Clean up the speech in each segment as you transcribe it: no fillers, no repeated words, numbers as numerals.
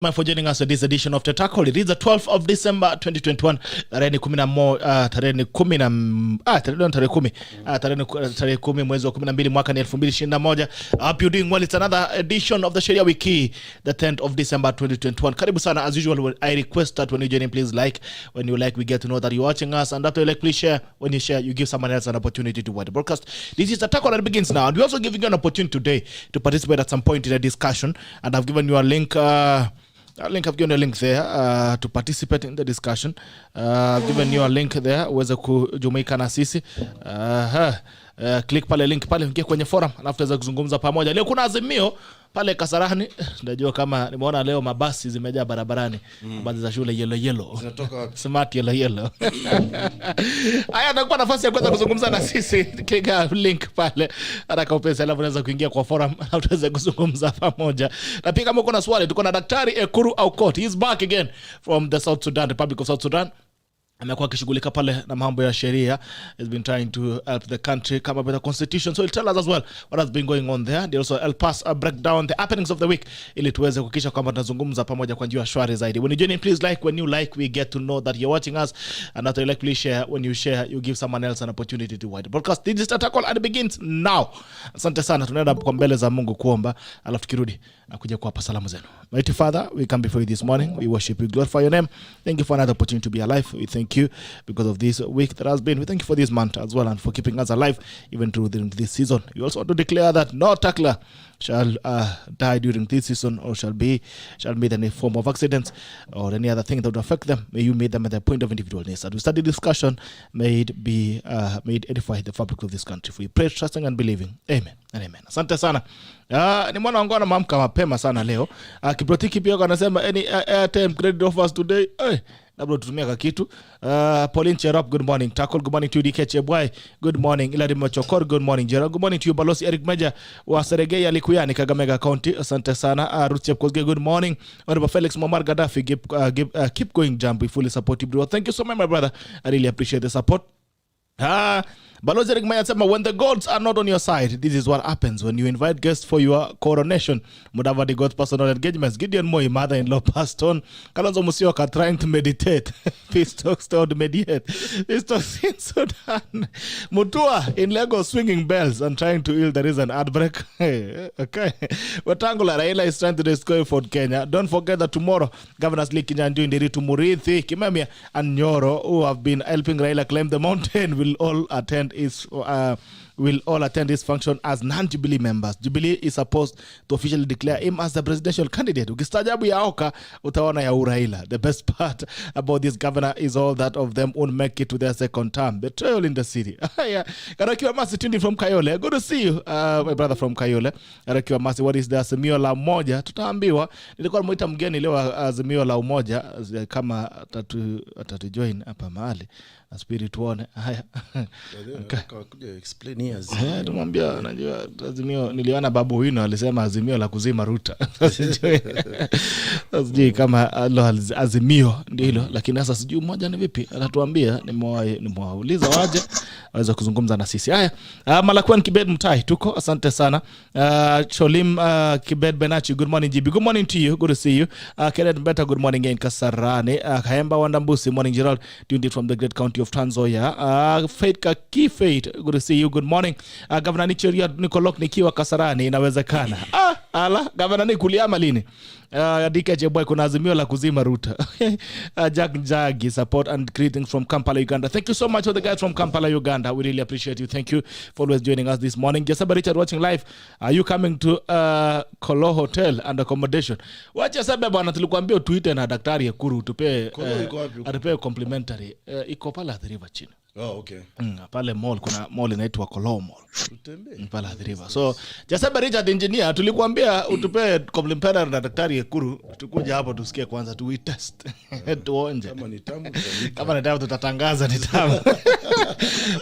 For joining us at this edition of the Tackle. It is the 12th of December 2021. Tarehe 10 mwezi wa 12 mwaka 2021. Hope you're doing well. It's another edition of the Sheria Wiki Hii, the 10th of December 2021. Karibu sana. As usual, I request that when you join in, please like. When you like, we get to know that you're watching us. And after you like, please share. When you share, you give someone else an opportunity to watch the broadcast. This is the Tackle that begins now. And we're also giving you an opportunity today to participate at some point in the discussion. And I've given you a link. I've given you a link there to participate in the discussion. I've given you a link there uweze kujumuika na sisi. Click pale link pale ingia kwenye forum alafu tuweze kuzungumza pamoja. Leo kuna azimio pale Kasarani. Najua kama nimeona leo mabasi zimejaa barabarani. Mabasi za shule yellow. Zinatoka smart yellow. Haya ndio nafasi ya kwanza kuzungumza na sisi. Kika link pale. Haraka upesi alafu unaweza kuingia kwa forum alafu tuweze kuzungumza pamoja. Na pia kama uko na swali tuko na daktari EKURU AUKOT. He is back again from the South Sudan, Republic of South Sudan. Amekuwa akishughulika pale na mambo ya sheria. He's been trying to help the country come up with a constitution. So he'll tell us as well what has been going on there. They also help us break down the happenings of the week ili tuweze kuhakikisha kwamba tunazungumza pamoja kwa njia shwari zaidi. When you join in, please like. When you like, we get to know that you're watching us. And after you like, please share. When you share, you give someone else an opportunity to watch the broadcast. This is the Tackle and it begins now. Asante sana. Tunaenda kwa mbele za Mungu kuomba. Alafu tukirudi na kuja kuwapa salamu zenu. Mighty Father, we come before you this morning. We worship you, glorify your name. Thank you for another opportunity to be alive. We thank you because of this week that has been. We thank you for this month as well and for keeping us alive even through this season. You also want to declare that no tackler shall die during this season or shall be in any form of accidents or any other thing that would affect them. May you meet them at the point of individual needs. As we study discussion, may it edify the fabric of this country. For you pray, trusting and believing. Amen and amen. Asante sana. Ni mwana wangu anaamka mapema sana leo. Kiprotiki pia anasema any airtime credit offers today. Labda tutumia kitu. Pauline Cherop, good morning. Tackle, good morning to DK Chebwai. Good morning. Iladi Machokor, good morning. Gerald, good morning to you. Balosi Eric Meja wa Seregea Likuyani, Kakamega County. Asante sana. Ruth Chepkosge, good morning. Honorable Felix Momar Gaddafi, keep going jump. We fully support you, bro. Thank you so much, my brother. I really appreciate the support. Balozi Eric Meja said, when the gods are not on your side, this is what happens when you invite guests for your coronation. Mudavadi got personal engagements. Gideon Moi, mother-in-law, passed on. Kalonzo Musyoka trying to meditate. Peace talks to mediate. Peace talks in Sudan. Mutua in Lagos swinging bells and trying to heal. There is an outbreak. Okay. Wetangula Raila is trying to destroy Fort Kenya. Don't forget that tomorrow, Governors Lee Kinyanjui, Nderitu Muriithi, Kimemia, and Nyoro, who have been helping Raila climb the mountain, will all attend his function as non-Jubilee members. Jubilee is supposed to officially declare him as the presidential candidate. Ukistajabu ya Oka, utaona ya Uraila. The best part about this governor is all that of them won't make it to their second term. Betrayal in the city. Karakiwa Masi Tundi from Kayole. Good to see you, my brother from Kayole. Karakiwa Masi, what is the Azimio la Umoja? Tutaambiwa. Nilikuwa mwita mgeni leo Azimio la Umoja kama atatujoin hapa mahali. Spirit one. Haya. Could you explain here? Tumwambia unajua Azimio, niliona Babu Wino alisema Azimio la kuzima Ruta. Sijui kama Azimio ndilo, lakini sasa sijui mmoja ni vipi. Anatuambia nimewauliza waje waweza kuzungumza na sisi. Haya. Malakwan Kibed Mtai tuko, asante sana. Cholim Kibed Benachi, good morning GB. Good morning to you. Good to see you. Kenneth Beta, good morning in Kasarani. Kaemba Wandambusi, morning Gerald, tuned in from the great county of Trans Nzoia. Faith Faith, good to see you. Good morning. Governor Nicheria Nikolok nikiwa Kasarani, inawezekana. Ala, Governor Nikuliama lini? Dika Jeboy kuna Azimio la kuzima Ruta. Jack Jagi, support and greetings from Kampala, Uganda. Thank you so much for the guys from Kampala, Uganda. We really appreciate you. Thank you for always joining us this morning. Jasaba Richard watching live. Are you coming to Kolo Hotel and accommodation? Wacha sababu bwana tulikuambia tuite na daktari EKURU tupe atupe complimentary. Iko pala River chini. Oh, okay. Pale mall kuna mall inaitwa Kolo Mall. Pale River. So Jasaba Richard engineer tulikuambia utupe complimentary na daktari EKURU, tukuja hapo tusikie kwanza tu test. Tuonje. Kama ni tamu tutatangaza ni tamu.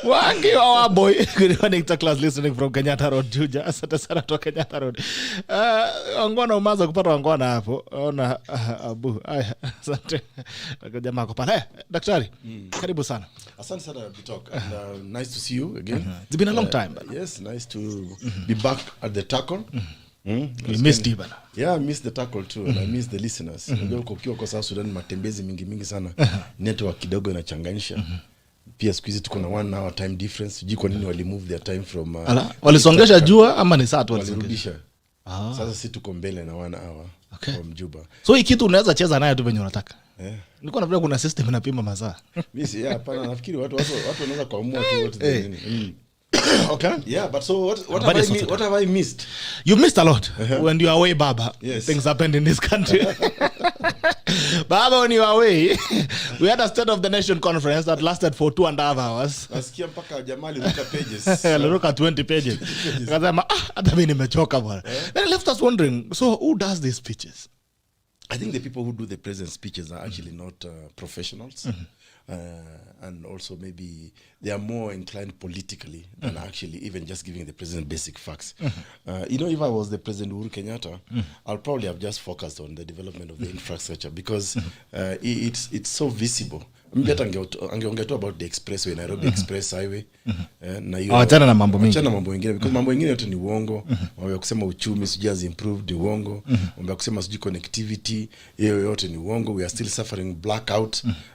Wangi wa boy. Good morning to class listening from Kenyatta Road, Juja. Asante sana to Kenyatta Road. Ongona umaza kupata ongona hapo. Ona abu. Aya, asante. Jamaa kwa pale. Daktari, karibu sana. Asante sana Bitok, and nice to see you again. It's been a long time. Yes, nice to be back at the Tackle. We missed you bana. Yeah, I missed the tackle too, and I missed the listeners. Unajua ukiwa kwa South Sudan matembezi mingi sana. Network kidogo inachanganisha. Pia siku hizi tuko na 1 hour time difference. Sijui kwa nini wali move their time from walisongesha jua ama ni saa tu walirudisha. Sasa sisi tuko mbele na 1 hour from Juba. So hii kitu unaweza cheza nayo tu venye unataka. Nilikuwa nafikiri kuna system inapima masaa. Mimi hapana, nafikiri watu wanaweza kuamua tu wote nini. Okay. Yeah, but so what have I missed? You missed a lot when you are away, Baba. Yes. Things happened in this country. Baba, when you were away, we had a State of the Nation conference that lasted for 2.5 hours. Nasikia mpaka jamaa aliruka pages. Aliruka 20 pages. Akasema hata mimi nimechoka bwana. Then left us wondering, so who does these speeches? I think the people who do the president's speeches are actually not professionals. And also maybe they are more inclined politically than actually even just giving the president basic facts. You know, if I was the President Uhuru Kenyatta, I'll probably have just focused on the development of the infrastructure because it's so visible. Maybe angeongea tu about the expressway, Nairobi Express Highway. Na hiyo achana na mambo mengi. Achana mambo mengine because mambo mengine yote ni uongo. Mambo ya kusema uchumi sijui has improved ni uongo. Mambo ya kusema sijui connectivity hiyo yote ni uongo. We are still suffering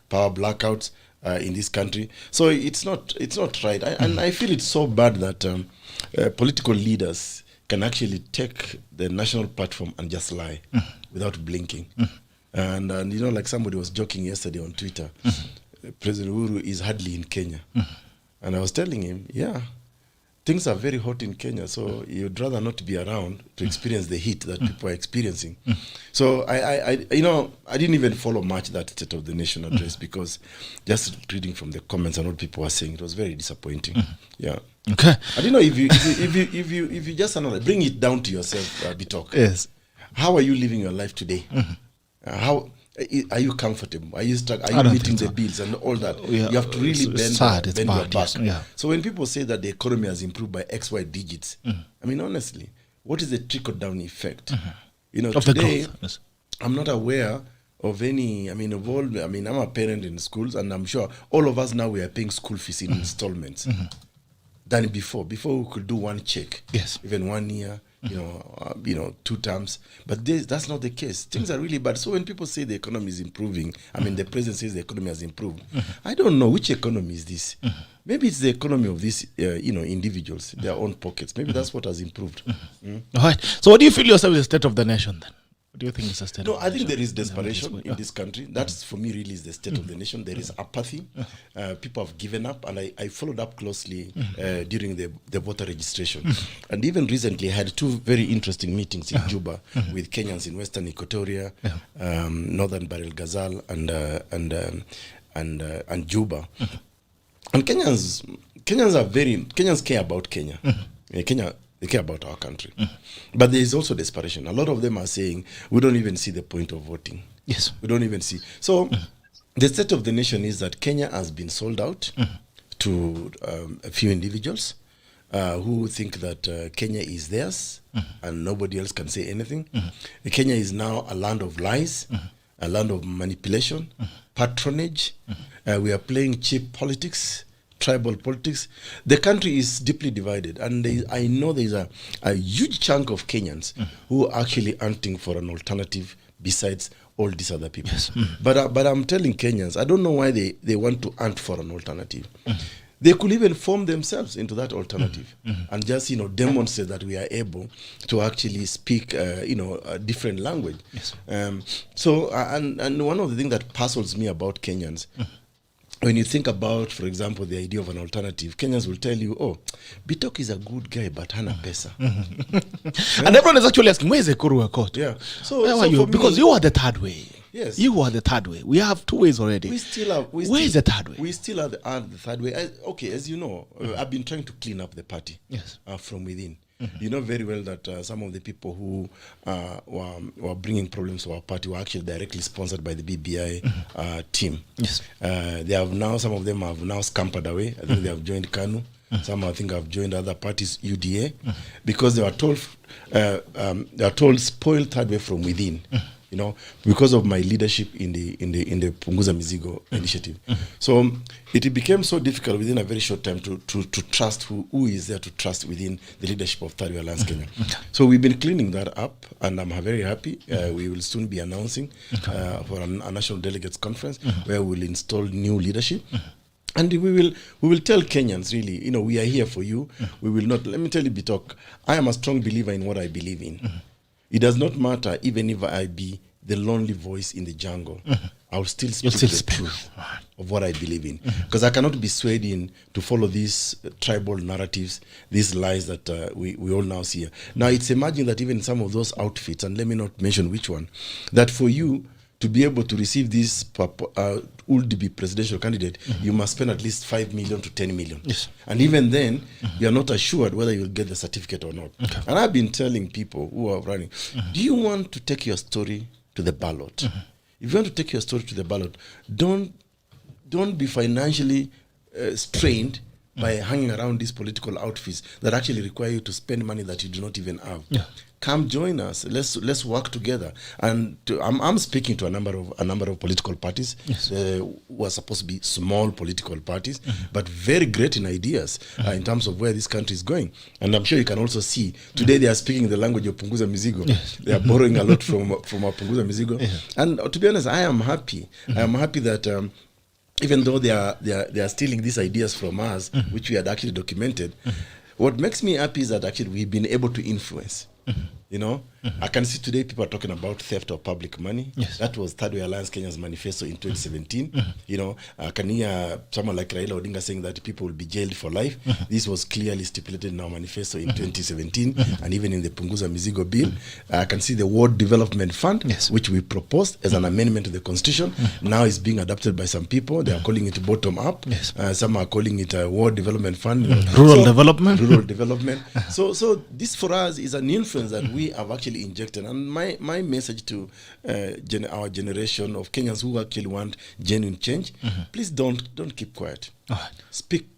power blackouts in this country. So it's not right. And I feel it's so bad that political leaders can actually take the national platform and just lie without blinking. And you know, like somebody was joking yesterday on Twitter, President Uhuru is hardly in Kenya. And I was telling him, yeah, things are very hot in Kenya, so you'd rather not be around to experience the heat that people are experiencing. So I you know, I didn't even follow much that State of the Nation address because just reading from the comments and what people were saying, it was very disappointing. Yeah. Okay. I don't know if you just bring it down to yourself, Bitok. Yes. How are you living your life today? How are you comfortable? Are you meeting the bills and all that? Yeah, you have to really bend your back. Yes. Yeah. So when people say that the economy has improved by XY digits, I mean, honestly, what is the trickle-down effect? You know, of today, the growth. Yes. I'm not aware of any, I'm a parent in schools, and I'm sure all of us now, we are paying school fees in installments than before. Before we could do one check, Yes. even 1 year, you know, 2 terms. But that's not the case. Things are really bad. So when people say the economy is improving, I mean, the president says the economy has improved. I don't know which economy is this. Maybe it's the economy of these, individuals, their own pockets. Maybe that's what has improved. All right. So what do you feel yourself is the state of the nation then? What do you think is the state? No, I think there is desperation in this country. That's for me really is the state of the nation. There is apathy. People have given up, and I followed up closely during the voter registration. And even recently, I had 2 very interesting meetings in Juba with Kenyans in Western Equatoria, Northern Bahr el Ghazal, and Juba. And Kenyans care about Kenya. They care about our country. But there is also desperation. A lot of them are saying, we don't even see the point of voting. Yes. We don't even see. So the state of the nation is that Kenya has been sold out to a few individuals who think that Kenya is theirs and nobody else can say anything. Kenya is now a land of lies, a land of manipulation, patronage. We are playing cheap politics, tribal politics. The country is deeply divided, and I know there is a huge chunk of Kenyans who are actually hunting for an alternative besides all these other people. Yes. But I'm telling Kenyans, I don't know why they want to hunt for an alternative. They could even form themselves into that alternative and just demonstrate that we are able to actually speak a different language. Yes. So one of the things that puzzles me about Kenyans, when you think about, for example, the idea of an alternative, Kenyans will tell you, oh, Bitok is a good guy, but hana pesa. And everyone is actually asking, where is EKURU AUKOT? Yeah. Where are you? Because you are the third way. Yes. You are the third way. We have 2 ways already. Where is the third way? We still are the third way. Okay, as you know, I've been trying to clean up the party from within. You know very well that some of the people who were bringing problems to our party were actually directly sponsored by the BBI team. Yes. Some of them have now scampered away. I think they have joined KANU. Some I think have joined other parties, UDA, because they were told spoil third way from within. you know, because of my leadership in the Punguza Mizigo initiative. So it became so difficult within a very short time to trust who is there to trust within the leadership of THIRDWAY Alliance Kenya. So we've been cleaning that up, and I'm very happy. We will soon be announcing for a national delegates conference where we'll install new leadership. And we will tell Kenyans, really, you know, we are here for you. We will not, let me tell you, Bitok, I am a strong believer in what I believe in. It does not matter even if I be the lonely voice in the jungle. I'll still speak the truth of what I believe in. Because I cannot be swayed in to follow these tribal narratives, these lies that we all now see. Now, it's emerging that even some of those outfits, and let me not mention which one, that for you to be able to receive this would-be presidential candidate, you must spend at least 5 million to 10 million. Yes. And even then, you are not assured whether you'll get the certificate or not. And I've been telling people who are running, do you want to take your story to the ballot? If you want to take your story to the ballot, don't be financially strained by hanging around these political outfits that actually require you to spend money that you do not even have. Come join us. Let's work together. And I'm speaking to a number of political parties who are supposed to be small political parties, but very great in ideas in terms of where this country is going. And I'm sure you can also see today they are speaking the language of Punguza Mizigo. They are borrowing a lot from our Punguza Mizigo. And to be honest, I am happy. I am happy that even though they are stealing these ideas from us, which we had actually documented, what makes me happy is that actually we've been able to influence. You know, I can see today people are talking about theft of public money. That was THIRDWAY Alliance Kenya's manifesto in 2017. You know, I can hear someone like Raila Odinga saying that people will be jailed for life. This was clearly stipulated in our manifesto in 2017, and even in the Punguza Mizigo bill. I can see the Ward Development Fund, which we proposed as an amendment to the Constitution. Now is being adopted by some people. They are calling it bottom up. Some are calling it a Ward Development Fund. Rural development. Rural development. So this for us is an influence that we have actually injected. And my message to our generation of Kenyans who actually want genuine change, please don't keep quiet. Speak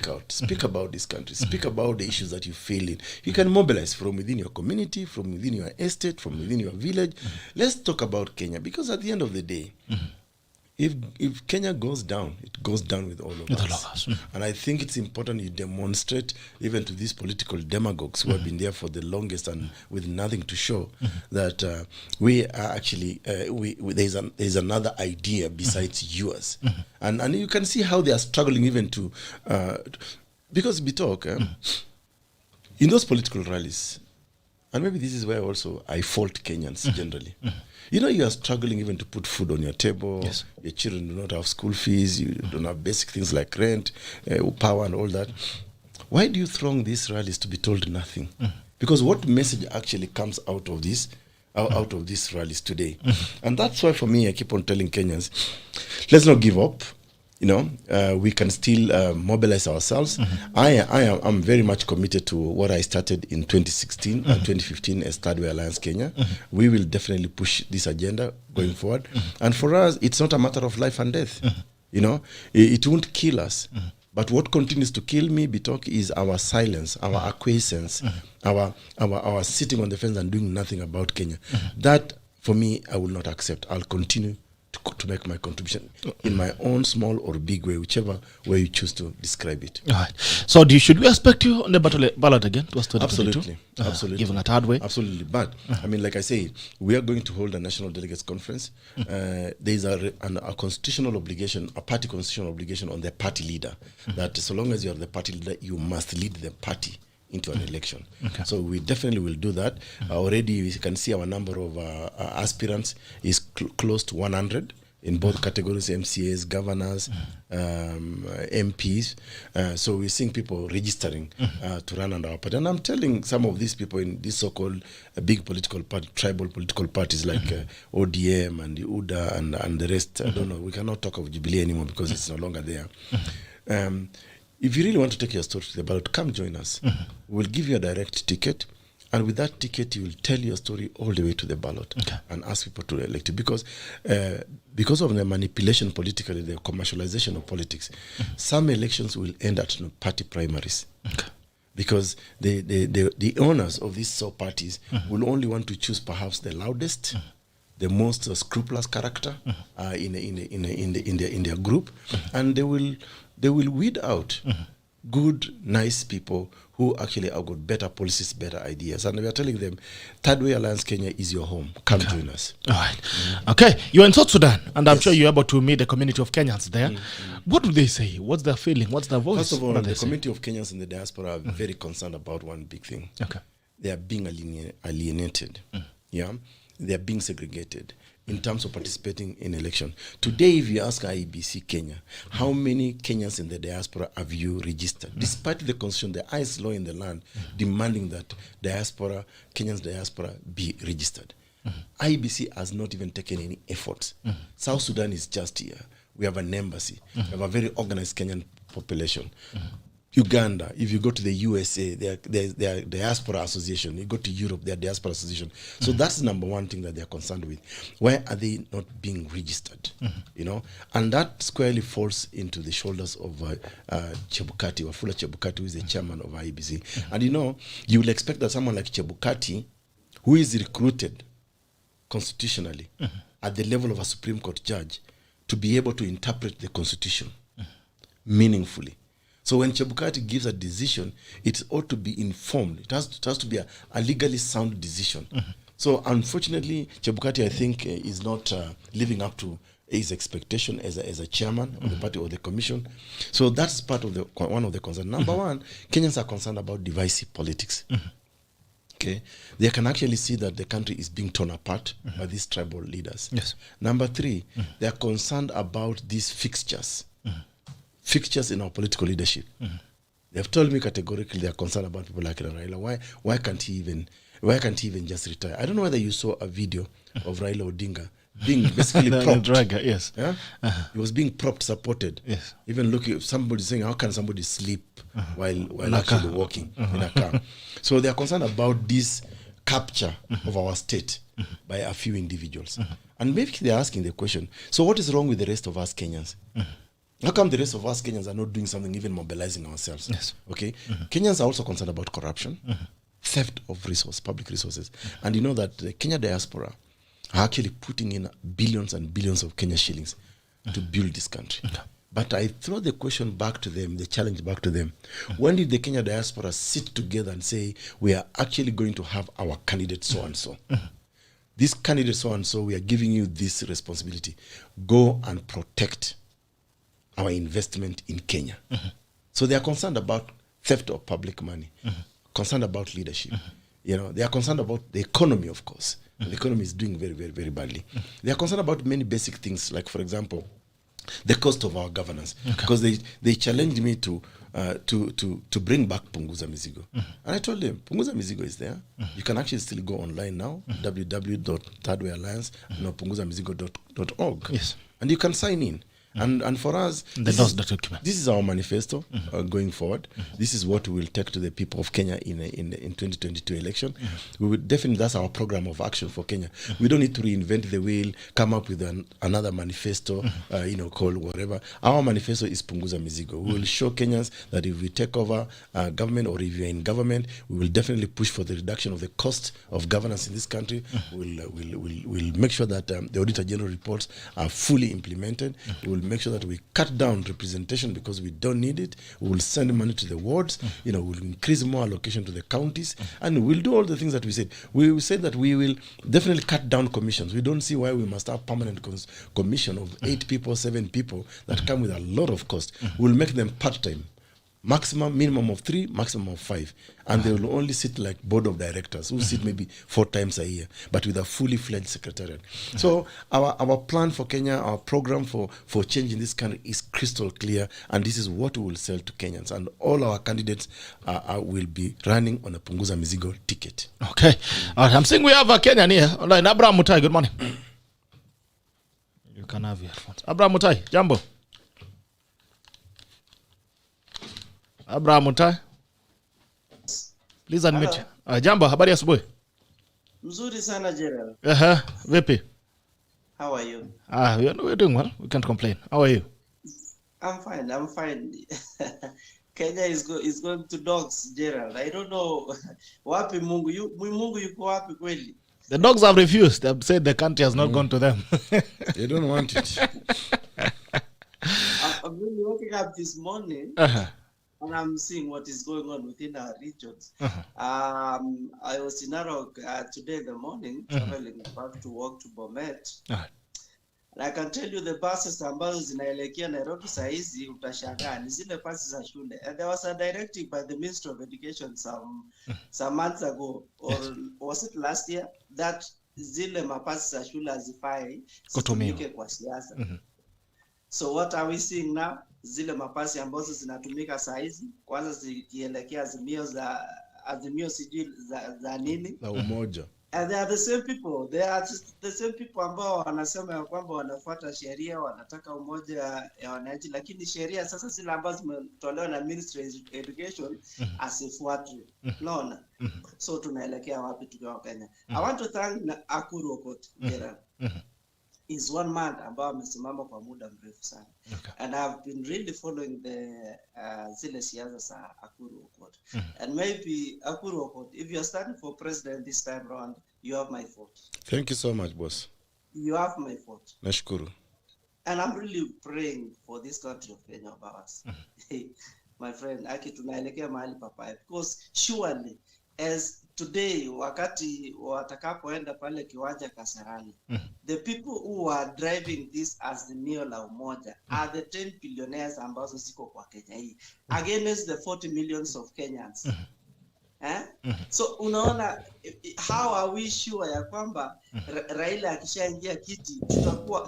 out. Speak about this country. Speak about the issues that you feel in. You can mobilize from within your community, from within your estate, from within your village. Let's talk about Kenya, because at the end of the day, if Kenya goes down, it goes down with all of us. And I think it's important you demonstrate, even to these political demagogues who have been there for the longest and with nothing to show, that we are actually, there's another idea besides yours. And you can see how they are struggling even to, because Bitok, in those political rallies, and maybe this is where also I fault Kenyans generally. You know, you are struggling even to put food on your table. Your children do not have school fees. You don't have basic things like rent, power and all that. Why do you throng these rallies to be told nothing? Because what message actually comes out of this, out of these rallies today? And that's why for me, I keep on telling Kenyans, let's not give up. You know, we can still mobilize ourselves. I'm very much committed to what I started in 2016 and 2015 as THIRDWAY Alliance Kenya. We will definitely push this agenda going forward. And for us, it's not a matter of life and death. You know, it won't kill us. But what continues to kill me, Bitok, is our silence, our acquiescence, our sitting on the fence and doing nothing about Kenya. That, for me, I will not accept. I'll continue to make my contribution in my own small or big way, whichever way you choose to describe it. All right. So should we expect you on the battle ballot again? Absolutely. Absolutely. Given a third way? Absolutely. But, I mean, like I say, we are going to hold a national delegates conference. There is a constitutional obligation, a party constitutional obligation on the party leader, that so long as you are the party leader, you must lead the party into an election. So we definitely will do that. Already we can see our number of aspirants is close to 100 in both categories, MCAs, governors, MPs. So we're seeing people registering to run under our party. And I'm telling some of these people in these so-called big political party, tribal political parties like ODM and the UDA and the rest, I don't know, we cannot talk of Jubilee anymore because it's no longer there. If you really want to take your story to the ballot, come join us. We'll give you a direct ticket, and with that ticket, you will tell your story all the way to the ballot and ask people to elect you. Because of the manipulation politically, the commercialization of politics, some elections will end at party primaries. Because the owners of these parties will only want to choose perhaps the loudest, the most scrupulous character in their group, and they will weed out good, nice people who actually have got better policies, better ideas. And we are telling them, THIRDWAY Alliance Kenya is your home. Come join us. All right. Okay, you're in South Sudan, and I'm sure you're able to meet the community of Kenyans there. What do they say? What's their feeling? What's their voice? First of all, the community of Kenyans in the diaspora are very concerned about one big thing. Okay. They are being alienated. Yeah, they are being segregated in terms of participating in election. Today, if you ask IEBC Kenya, how many Kenyans in the diaspora have you registered? Despite the constitution, the highest law in the land demanding that Kenyans diaspora be registered. IEBC has not even taken any efforts. South Sudan is just here. We have an embassy. We have a very organized Kenyan population. Uganda, if you go to the USA, their diaspora association. You go to Europe, their diaspora association. So that's the number one thing that they're concerned with. Why are they not being registered? You know, and that squarely falls into the shoulders of Chebukati, Wafula Chebukati, who is the chairman of IEBC. And you know, you will expect that someone like Chebukati, who is recruited constitutionally at the level of a Supreme Court judge, to be able to interpret the Constitution meaningfully. So when Chebukati gives a decision, it ought to be informed. It has to be a legally sound decision. So unfortunately, Chebukati, I think, is not living up to his expectation as a chairman of the party or the commission. So that's part of one of the concerns. Number one, Kenyans are concerned about divisive politics. Okay, they can actually see that the country is being torn apart by these tribal leaders. Yes. Number three, they are concerned about these fixtures in our political leadership. They have told me categorically they are concerned about people like Raila. Why can't he even just retire? I don't know whether you saw a video of Raila Odinga being basically propped. Dragger, yes. Yeah? He was being propped, supported. Yes. Even looking, somebody saying, how can somebody sleep while actually walking in a car? So they are concerned about this capture of our state by a few individuals. And maybe they're asking the question, so what is wrong with the rest of us Kenyans? How come the rest of us Kenyans are not doing something, even mobilizing ourselves? Yes. Okay. Kenyans are also concerned about corruption, theft of public resources. And you know that the Kenya diaspora are actually putting in billions and billions of Kenya shillings to build this country. But I throw the question back to them, the challenge back to them. When did the Kenya diaspora sit together and say, we are actually going to have our candidate so-and-so? This candidate so-and-so, we are giving you this responsibility. Go and protect our investment in Kenya. So they are concerned about theft of public money, concerned about leadership. You know, they are concerned about the economy, of course. The economy is doing very, very, very badly. They are concerned about many basic things, like, for example, the cost of our governance. Because they challenged me to bring back Punguza Mizigo. And I told them, Punguza Mizigo is there. You can actually still go online now, www.thirdwayalliance.punguzamizigo.org. Yes. And you can sign in. And for us, this is our manifesto going forward. This is what we will take to the people of Kenya in 2022 election. We will definitely, that's our program of action for Kenya. We don't need to reinvent the wheel, come up with another manifesto, called whatever. Our manifesto is Punguza Mizigo. We will show Kenyans that if we take over government, or if we are in government, we will definitely push for the reduction of the cost of governance in this country. We'll make sure that the Auditor General reports are fully implemented. We will make sure that we cut down representation because we don't need it. We will send money to the wards. We'll increase more allocation to the counties, and we'll do all the things that we said. We said that we will definitely cut down commissions. We don't see why we must have permanent commission of 8 people, 7 people that come with a lot of cost. We'll make them part-time. Minimum of 3, maximum of 5. And they will only sit like board of directors who sit maybe 4 times a year, but with a fully fledged secretariat. So our plan for Kenya, our program for change in this country is crystal clear, and this is what we will sell to Kenyans. And all our candidates will be running on a Punguza Mizigo ticket. Okay. All right, I'm saying we have a Kenyan here. All right, Abraham Mutai, good morning. You can have your phones. Abraham Mutai, jambo. Abraham Mutai, please unmute. Jambo, habari ya asubuhi? Mzuri sana Gerald. Vipi? How are you? We're doing well. We can't complain. How are you? I'm fine. Kenya is going to dogs, Gerald. I don't know. Wapi Mungu yuko wapi kweli? The dogs have refused. They've said the country has not gone to them. They don't want it. I'm really waking up this morning. Uh-huh. And I'm seeing what is going on within our regions. Uh-huh. I was in Narok today in the morning, traveling back to work to Bomet. Uh-huh. And I can tell you the buses ambazo zinaelekea Nairobi saa hizi utashangaa ni zile buses za shule. And there was a directive by the Ministry of Education some months ago, or was it last year, that zile mapasi za shule hazifai zitumike kwa siasa. So what are we seeing now? Zile mapasi ambazo zinatumika saa hizi kwanza zikielekea azimio sijui za nini Na umoja. And they are the same people. They are the same people ambao wanasema ya kwamba wanafuata sheria, wanataka umoja ya wananchi, lakini sheria sasa zile ambazo zimetolewa na Ministry of Education asifuatwe. Unaona? So tunaelekea wapi tukiwa Kenya? I want to thank AUKOT Gerald. Is one man ambao amesimama kwa muda mrefu sana. Okay. And I've been really following the zile siasa za AUKOT. And maybe AUKOT, if you're standing for president this time around, you have my vote. Thank you so much, boss. You have my vote. Nashukuru. And I'm really praying for this country of Kenya of ours. My friend, tunaelekea mahali papaya. Because surely, as today, wakati watakapoenda pale kiwanja Kasarani, the people who are driving this Azimio la Umoja are the 10 billionaires ambazo ziko kwa Kenya hii, against the 40 millions of Kenyans. So unaona, how are we sure ya kwamba Raila akishaingia kiti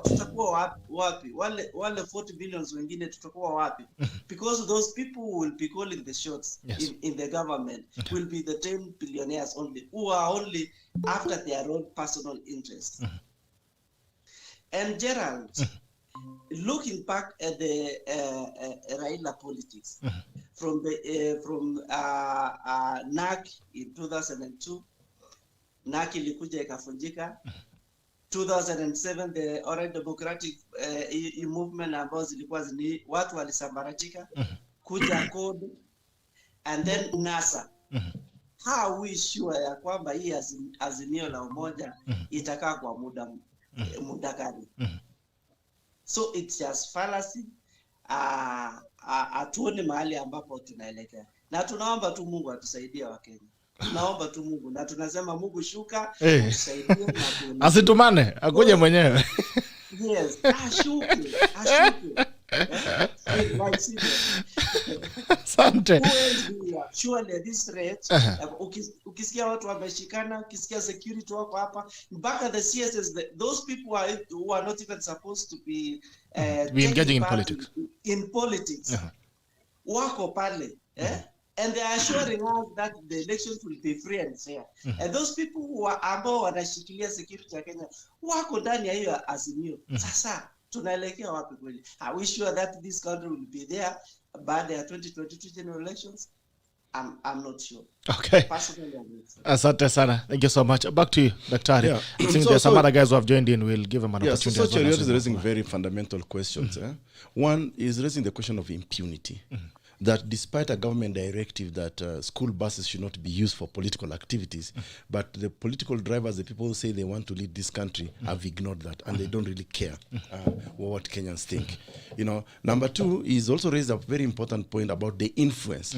tutakuwa wapi? Wale 40 billions wengine tutakuwa wapi? Because those people who will be calling the shots in the government will be the 10 billionaires only, who are only after their own personal interests. And Gerald, looking back at the Raila politics, from NAC in 2002, NAC ilikuja ikafunjika. 2007 the Orange Democratic movement ambazo zilikuwa watu walisambaratika, kuja code, and then NASA. How we sure ya kwamba hii azimio la umoja itakaa kwa muda gani? So it's just fallacy. Atuone mahali ambapo tunaelekea, na tunaomba tu Mungu atusaidie wa Kenya. Tunaomba tu Mungu na tunasema Mungu shuka, tusaidie na asitumane akuje mwenyewe. Yes, ashuke. Asante. Surely this rate, ukisikia watu wameshikana, ukisikia security wako hapa, mpaka the CSS, those people who are not even supposed to be engaging in politics. Wako pale, and they are assuring us that the elections will be free and fair. And those people who are ambao wanashikilia security ya Kenya wako ndani ya hiyo azimio. Sasa tunaelekea wapi kweli? Are we sure that this country will be there baada ya 2022 general elections? I'm not sure. Okay. Asante sana. Thank you so much. Back to you, Daktari. Yeah. I think there's some other guys who have joined in. We'll give them an opportunity. So Sheria is raising very fundamental questions. One is raising the question of impunity. That despite a government directive that school buses should not be used for political activities, but the political drivers, the people who say they want to lead this country, have ignored that, and they don't really care what Kenyans think. You know, number two is also raised a very important point about the influence.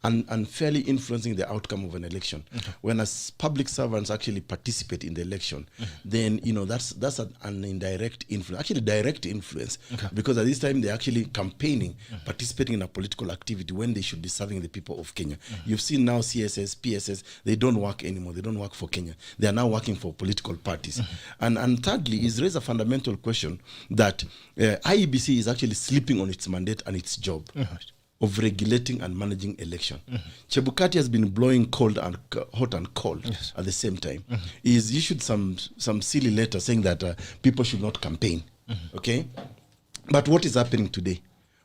And unfairly influencing the outcome of an election. When as public servants actually participate in the election, then that's an indirect influence, actually direct influence, because at this time they're actually campaigning, participating in a political activity when they should be serving the people of Kenya. You've seen now CSS, PSS, they don't work anymore. They don't work for Kenya. They are now working for political parties. And thirdly, is raised a fundamental question that IEBC is actually sleeping on its mandate and its job. Of regulating and managing election. Chebukati has been blowing hot and cold at the same time. He's issued some silly letter saying that people should not campaign. Okay? But what is happening today?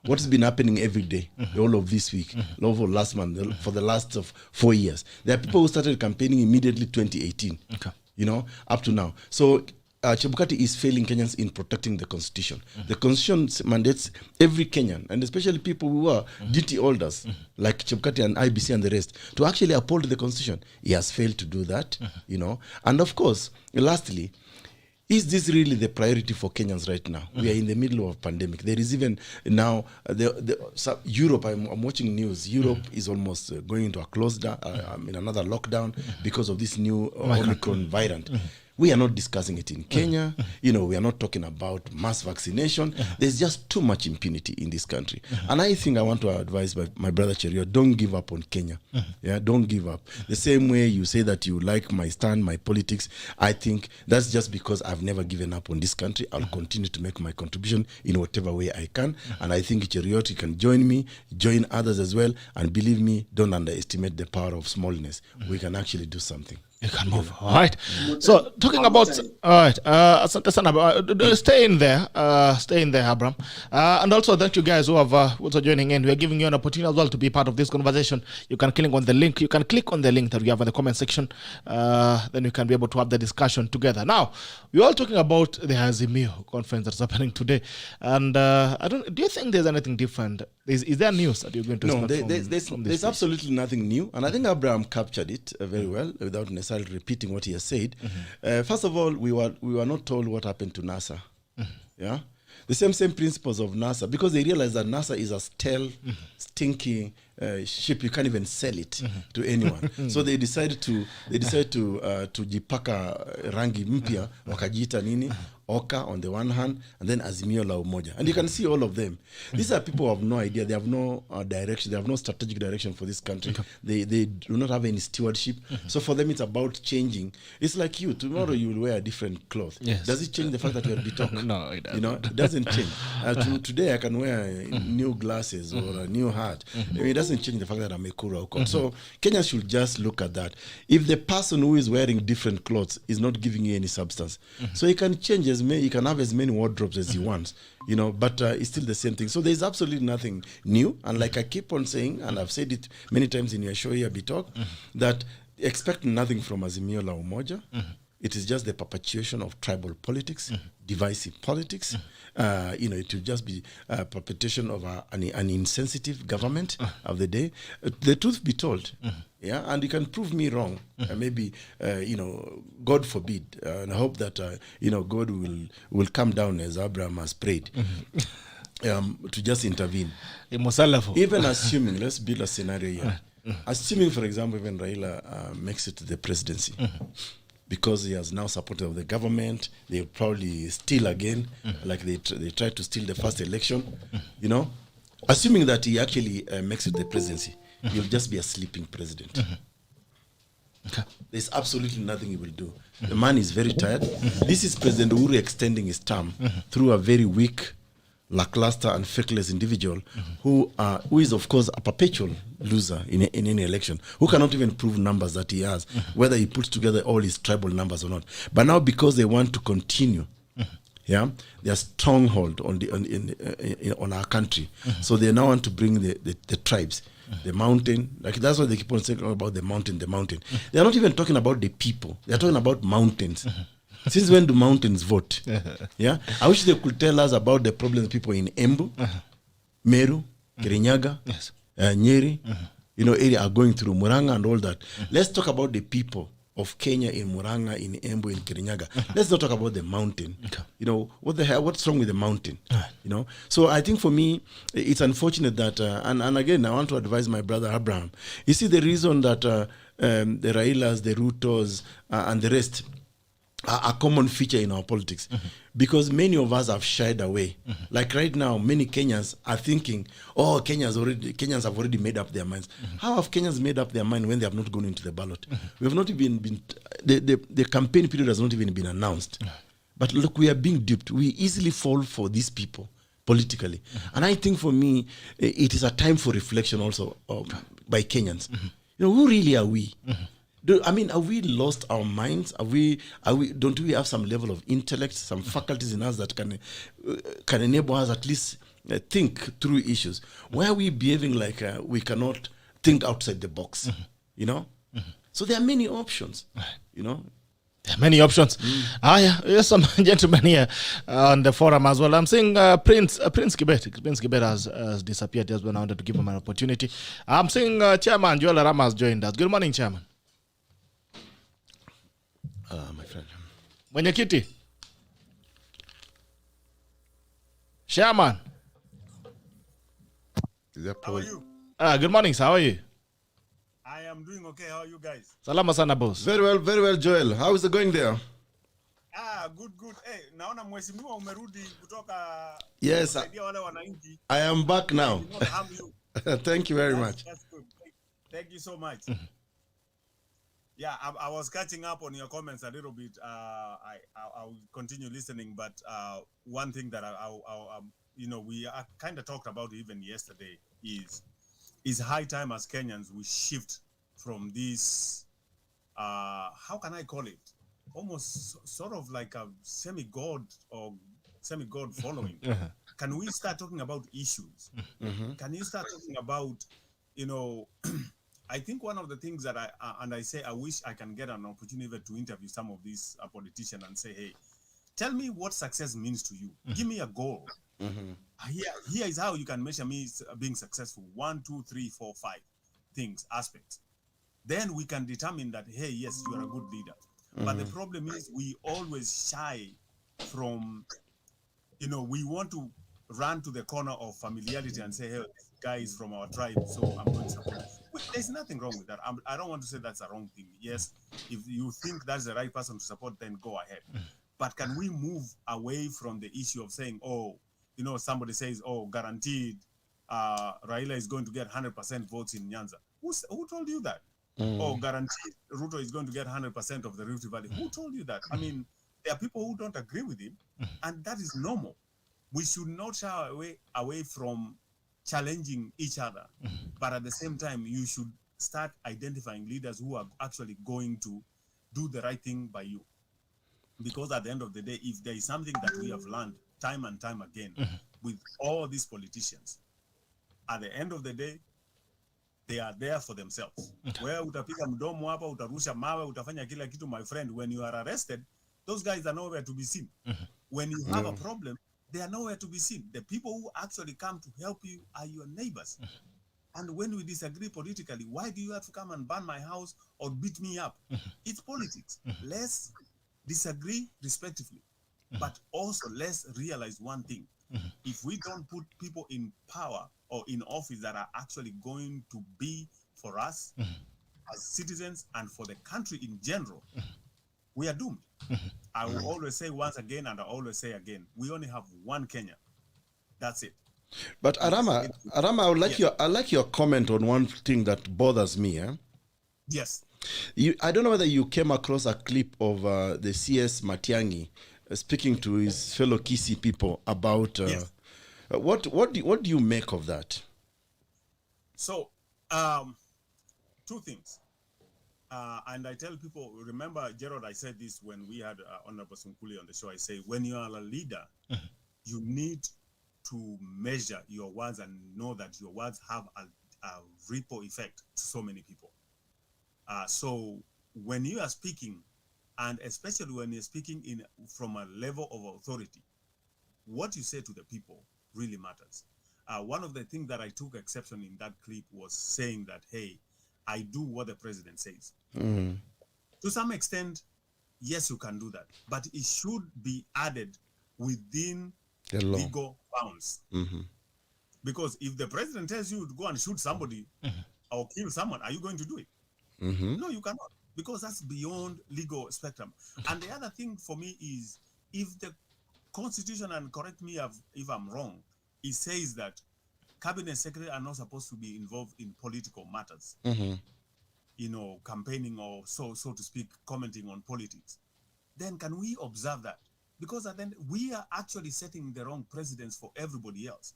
What has been happening every day, all of this week, all of last month, for the last 4 years? There are people who started campaigning immediately 2018. Up to now. So Chebukati is failing Kenyans in protecting the constitution. The constitution mandates every Kenyan, and especially people who are duty holders, like Chebukati and IBC and the rest, to actually uphold the constitution. He has failed to do that, you know. And of course, lastly, is this really the priority for Kenyans right now? We are in the middle of a pandemic. There is even now, Europe, I'm watching news, Europe is almost going into a closed down, in another lockdown because of this new Omicron variant. We are not discussing it in Kenya. You know, we are not talking about mass vaccination. There's just too much impunity in this country. And I think I want to advise my brother Sheria, don't give up on Kenya. Yeah, don't give up. The same way you say that you like my stand, my politics, I think that's just because I've never given up on this country. I'll continue to make my contribution in whatever way I can. And I think Sheria, you can join me, join others as well. And believe me, don't underestimate the power of smallness. We can actually do something. You can move. All right. So talking about, all right, stay in there, Abraham. And also thank you guys who have also joining in. We are giving you an opportunity as well to be part of this conversation. You can click on the link. You can click on the link that we have in the comment section. Then you can be able to have the discussion together. Now, we're all talking about the Azimi Conference that's happening today. And do you think there's anything different? Is there news that you're going to there's absolutely nothing new. And I think Abraham captured it very well without necessarily repeating what he has said. First of all, we were not told what happened to NASA. Yeah, the same principles of NASA, because they realized that NASA is a stale, stinky ship. You can't even sell it to anyone. So they decided to jipaka rangi mpya, wakajiita nini? Oka on the one hand, and then Azimio la Umoja. And you can see all of them. These are people who have no idea. They have no direction. They have no strategic direction for this country. They do not have any stewardship. So for them, it's about changing. It's like you. Tomorrow you will wear a different cloth. Yes. Does it change the fact that you're Bitok? No, it doesn't. You know, it doesn't change. Today I can wear new glasses or a new hat. I mean, it doesn't change the fact that I'm EKURU AUKOT. So Kenya should just look at that. If the person who is wearing different clothes is not giving you any substance, so he can change he can have as many wardrobes as he wants, you know, but it's still the same thing. So there's absolutely nothing new. And like I keep on saying, and I've said it many times in your show here, Bitok, that expect nothing from Azimio la Umoja. It is just the perpetuation of tribal politics, divisive politics. You know, it will just be a perpetuation of an insensitive government of the day. The truth be told, yeah, and you can prove me wrong. Maybe, you know, God forbid, and I hope that, you know, God will come down as Abraham has prayed. To just intervene. Even assuming, let's build a scenario here. Assuming, for example, even Raila makes it to the presidency, because he has now supported of the government, they'll probably steal again, like they tried to steal the first election, you know. Assuming that he actually makes it the presidency, he'll just be a sleeping president. Okay. There's absolutely nothing he will do. The man is very tired. This is President Uhuru extending his term through a very weak, lackluster and fakeless individual who is, of course, a perpetual loser in any election, who cannot even prove numbers that he has, whether he puts together all his tribal numbers or not. But now, because they want to continue, yeah, their stronghold on our country, so they now want to bring the tribes, the mountain. Like that's what they keep on saying about the mountain. They're not even talking about the people. They're talking about mountains. Since when do mountains vote? Yeah, I wish they could tell us about the problems people in Embu, Meru, Kirinyaga, Nyeri, you know, area are going through, Muranga and all that. Let's talk about the people of Kenya in Muranga, in Embu, in Kirinyaga. Let's not talk about the mountain. You know, what the hell? What's wrong with the mountain? You know, so I think for me, it's unfortunate that, and again, I want to advise my brother Abraham. You see, the reason that the Railas, the Rutos, and the rest a common feature in our politics, because many of us have shied away. Like right now, many Kenyans are thinking, oh, Kenyans have already made up their minds. How have Kenyans made up their mind when they have not gone into the ballot? We have not even been, the campaign period has not even been announced. But look, we are being duped. We easily fall for these people politically. And I think for me, it is a time for reflection also by Kenyans. You know, who really are we? I mean, have we lost our minds? Don't we have some level of intellect, some faculties in us that can enable us at least think through issues? Why are we behaving like we cannot think outside the box? You know? So there are many options, you know? Many options. Yes, some gentlemen here on the forum as well. I'm seeing Prince Kibet. Prince Kibet has disappeared just when I wanted to give him an opportunity. I'm seeing Chairman Joel Arama has joined us. Good morning, Chairman. My friend. Mwenyekiti. Chairman. How are you? Good morning, sir. How are you? I am doing okay. How are you guys? Salama sana, boss. Very well, Joel. How is it going there? Good. Hey, naona mheshimiwa umerudi kutoka Yes. kusaidia wale wananchi. I am back now. Not harm you. Thank you very much. That's good. Thank you so much. Yeah, I was catching up on your comments a little bit. I'll continue listening, but one thing that we kind of talked about even yesterday is high time as Kenyans we shift from this, how can I call it? Almost sort of like a semi-god following. Can we start talking about issues? Can you start talking about, I think one of the things that I wish I can get an opportunity to interview some of these politicians and say, hey, tell me what success means to you. Give me a goal. Here is how you can measure me being successful. 1, 2, 3, 4, 5 things, aspects. Then we can determine that, hey, yes, you are a good leader. But the problem is we always shy from, we want to run to the corner of familiarity and say, hey, this guy is from our tribe, so I'm going to support him. There's nothing wrong with that. I don't want to say that's a wrong thing. Yes, if you think that's the right person to support, then go ahead. But can we move away from the issue of saying, somebody says, guaranteed Raila is going to get 100% votes in Nyanza. Who told you that? Guaranteed Ruto is going to get 100% of the Rift Valley. Who told you that? I mean, there are people who don't agree with him, and that is normal. We should not shy away from challenging each other. But at the same time, you should start identifying leaders who are actually going to do the right thing by you. Because at the end of the day, if there is something that we have learned time and time again with all these politicians, at the end of the day, they are there for themselves. Where utapiga mdomo hapa, utarusha mawe, utafanya kila kitu, my friend, when you are arrested, those guys are nowhere to be seen. When you have a problem, they are nowhere to be seen. The people who actually come to help you are your neighbors. And when we disagree politically, why do you have to come and burn my house or beat me up? It's politics. Let's disagree respectively. But also let's realize one thing. If we don't put people in power or in office that are actually going to be for us as citizens and for the country in general, we are doomed. I will always say once again, and I always say again, we only have one Kenya. That's it. But Arama, I like your comment on one thing that bothers me. Yes. I don't know whether you came across a clip of the CS Matiangi speaking to his fellow Kisii people about what do you make of that? So, two things. And I tell people, remember, Gerald, I said this when we had Honorable Sunkuli on the show. I say, when you are a leader, you need to measure your words and know that your words have a ripple effect to so many people. So when you are speaking, and especially when you're speaking from a level of authority, what you say to the people really matters. One of the things that I took exception in that clip was saying that, hey, I do what the president says. To some extent, yes, you can do that, but it should be added within legal bounds. Because if the president tells you to go and shoot somebody or kill someone, are you going to do it? No, you cannot, because that's beyond legal spectrum. And the other thing for me is, if the Constitution, and correct me if I'm wrong, it says that cabinet secretaries are not supposed to be involved in political matters, campaigning or so to speak, commenting on politics. Then can we observe that? Because then we are actually setting the wrong precedents for everybody else.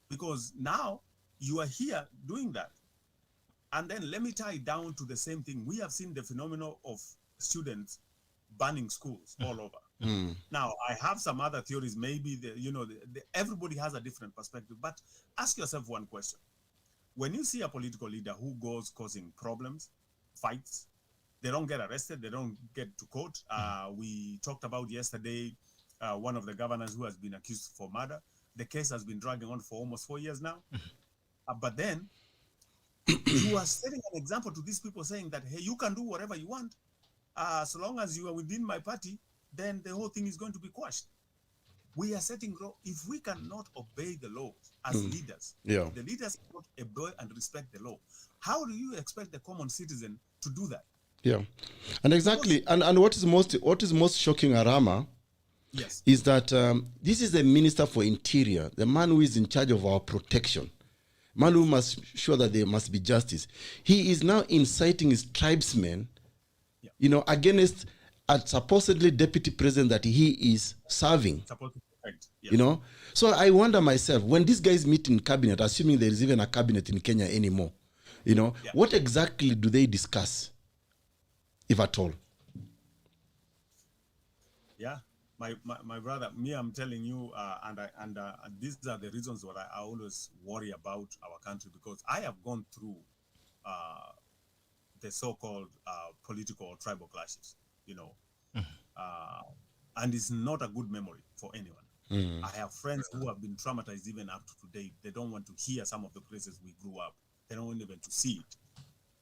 Because now you are here doing that. And then let me tie it down to the same thing. We have seen the phenomenon of students banning schools all over. Now, I have some other theories. Maybe everybody has a different perspective. But ask yourself one question: when you see a political leader who goes causing problems, fights, They don't get arrested. They don't get to court. We talked about yesterday one of the governors who has been accused for murder. The case has been dragging on for almost 4 years now. But then you are setting an example to these people saying that, hey, you can do whatever you want. So long as you are within my party, then the whole thing is going to be quashed. We are setting law. If we cannot obey the law as leaders, the leaders cannot obey and respect the law, how do you expect the common citizen to do that? Yeah, and exactly, and what is most shocking, Arama, is that this is the Minister for Interior, the man who is in charge of our protection, man who must ensure that there must be justice. He is now inciting his tribesmen, against a supposedly deputy president that he is serving. So I wonder myself, when these guys meet in cabinet, assuming there is even a cabinet in Kenya anymore, what exactly do they discuss, if at all? Yeah, my brother, me, I'm telling you, and these are the reasons why I always worry about our country, because I have gone through the so-called political or tribal clashes, and it's not a good memory for anyone. I have friends who have been traumatized even up to today. They don't want to hear some of the places we grew up. They don't want even to see it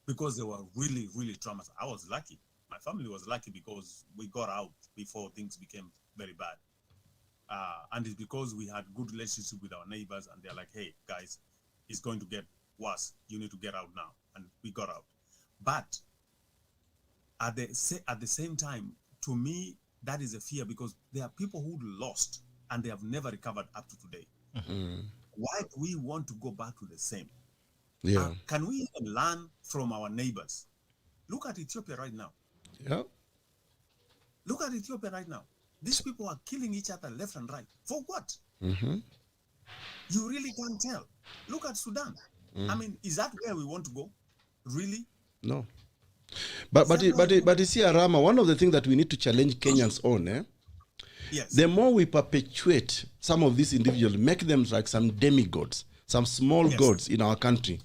because they were really, really traumatized. I was lucky. My family was lucky because we got out before things became very bad. And it's because we had good relationship with our neighbors, and they're like, hey, guys, it's going to get worse. You need to get out now. And we got out. But at the same time, to me, that is a fear, because there are people who lost and they have never recovered up to today. Why do we want to go back to the same? Can we even learn from our neighbors? Look at Ethiopia right now. Look at Ethiopia right now. These people are killing each other left and right. For what? You really can't tell. Look at Sudan. I mean, is that where we want to go? Really? No. But you see, Arama, one of the things that we need to challenge Kenyans on, the more we perpetuate some of these individuals, make them like some demigods, some small gods in our country,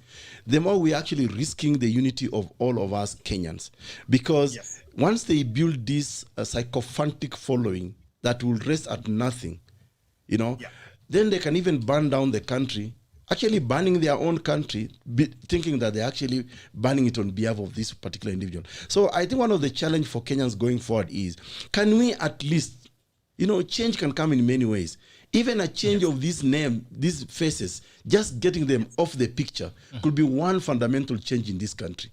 the more we're actually risking the unity of all of us Kenyans. Because once they build this sycophantic following that will rest at nothing, then they can even burn down the country, actually burning their own country, thinking that they're actually burning it on behalf of this particular individual. So I think one of the challenge for Kenyans going forward is, can we at least, change can come in many ways. Even a change of this name, these faces, just getting them off the picture could be one fundamental change in this country.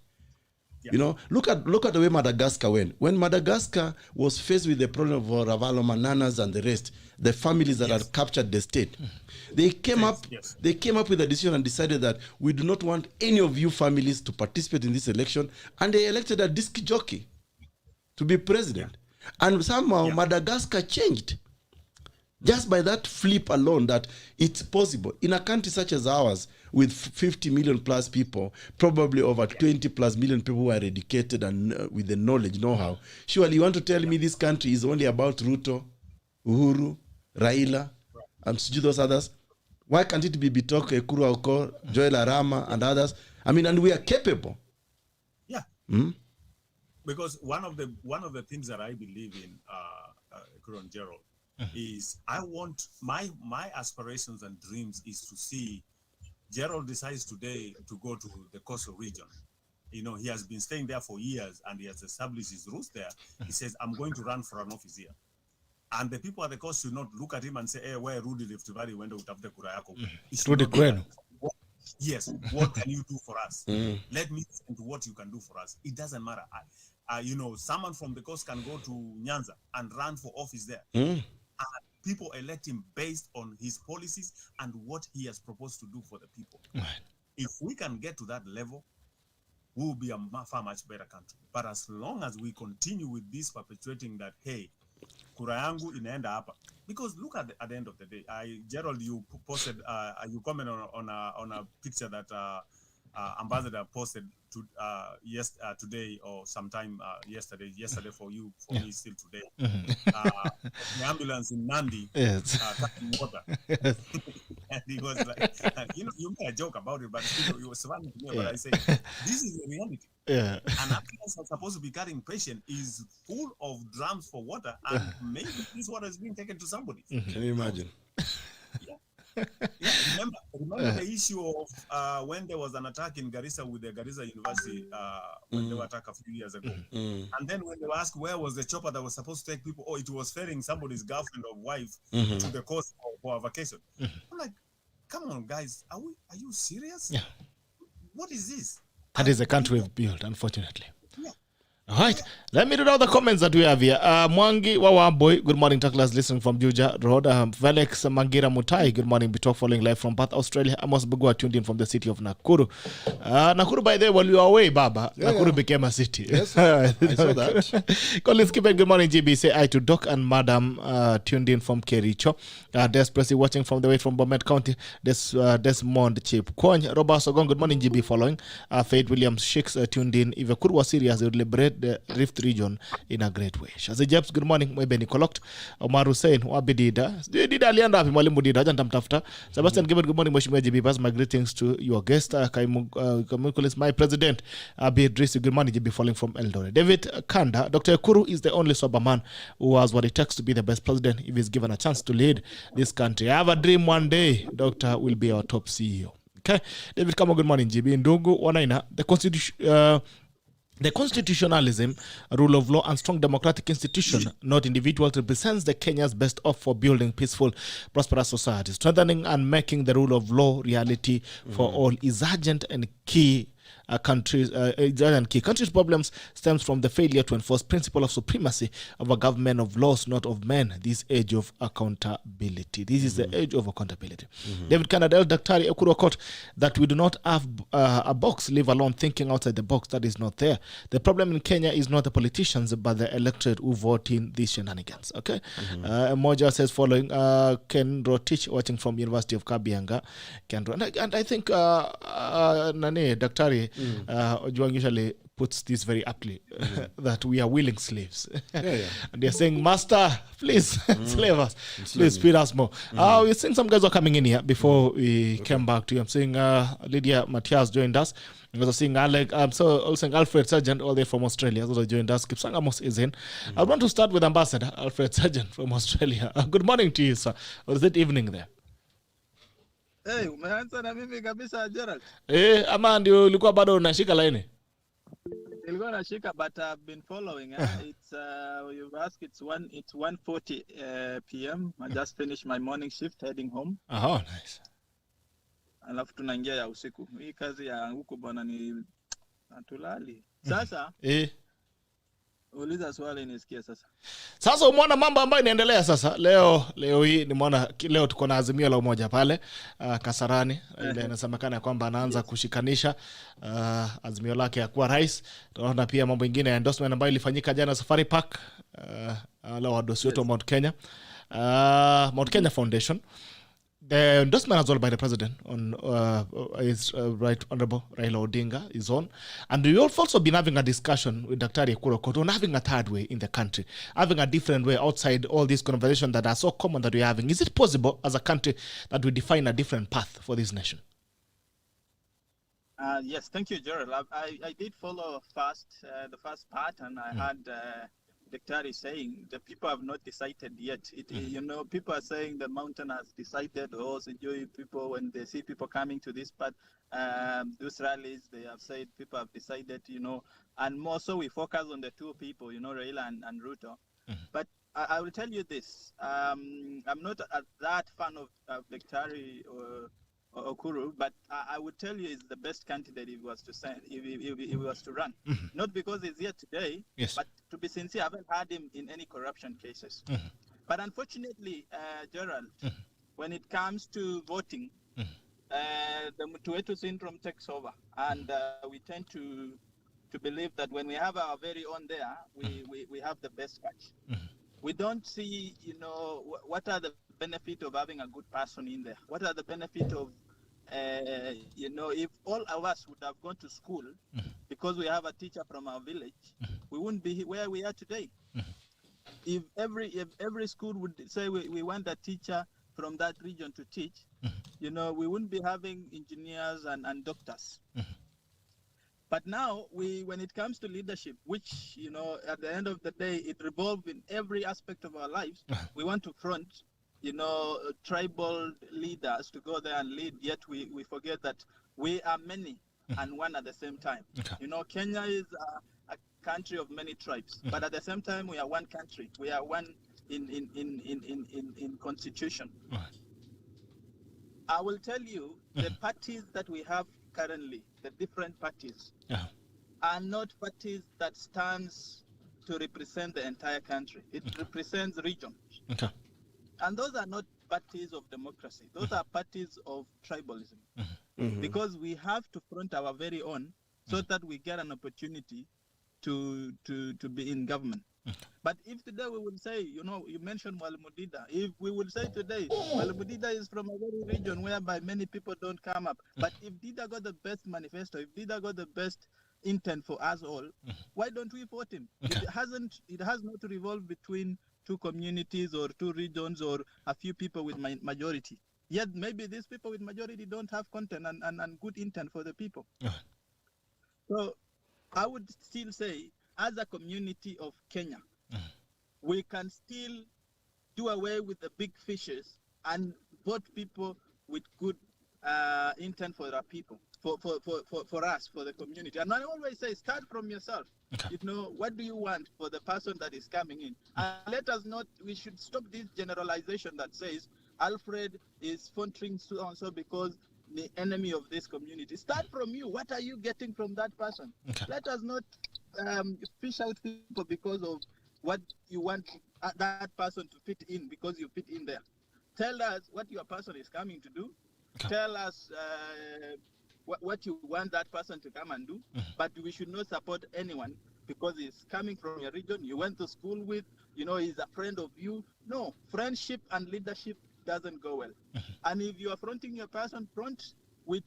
Look at the way Madagascar went. When Madagascar was faced with the problem of Ravalo Mananas and the rest, the families that had captured the state, they came up with a decision and decided that we do not want any of you families to participate in this election, and they elected a disc jockey to be president. And somehow Madagascar changed. Just by that flip alone, that it's possible. In a country such as ours, with 50 million plus people, probably over 20 plus million people who are educated and with the knowledge, know-how, surely you want to tell me this country is only about Ruto, Uhuru, Raila, and those others? Why can't it be Bitoko, EKURU, AUKOT, Joel Arama, and others? I mean, and we are capable. Because one of the things that I believe in, EKURU and Gerald, is I want my aspirations and dreams is to see Gerald decides today to go to the coastal region. He has been staying there for years and he has established his roots there. He says, I'm going to run for an office here. And the people at the coast should not look at him and say, hey, where Rudy Rift Valley went out after kura yako. Yes, what can you do for us? Let me listen to what you can do for us. It doesn't matter. Someone from the coast can go to Nyanza and run for office there. And people elect him based on his policies and what he has proposed to do for the people. If we can get to that level, we will be a far much better country. But as long as we continue with this perpetuating that, hey, kura yangu inaenda hapa, because look at the end of the day, Gerald, you posted, you commented on a picture that Ambassador posted today or sometime yesterday for you, for me still today. The ambulance in Nandi tapping water. He was like, you made a joke about it, but you were funny to me. But I say, this is the reality. Yeah. An ambulance that's supposed to be carrying patient is full of drums for water, and maybe this water is being taken to somebody. Can you imagine? Yeah, remember the issue of when there was an attack in Garissa with the Garissa University when they were attacked a few years ago. And then when they were asked where was the chopper that was supposed to take people, it was ferrying somebody's girlfriend or wife to the coast for a vacation. I'm like, come on, guys, are you serious? Yeah. What is this? That is the country we've built, unfortunately. Yeah. All right, let me read out the comments that we have here. Mwangi Wawaboy, good morning, Taklas, listening from Juja Road. Felix Mangira Mutai, good morning, Bitok, following live from Perth, Australia. Amos Bugua tuned in from the city of Nakuru. Nakuru, by the way, while you were away, Baba, Nakuru became a city. Yes, I saw that. Collins Kipen, good morning, GB. Say hi to Doc and Madam, tuned in from Kericho. Desperately watching from the way from Bomet County. Desmond Chip Kwany. Robert Sogon, good morning, GB, following. Faith Williams Shicks, tuned in. If EKURU was serious, they would liberate the Rift region in a great way. Shazi Jebs, good morning. Mwebe Nikoloked. Omar Hussein, Wabi Dida. Dida alianda hapi mwalimu Dida. Jantamtafta. Sebastian Gibbon, good morning. Mweshimwe GB. Pass my greetings to your guest. Kaimukulis, my president. Abi Idrisi, good morning. GB following from Eldoret. David Kanda, Dr. EKURU is the only sober man who has what it takes to be the best president if he's given a chance to lead this country. I have a dream one day, Doctor will be our top CEO. Okay. David Kama, good morning. GB. Ndungu, Wanaina, the constitutionalism, rule of law, and strong democratic institution, not individuals, represents the Kenya's best off for building peaceful, prosperous society. Strengthening and making the rule of law reality for all is urgent and key. Countries' problems stems from the failure to enforce principle of supremacy of a government of laws, not of men. This age of accountability. This is the age of accountability. David Canadell, Daktari EKURU AUKOT, that we do not have a box, leave alone thinking outside the box. That is not there. The problem in Kenya is not the politicians, but the electorate who vote in these shenanigans. Okay. Moja says following Ken Rotich, watching from University of Kabianga. And I think Nane Daktari Juang usually puts this very aptly that we are willing slaves. And they're saying, Master, please slave us. Please feed us more. We're seeing some guys are coming in here before we came back to you. I'm seeing Lydia Matia has joined us. I was seeing Alec, also seeing Alfred Sargent all the way from Australia. Also joined us. Kipsang Amos is in. I want to start with Ambassador Alfred Sargent from Australia. Good morning to you, sir. Or is it evening there? Hey, umeanza na mimi kabisa Gerald. Ama ndio ulikuwa bado unashika line? Nilikuwa nashika, but I've been following. It's you've asked, it's 1:40 p.m. I just finished my morning shift heading home. Oh, nice. Alafu tunaingia ya usiku. Hii kazi ya huko bwana ni natulali. Sasa uliza swali nisikie sasa. Sasa umeona mambo ambayo inaendelea sasa. Leo hii nimeona leo tuko na azimio la umoja pale Kasarani. Ile inasemekana kwamba anaanza kushikanisha azimio lake ya kuwa rais. Tunaona pia mambo mengine ya endorsement ambayo ilifanyika jana Safari Park la wadosi wetu wa Mount Kenya Foundation. The endorsement as well by the president on is Right Honorable Raila Odinga is on, and we've also been having a discussion with Dr. EKURU AUKOT on having a third way in the country, having a different way outside all these conversations that are so common that we're having. Is it possible as a country that we define a different path for this nation? Yes, thank you, Gerald. I did follow the first part, and I had Daktari saying the people have not decided yet. You know, people are saying the mountain has decided. Also, people when they see people coming to this part, those rallies, they have said people have decided. You know, and more so we focus on the two people. You know, Raila and Ruto. But I will tell you this: I'm not that fan of Daktari or EKURU, but I would tell you is the best candidate if he was to if he was to run. Not because he's here today, yes, but to be sincere, I haven't had him in any corruption cases. But unfortunately, Gerald, when it comes to voting, the Mutuetu syndrome takes over, and we tend to believe that when we have our very own there, we have the best catch. We don't see, you know, what are the benefit of having a good person in there? What are the benefit of, you know, if all of us would have gone to school because we have a teacher from our village, we wouldn't be where we are today. If every school would say we want a teacher from that region to teach, you know, we wouldn't be having engineers and doctors. But now, when it comes to leadership, which, you know, at the end of the day, it revolves in every aspect of our lives, we want to front, you know, tribal leaders to go there and lead, yet we forget that we are many and one at the same time. You know, Kenya is a country of many tribes, but at the same time, we are one country. We are one in constitution. I will tell you, the parties that we have currently, the different parties, are not parties that stands to represent the entire country. It represents regions. And those are not parties of democracy. Those are parties of tribalism. Because we have to front our very own so that we get an opportunity to be in government. But if today we will say, you know, you mentioned Walimudida. If we will say today, Walimudida is from a very region whereby many people don't come up. But if Dida got the best manifesto, if Dida got the best intent for us all, why don't we vote him? It has not revolved between two communities or two regions or a few people with majority. Yet maybe these people with majority don't have content and good intent for the people. So I would still say, as a community of Kenya, we can still do away with the big fishes and vote people with good intent for our people, for us, for the community. And I always say, start from yourself. You know, what do you want for the person that is coming in? And let us not, we should stop this generalization that says, Alfred is sponsoring so because the enemy of this community. Start from you. What are you getting from that person? Let us not fish out people because of what you want that person to fit in, because you fit in there. Tell us what your person is coming to do. Tell us what you want that person to come and do. But we should not support anyone because he's coming from your region, you went to school with, you know, he's a friend of you. No, friendship and leadership doesn't go well. And if you are fronting your person, front with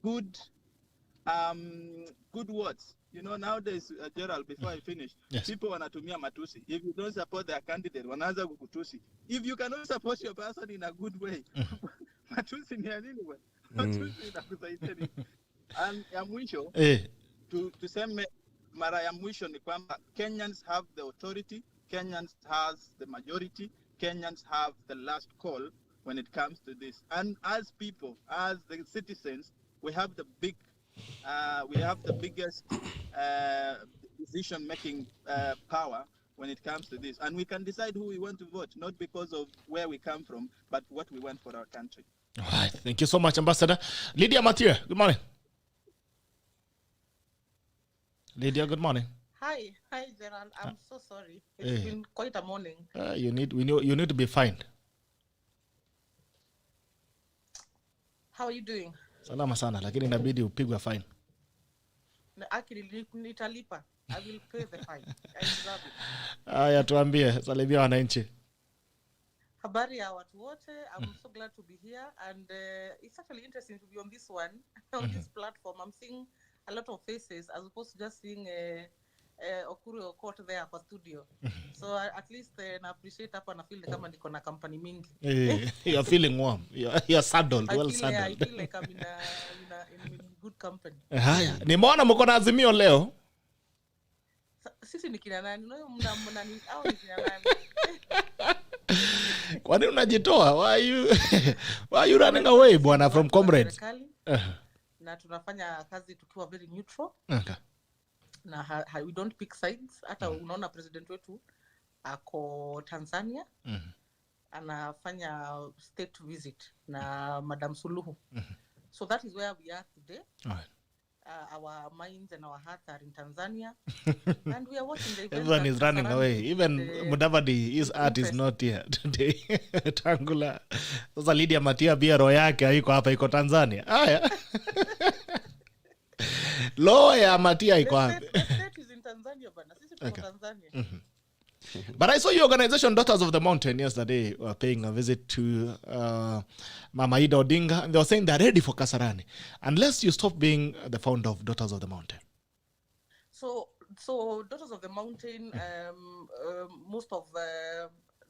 good words. You know, nowadays, Gerald, before I finish, people wanatumia matusi. If you don't support their candidate, wanaanza kukutusi. If you cannot support your person in a good way, matusi ni anyway. Matusi inakusaidia nini? And ya mwisho, tuseme mara ya mwisho ni kwamba Kenyans have the authority, Kenyans has the majority, Kenyans have the last call when it comes to this. And as people, as the citizens, we have the biggest decision-making power when it comes to this. And we can decide who we want to vote, not because of where we come from, but what we want for our country. All right. Thank you so much, Ambassador. Lydia, Matia, good morning. Lydia, good morning. Hi, Gerald. I'm so sorry. It's been quite a morning. You need to be fined. How are you doing? Salama sana, lakini inabidi upigwe fine. Actually, nitalipa. I will pay the fine. I deserve it. Aya, tuambie, salimia wananchi. Habari ya watu wote. I'm so glad to be here, and it's actually interesting to be on this one, on this platform. I'm seeing a lot of faces as opposed to just seeing AUKOT there for studio. So at least I appreciate hapa na feel kama niko na company mingi. You're feeling warm. You're saddled, saddled. I feel like I'm in good company. Haya, nimeona mko na Azimio leo. Sisi ni kina nani? Mnani au ni kina nani? Kwa nini unajitoa? Why are you running away bwana from comrades? Na tunafanya kazi tukiwa very neutral. Okay. Na we don't pick sides. Hata unaona president wetu ako Tanzania. Anafanya state visit na Madam Suluhu. So that is where we are today. All right. Our minds and our hearts are in Tanzania. And we are watching the event. Everyone is running away. Even Mudavadi, his art is not here today. Tangula. Sasa Lydia Matia pia roho yake haiko hapa, iko Tanzania. Haya. Lawyer Matia iko hapa. The state is in Tanzania bana. Sisi tuko Tanzania. But I saw your organization, Daughters of the Mountain, yesterday were paying a visit to Mama Ida Odinga, and they were saying they're ready for Kasarani, unless you stop being the founder of Daughters of the Mountain. So Daughters of the Mountain, most of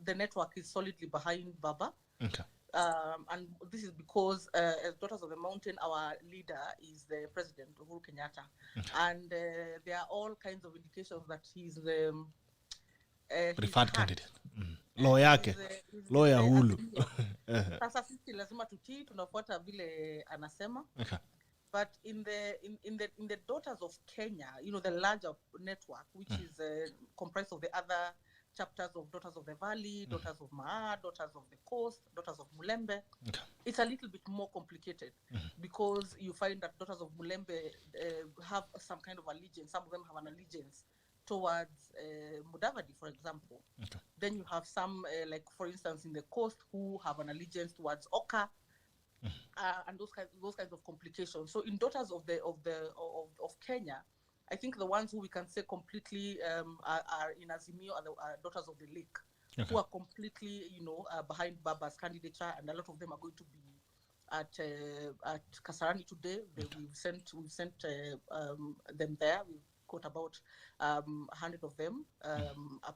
the network is solidly behind Baba. Okay. And this is because, as Daughters of the Mountain, our leader is the President Uhuru Kenyatta, and there are all kinds of indications that he's the Preferred candidate. Lawyer yake. Lawyer hulu. Sasa sisi lazima tutii, tunafuata vile anasema. Okay. But in the Daughters of Kenya, the larger network, which is comprised of the other chapters of Daughters of the Valley, Daughters of Maa, Daughters of the Coast, Daughters of Mulembe. Okay. It's a little bit more complicated because you find that Daughters of Mulembe have some kind of allegiance. Some of them have an allegiance towards Mudavadi, for example. Okay. Then you have some, like for instance, in the Coast, who have an allegiance towards Oka. And those kinds of complications. So in Daughters of Kenya, I think the ones who we can say completely are in Azimi are the Daughters of the Lake, okay, who are completely behind Baba's candidature, and a lot of them are going to be at Kasarani today. We've sent them there. We've got about 100 of them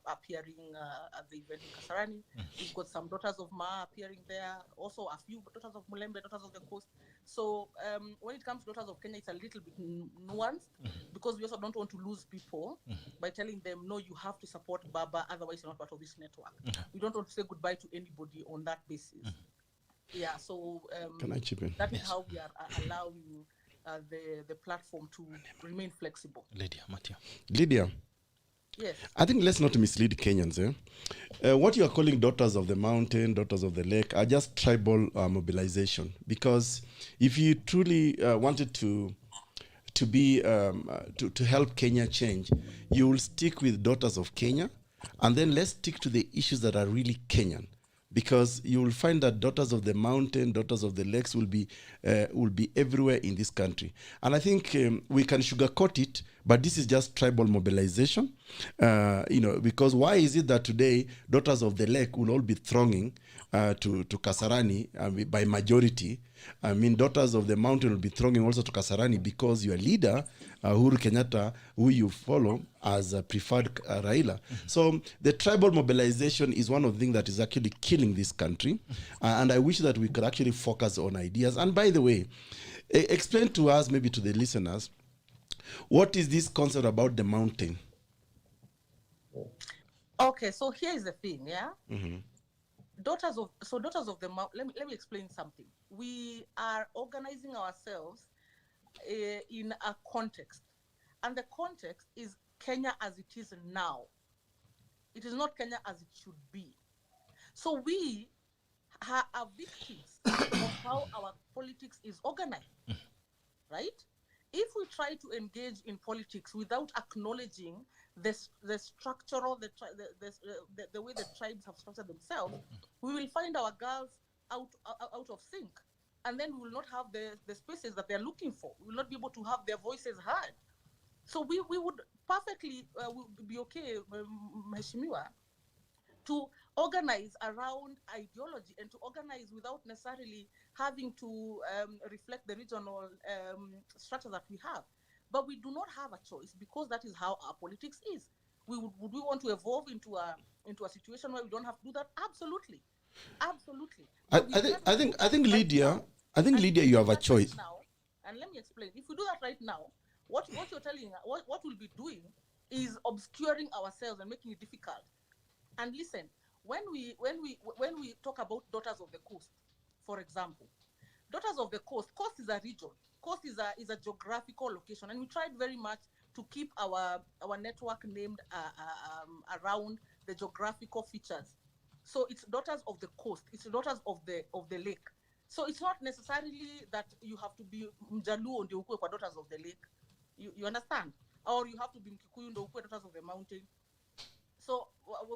appearing at the event in Kasarani. We've got some Daughters of Ma appearing there, also a few Daughters of Mulembe, Daughters of the Coast. So when it comes to Daughters of Kenya, it's a little bit nuanced because we also don't want to lose people by telling them, no, you have to support Baba, otherwise you're not part of this network. We don't want to say goodbye to anybody on that basis. Yeah, so Can I chip in? that is how we are allowing the platform to remain flexible. Lydia. Yes. I think let's not mislead Kenyans. What you are calling Daughters of the Mountain, Daughters of the Lake are just tribal mobilization. Because if you truly wanted to help Kenya change, you will stick with Daughters of Kenya, and then let's stick to the issues that are really Kenyan. Because you will find that Daughters of the Mountain, Daughters of the Lakes will be everywhere in this country. And I think we can sugarcoat it, but this is just tribal mobilization. Because why is it that today Daughters of the Lake will all be thronging to Kasarani by majority? I mean, Daughters of the Mountain will be thronging also to Kasarani because your leader, Uhuru Kenyatta, who you follow as a preferred Raila. So the tribal mobilization is one of the things that is actually killing this country. And I wish that we could actually focus on ideas. And by the way, explain to us, maybe to the listeners, what is this concept about the mountain? Okay, so here is the thing, yeah? Daughters of the Mountain, let me explain something. We are organizing ourselves in a context. And the context is Kenya as it is now. It is not Kenya as it should be. So we are victims of how our politics is organized, right? If we try to engage in politics without acknowledging the structural, the way the tribes have structured themselves, we will find our girls out of sync. And then we will not have the spaces that they're looking for. We will not be able to have their voices heard. So we would perfectly be okay, Mheshimiwa, to organize around ideology and to organize without necessarily having to reflect the regional structure that we have. But we do not have a choice because that is how our politics is. Would we want to evolve into a situation where we don't have to do that? Absolutely. Absolutely. I think Lydia, you have a choice. Now, and let me explain. If we do that right now, what you're telling, what we'll be doing is obscuring ourselves and making it difficult. And listen, when we talk about Daughters of the Coast, for example, Daughters of the Coast is a region. Coast is a geographical location, and we tried very much to keep our network named around the geographical features. So it's Daughters of the Coast. It's Daughters of the Lake. So it's not necessarily that you have to be Mjaluo ndio ukue kwa Daughters of the Lake. You understand? Or you have to be Mkikuyu ndio ukue Daughters of the Mountain. So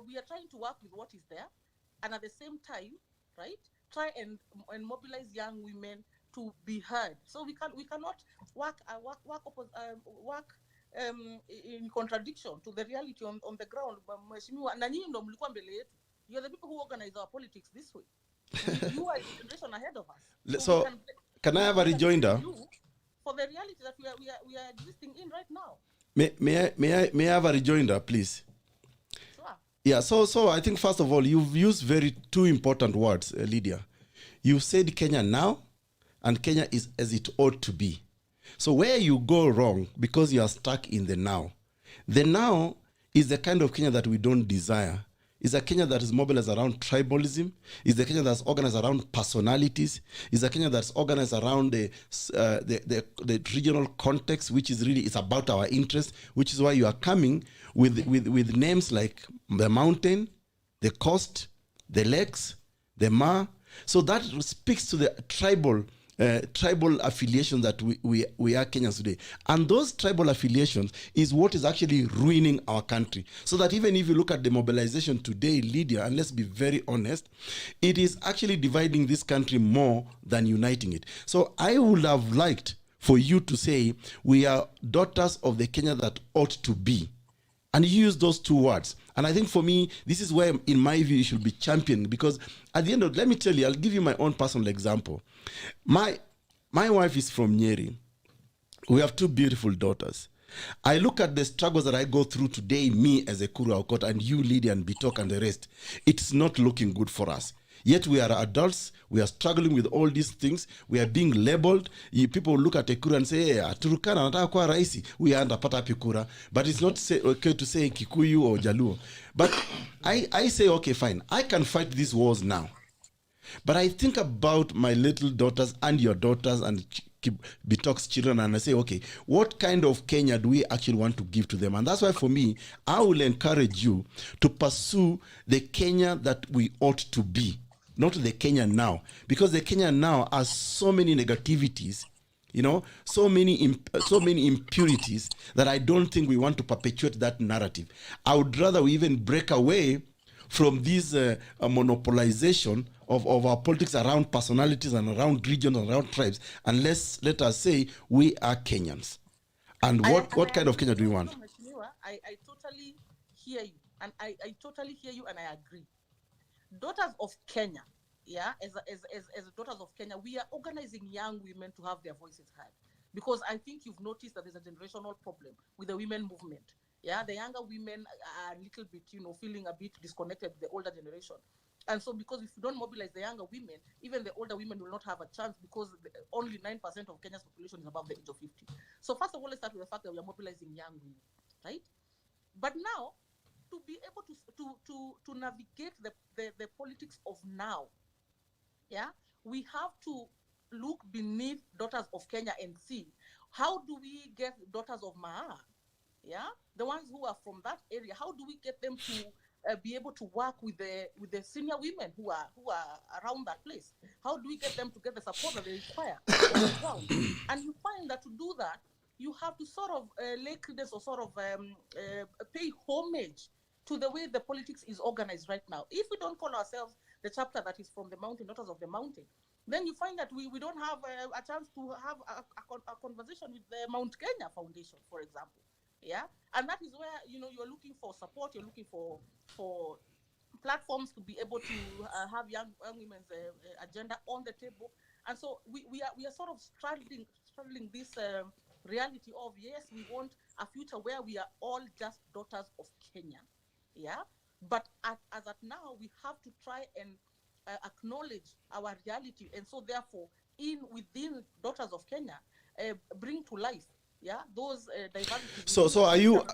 we are trying to work with what is there, and at the same time, right, try and mobilize young women to be heard. So we cannot work in contradiction to the reality on the ground. Na nyinyi ndo mlikuwa mbele yetu. You're the people who organize our politics this way. You are the generation ahead of us. So can I have a rejoinder? For the reality that we are existing in right now. May I have a rejoinder, please? Sure. Yeah, so I think first of all, you've used two important words, Lydia. You said Kenya now, and Kenya is as it ought to be. So where you go wrong, because you are stuck in the now is the kind of Kenya that we don't desire. Is a Kenya that is mobilized around tribalism. Is a Kenya that's organized around personalities. Is a Kenya that's organized around the regional context, which is really, it's about our interest, which is why you are coming with names like the mountain, the coast, the lakes, the Ma. So that speaks to the tribal affiliation that we are Kenyans today. And those tribal affiliations is what is actually ruining our country. So that even if you look at the mobilization today, Lydia, and let's be very honest, it is actually dividing this country more than uniting it. So I would have liked for you to say, we are daughters of the Kenya that ought to be. And you use those two words. And I think for me, this is where, in my view, you should be championing. Because at the end of, let me tell you, I'll give you my own personal example. My wife is from Nyeri. We have two beautiful daughters. I look at the struggles that I go through today, me as EKURU AUKOT, and you, Lydia, and Bitok, and the rest. It's not looking good for us. Yet we are adults, we are struggling with all these things, we are being labeled. People look at EKURU and say, hey, Turukana nataka kuwa raisi, we are underpata pikura. But it's not okay to say Kikuyu or Jaluo. But I say, okay, fine, I can fight these wars now. But I think about my little daughters and your daughters and Bitok's children, and I say, okay, what kind of Kenya do we actually want to give to them? And that's why for me, I will encourage you to pursue the Kenya that we ought to be, not the Kenya now. Because the Kenya now has so many negativities, you know, so many impurities that I don't think we want to perpetuate that narrative. I would rather we even break away from this monopolization of our politics around personalities and around regions and around tribes, and let us say we are Kenyans. And what kind of Kenya do we want? I totally hear you, and I totally hear you, and I agree. Daughters of Kenya, yeah, as daughters of Kenya, we are organizing young women to have their voices heard, because I think you've noticed that there's a generational problem with the women movement. Yeah, the younger women are a little bit, feeling a bit disconnected with the older generation. And so because if you don't mobilize the younger women, even the older women will not have a chance, because only 9% of Kenya's population is above the age of 50. So first of all, let's start with the fact that we are mobilizing young women, right? But now, to be able to navigate the politics of now, yeah, we have to look beneath daughters of Kenya and see, how do we get daughters of Maa? Yeah, the ones who are from that area, how do we get them to be able to work with the senior women who are around that place? How do we get them to get the support that they require on the ground? And you find that to do that, you have to sort of lay credence or sort of pay homage to the way the politics is organized right now. If we don't call ourselves the chapter that is from the mountain, daughters of the mountain, then you find that we don't have a chance to have a conversation with the Mount Kenya Foundation, for example. Yeah, and that is where you're looking for support. You're looking for platforms to be able to have young women's agenda on the table. And so we are sort of straddling this reality of, yes, we want a future where we are all just daughters of Kenya. Yeah, but as at now, we have to try and acknowledge our reality, and so therefore, within daughters of Kenya, bring to life. Yeah, those diversities. So are you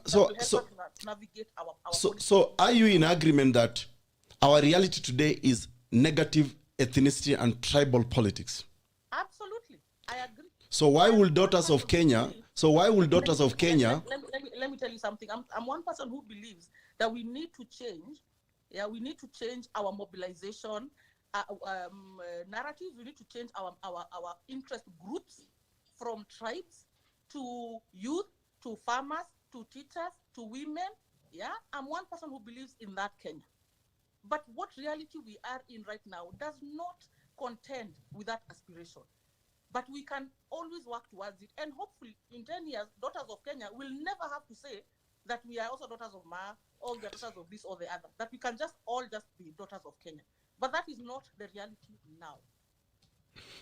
navigate our so are you in agreement that our reality today is negative ethnicity and tribal politics? Absolutely, I agree. So why will daughters of Kenya? Let me tell you something. I'm one person who believes that we need to change. Yeah, we need to change our mobilization narratives. We need to change our interest groups from tribes to youth, to farmers, to teachers, to women. Yeah, I'm one person who believes in that Kenya. But what reality we are in right now does not contend with that aspiration. But we can always work towards it. And hopefully in 10 years, daughters of Kenya will never have to say that we are also daughters of Ma, or we are daughters of this or the other. That we can all just be daughters of Kenya. But that is not the reality now.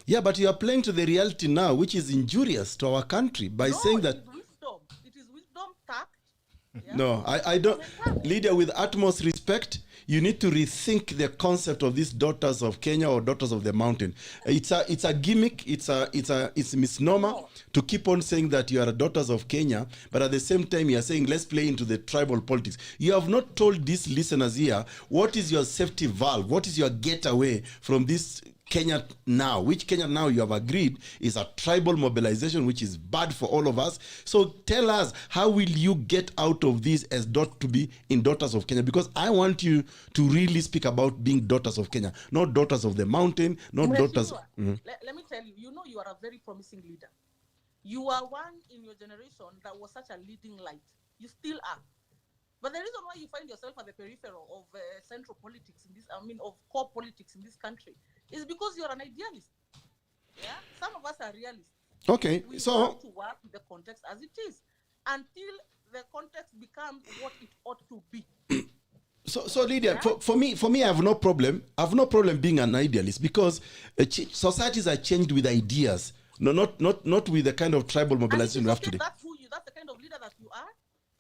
Yeah, but you are playing to the reality now, which is injurious to our country by saying that. It is wisdom, tact, yeah, No, I don't. Lydia, with utmost respect, you need to rethink the concept of these daughters of Kenya or daughters of the mountain. It's a gimmick. It's a misnomer to keep on saying that you are daughters of Kenya, but at the same time you are saying let's play into the tribal politics. You have not told these listeners here what is your safety valve, what is your getaway from this Kenya now, which Kenya now you have agreed is a tribal mobilization, which is bad for all of us. So tell us, how will you get out of this as to be in daughters of Kenya? Because I want you to really speak about being daughters of Kenya, not daughters of the mountain, not daughters. Let me tell you, you are a very promising leader. You are one in your generation that was such a leading light. You still are. But the reason why you find yourself at the peripheral of central politics of core politics in this country is because you're an idealist. Yeah, some of us are realists. Okay, we so have to work with the context as it is until the context becomes what it ought to be. So Lydia, for me, I have no problem. I have no problem being an idealist because societies are changed with ideas. No, not with the kind of tribal mobilization we have today. That's the kind of leader that you are.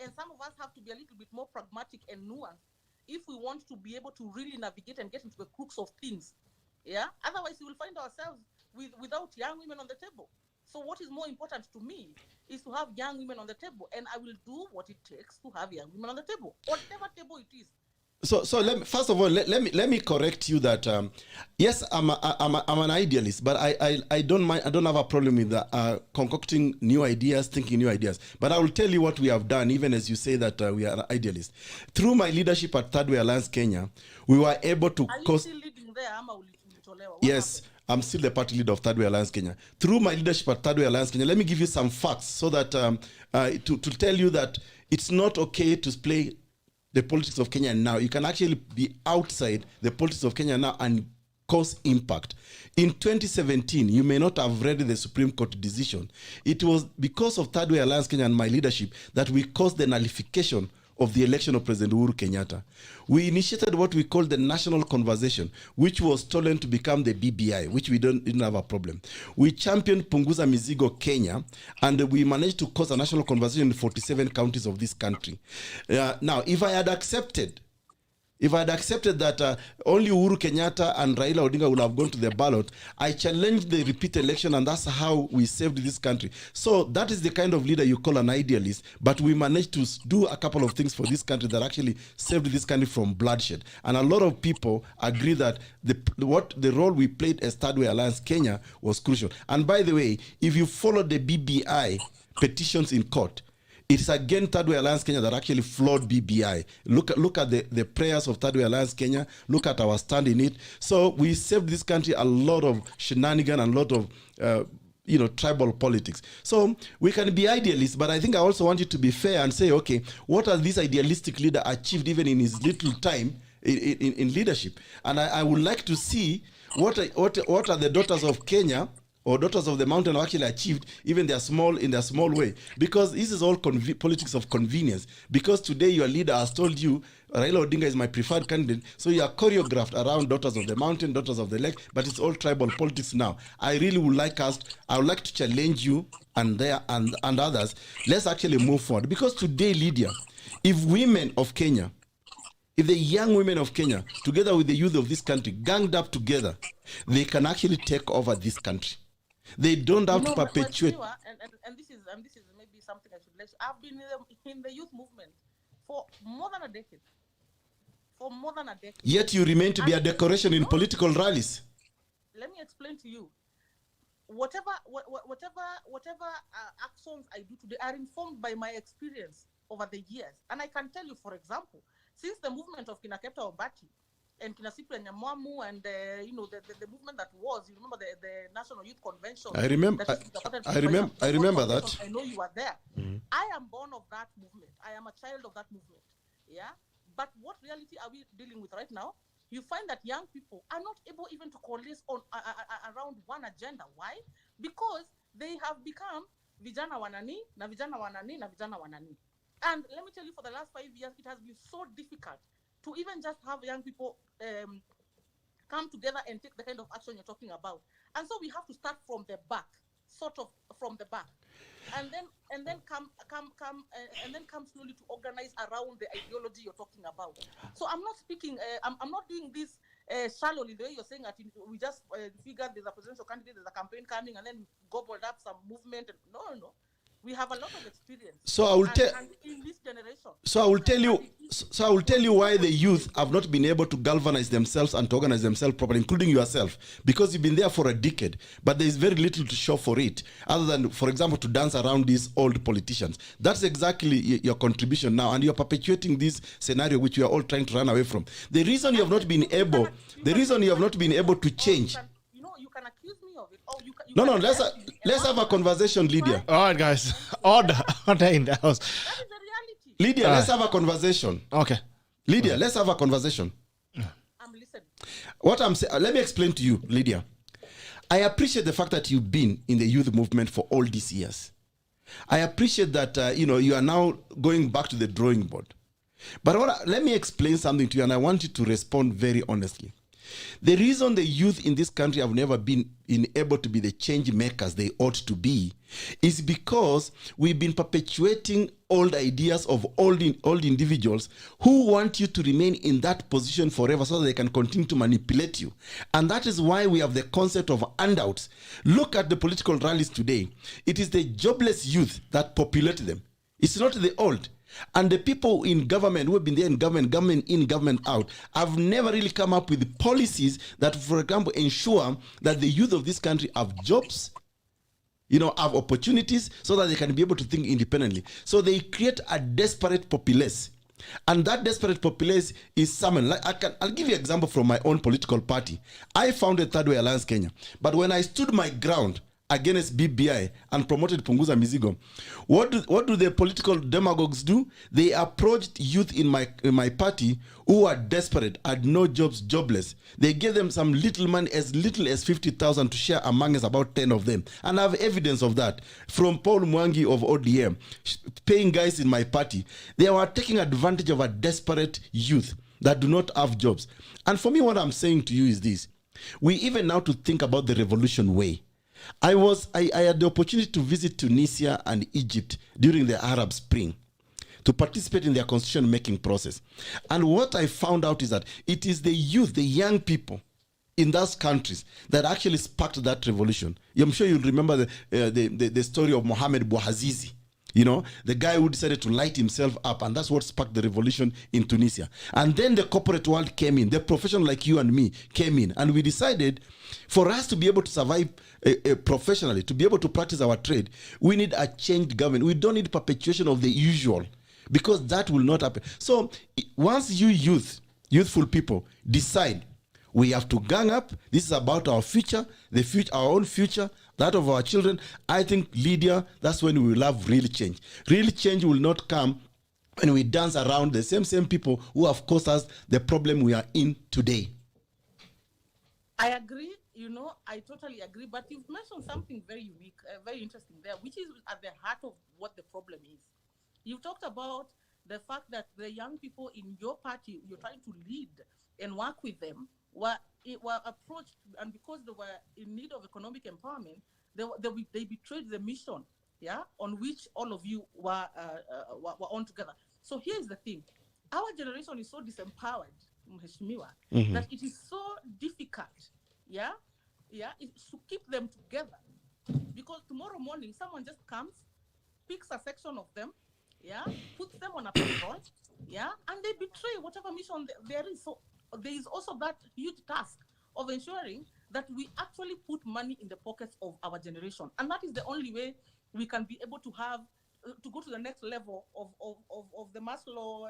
And some of us have to be a little bit more pragmatic and nuanced if we want to be able to really navigate and get into the crux of things. Yeah. Otherwise, we will find ourselves without young women on the table. So what is more important to me is to have young women on the table, and I will do what it takes to have young women on the table, whatever table it is. So first of all, let me correct you that yes, I'm an idealist, but I don't mind. I don't have a problem with concocting new ideas, thinking new ideas. But I will tell you what we have done, even as you say that we are idealists. Through my leadership at Thirdway Alliance Kenya, we were able to. Are you still leading there? Yes. I'm still the party leader of Thirdway Alliance Kenya. Through my leadership at Thirdway Alliance Kenya, let me give you some facts so that to tell you that it's not okay to play the politics of Kenya now. You can actually be outside the politics of Kenya now and cause impact. In 2017, you may not have read the Supreme Court decision. It was because of Thirdway Alliance Kenya and my leadership that we caused the nullification of the election of President Uhuru Kenyatta. We initiated what we call the national conversation, which was stolen to become the BBI, which we didn't have a problem. We championed Punguza Mizigo Kenya, and we managed to cause a national conversation in 47 counties of this country. Now, if I had accepted that only Uhuru Kenyatta and Raila Odinga would have gone to the ballot, I challenged the repeat election, and that's how we saved this country. So that is the kind of leader you call an idealist, but we managed to do a couple of things for this country that actually saved this country from bloodshed. And a lot of people agree that the role we played as Thirdway Alliance Kenya was crucial. And by the way, if you follow the BBI petitions in court, it is again Thirdway Alliance Kenya that actually flawed BBI. Look at the prayers of Thirdway Alliance Kenya. Look at our stand in it. So we saved this country a lot of shenanigans and a lot of tribal politics. So we can be idealists, but I think I also want you to be fair and say, okay, what has this idealistic leader achieved even in his little time in leadership? And I would like to see what are the daughters of Kenya or daughters of the mountain actually achieved, even in their small way. Because this is all politics of convenience. Because today your leader has told you, Raila Odinga is my preferred candidate, so you are choreographed around daughters of the mountain, daughters of the lake, but it's all tribal politics now. I would like to challenge you and others. Let's actually move forward. Because today, Lydia, if the young women of Kenya, together with the youth of this country, ganged up together, they can actually take over this country. They don't have to perpetuate. And this is maybe something I should let you. I've been in the youth movement for more than a decade. Yet you remain to be a decoration in political rallies. Let me explain to you. Whatever actions I do today are informed by my experience over the years. And I can tell you, for example, since the movement of Kinakepta Obati and Kinasipu and Nyamwamu and the movement that was, you remember the National Youth Convention. I remember that. I know you were there. Mm-hmm. I am born of that movement. I am a child of that movement. Yeah. But what reality are we dealing with right now? You find that young people are not able even to coalesce on around one agenda. Why? Because they have become vijana wanani, na vijana wanani, na vijana wanani. And let me tell you, for the last 5 years, it has been so difficult to even just have young people come together and take the kind of action you're talking about. And so we have to start from the back, sort of from the back. and then come slowly to organize around the ideology you're talking about. So I'm not speaking. I'm not doing this shallowly the way you're saying that we just figured there's a presidential candidate, there's a campaign coming, and then gobbled up some movement. No. We have a lot of experience. So I will tell. In this generation. So I will tell you. So I will tell you why the youth have not been able to galvanize themselves and to organize themselves properly, including yourself, because you've been there for a decade, but there is very little to show for it, other than, for example, to dance around these old politicians. That's exactly your contribution now, and you're perpetuating this scenario which we are all trying to run away from. The reason you have not been able, to change. You can accuse me of it. No. Let's have a conversation, Lydia. All right, guys. Order in the house. That is the reality. Lydia, let's have a conversation. Okay. Lydia, let's have a conversation. I'm listening. What I'm saying, let me explain to you, Lydia. I appreciate the fact that you've been in the youth movement for all these years. I appreciate that you are now going back to the drawing board. But let me explain something to you, and I want you to respond very honestly. The reason the youth in this country have never been able to be the change makers they ought to be is because we've been perpetuating old ideas of old individuals who want you to remain in that position forever so that they can continue to manipulate you. And that is why we have the concept of handouts. Look at the political rallies today. It is the jobless youth that populate them. It's not the old. And the people in government who have been there in government in, government out, have never really come up with policies that, for example, ensure that the youth of this country have jobs, have opportunities so that they can be able to think independently. So they create a desperate populace. And that desperate populace is summoned. I'll give you an example from my own political party. I founded THIRDWAY Alliance Kenya. But when I stood my ground against BBI and promoted Punguza Mizigo, what do the political demagogues do? They approached youth in my party who are desperate, had no jobs, jobless. They gave them some little money, as little as 50,000 to share among us, about 10 of them. And I have evidence of that from Paul Mwangi of ODM, paying guys in my party. They were taking advantage of a desperate youth that do not have jobs. And for me, what I'm saying to you is this. We even now to think about the revolution way. I had the opportunity to visit Tunisia and Egypt during the Arab Spring to participate in their constitution-making process. And what I found out is that it is the youth, the young people in those countries that actually sparked that revolution. I'm sure you'll remember the story of Mohamed Bouazizi. The guy who decided to light himself up, and that's what sparked the revolution in Tunisia. And then the corporate world came in, the professional like you and me came in, and we decided for us to be able to survive professionally, to be able to practice our trade, we need a changed government. We don't need perpetuation of the usual, because that will not happen. So once you youthful people decide we have to gang up, this is about our future, our own future, that of our children, I think, Lydia, that's when we will have real change. Real change will not come when we dance around the same people who have caused us the problem we are in today. I agree, I totally agree, but you've mentioned something very unique, very interesting there, which is at the heart of what the problem is. You've talked about the fact that the young people in your party, you're trying to lead and work with them, were approached, and because they were in need of economic empowerment, they betrayed the mission, on which all of you were on together. So here's the thing: our generation is so disempowered, Mheshimiwa, that it is so difficult, to keep them together, because tomorrow morning someone just comes, picks a section of them, puts them on a payroll, and they betray whatever mission there is. So there is also that huge task of ensuring that we actually put money in the pockets of our generation, and that is the only way we can be able to have to go to the next level of the Maslow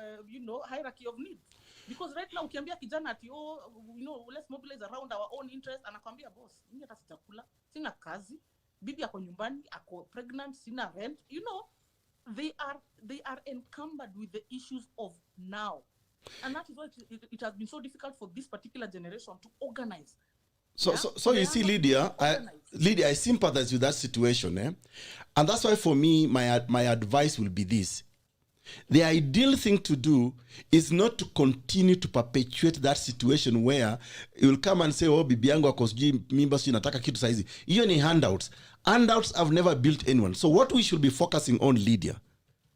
hierarchy of needs. Because right now ukiambia kijana ati let's mobilize around our own interest, anakwambia boss, mimi hata sitakula, sina kazi, bibi ako nyumbani, ako pregnant, sina rent. They are encumbered with the issues of now. And that is why it has been so difficult for this particular generation to organize. So you see, Lydia, I sympathize with that situation, and that's why for me, my advice will be this: The ideal thing to do is not to continue to perpetuate that situation where you will come and say, oh, bibi yangu ako sijui mimba sijui nataka kitu saizi. Hiyo ni handouts. Handouts have never built anyone. So what we should be focusing on, Lydia,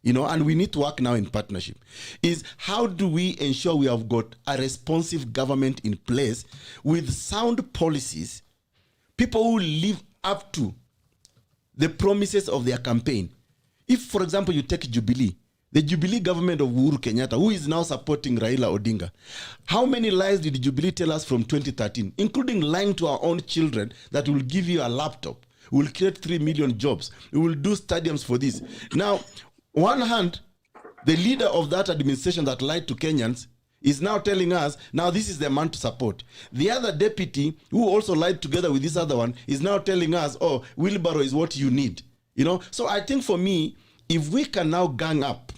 and we need to work now in partnership, is how do we ensure we have got a responsive government in place with sound policies, people who live up to the promises of their campaign. If, for example, you take Jubilee, the Jubilee government of Uhuru Kenyatta, who is now supporting Raila Odinga, how many lies did Jubilee tell us from 2013, including lying to our own children that will give you a laptop, will create 3 million jobs, we will do stadiums for this. Now, one hand, the leader of that administration that lied to Kenyans is now telling us, now this is the man to support. The other deputy, who also lied together with this other one, is now telling us, oh, wheelbarrow is what you need. So I think for me, if we can now gang up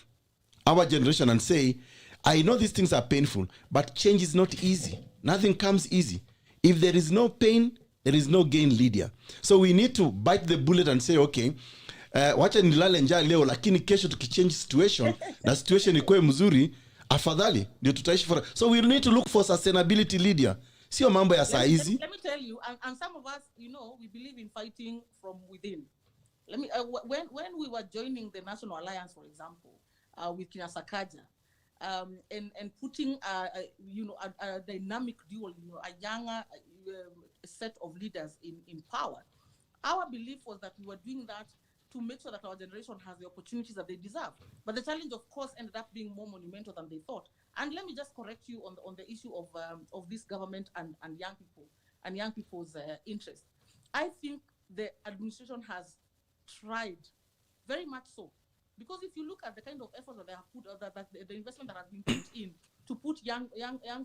our generation and say, I know these things are painful, but change is not easy. Nothing comes easy. If there is no pain, there is no gain, Lydia. So we need to bite the bullet and say, okay, wacha nilale njaa leo, lakini kesho tukichange situation, na situation ikuwe mzuri, afadhali ndio tutaishi for. So we need to look for sustainability, Lydia. Sio mambo ya saa hizi. Let me tell you, and some of us, we believe in fighting from within. Let me when we were joining the National Alliance, for example, with Kina Sakaja, and putting a dynamic dual, a younger set of leaders in power. Our belief was that we were doing that to make sure that our generation has the opportunities that they deserve. But the challenge, of course, ended up being more monumental than they thought. And let me just correct you on the issue of this government and young people and young people's interest. I think the administration has tried very much so, because if you look at the kind of effort that they have put, the investment that has been put in to put young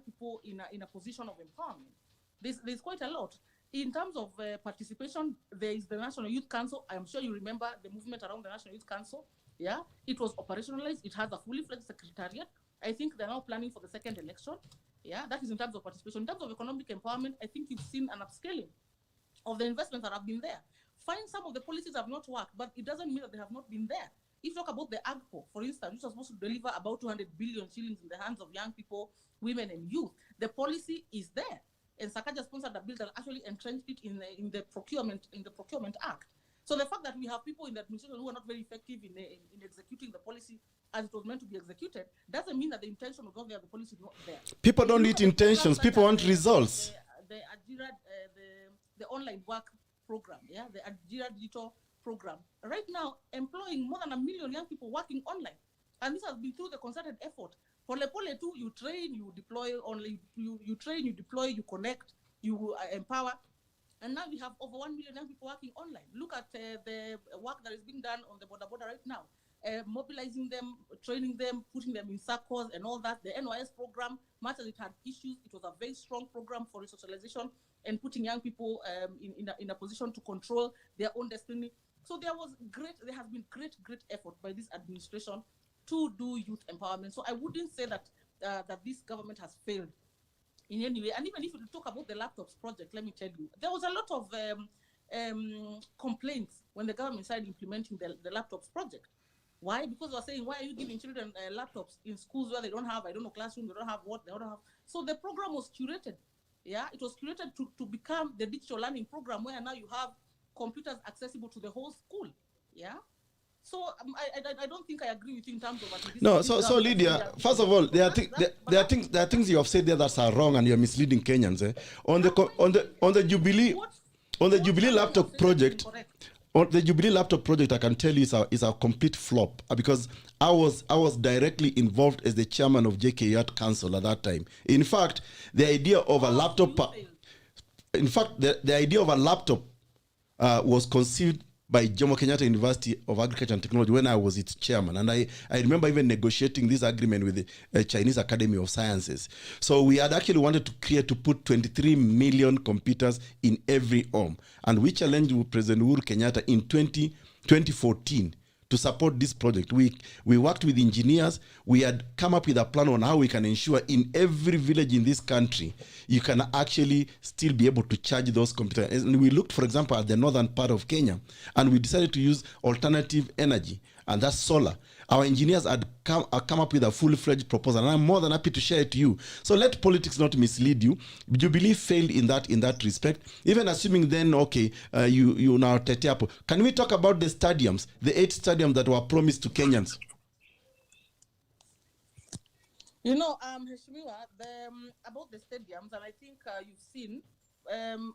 people in a position of empowerment, there's quite a lot. In terms of participation, there is the National Youth Council. I am sure you remember the movement around the National Youth Council. Yeah, it was operationalized. It has a fully fledged secretariat. I think they're now planning for the second election. Yeah, that is in terms of participation. In terms of economic empowerment, I think you've seen an upscaling of the investments that have been there. Fine, some of the policies have not worked, but it doesn't mean that they have not been there. If you talk about the AUKOT, for instance, which was supposed to deliver about 200 billion shillings in the hands of young people, women, and youth, the policy is there. And Sakaja sponsored a bill that actually entrenched it in the procurement act. So the fact that we have people in the administration who are not very effective in executing the policy as it was meant to be executed doesn't mean that the intention was not there, the policy is not there. People don't need intentions, people want results. The online work program, yeah, the Ajira digital program, right now employing more than 1 million young people working online. And this has been through the concerted effort. Pole too, you train, you deploy only, you train, you deploy, you connect, you empower. And now we have over 1 million young people working online. Look at the work that is being done on the border right now. Mobilizing them, training them, putting them in circles and all that. The NYS program, much as it had issues, it was a very strong program for resocialization and putting young people in a position to control their own destiny. So there has been great effort by this administration to do youth empowerment. So I wouldn't say that that this government has failed in any way. And even if you talk about the laptops project, let me tell you, there was a lot of complaints when the government started implementing the laptops project. Why? Because they were saying, why are you giving children laptops in schools where they don't have, classroom, they don't have what, they don't have. So the program was curated. Yeah, it was curated to become the digital learning program where now you have computers accessible to the whole school. Yeah. So I don't think I agree with you in terms of no. So Lydia, first of all, there are things you have said there that are wrong and you're misleading Kenyans. On the Jubilee laptop project. On the Jubilee laptop project, I can tell you is a complete flop because I was directly involved as the chairman of JK Council at that time. In fact, the idea of a laptop, was conceived by Jomo Kenyatta University of Agriculture and Technology when I was its chairman. And I remember even negotiating this agreement with the Chinese Academy of Sciences. So we had actually wanted to put 23 million computers in every home. And we challenged President Uhuru Kenyatta in 2014 to support this project. We worked with engineers. We had come up with a plan on how we can ensure in every village in this country, you can actually still be able to charge those computers. And we looked, for example, at the northern part of Kenya, and we decided to use alternative energy. and that's solar. Our engineers had come up with a full-fledged proposal, and I'm more than happy to share it to you. So let politics not mislead you. Jubilee failed in that respect. Even assuming then, okay, you now Tetiapo. Can we talk about the stadiums, the 8 stadiums that were promised to Kenyans? Heshimiwa, about the stadiums, and I think you've seen,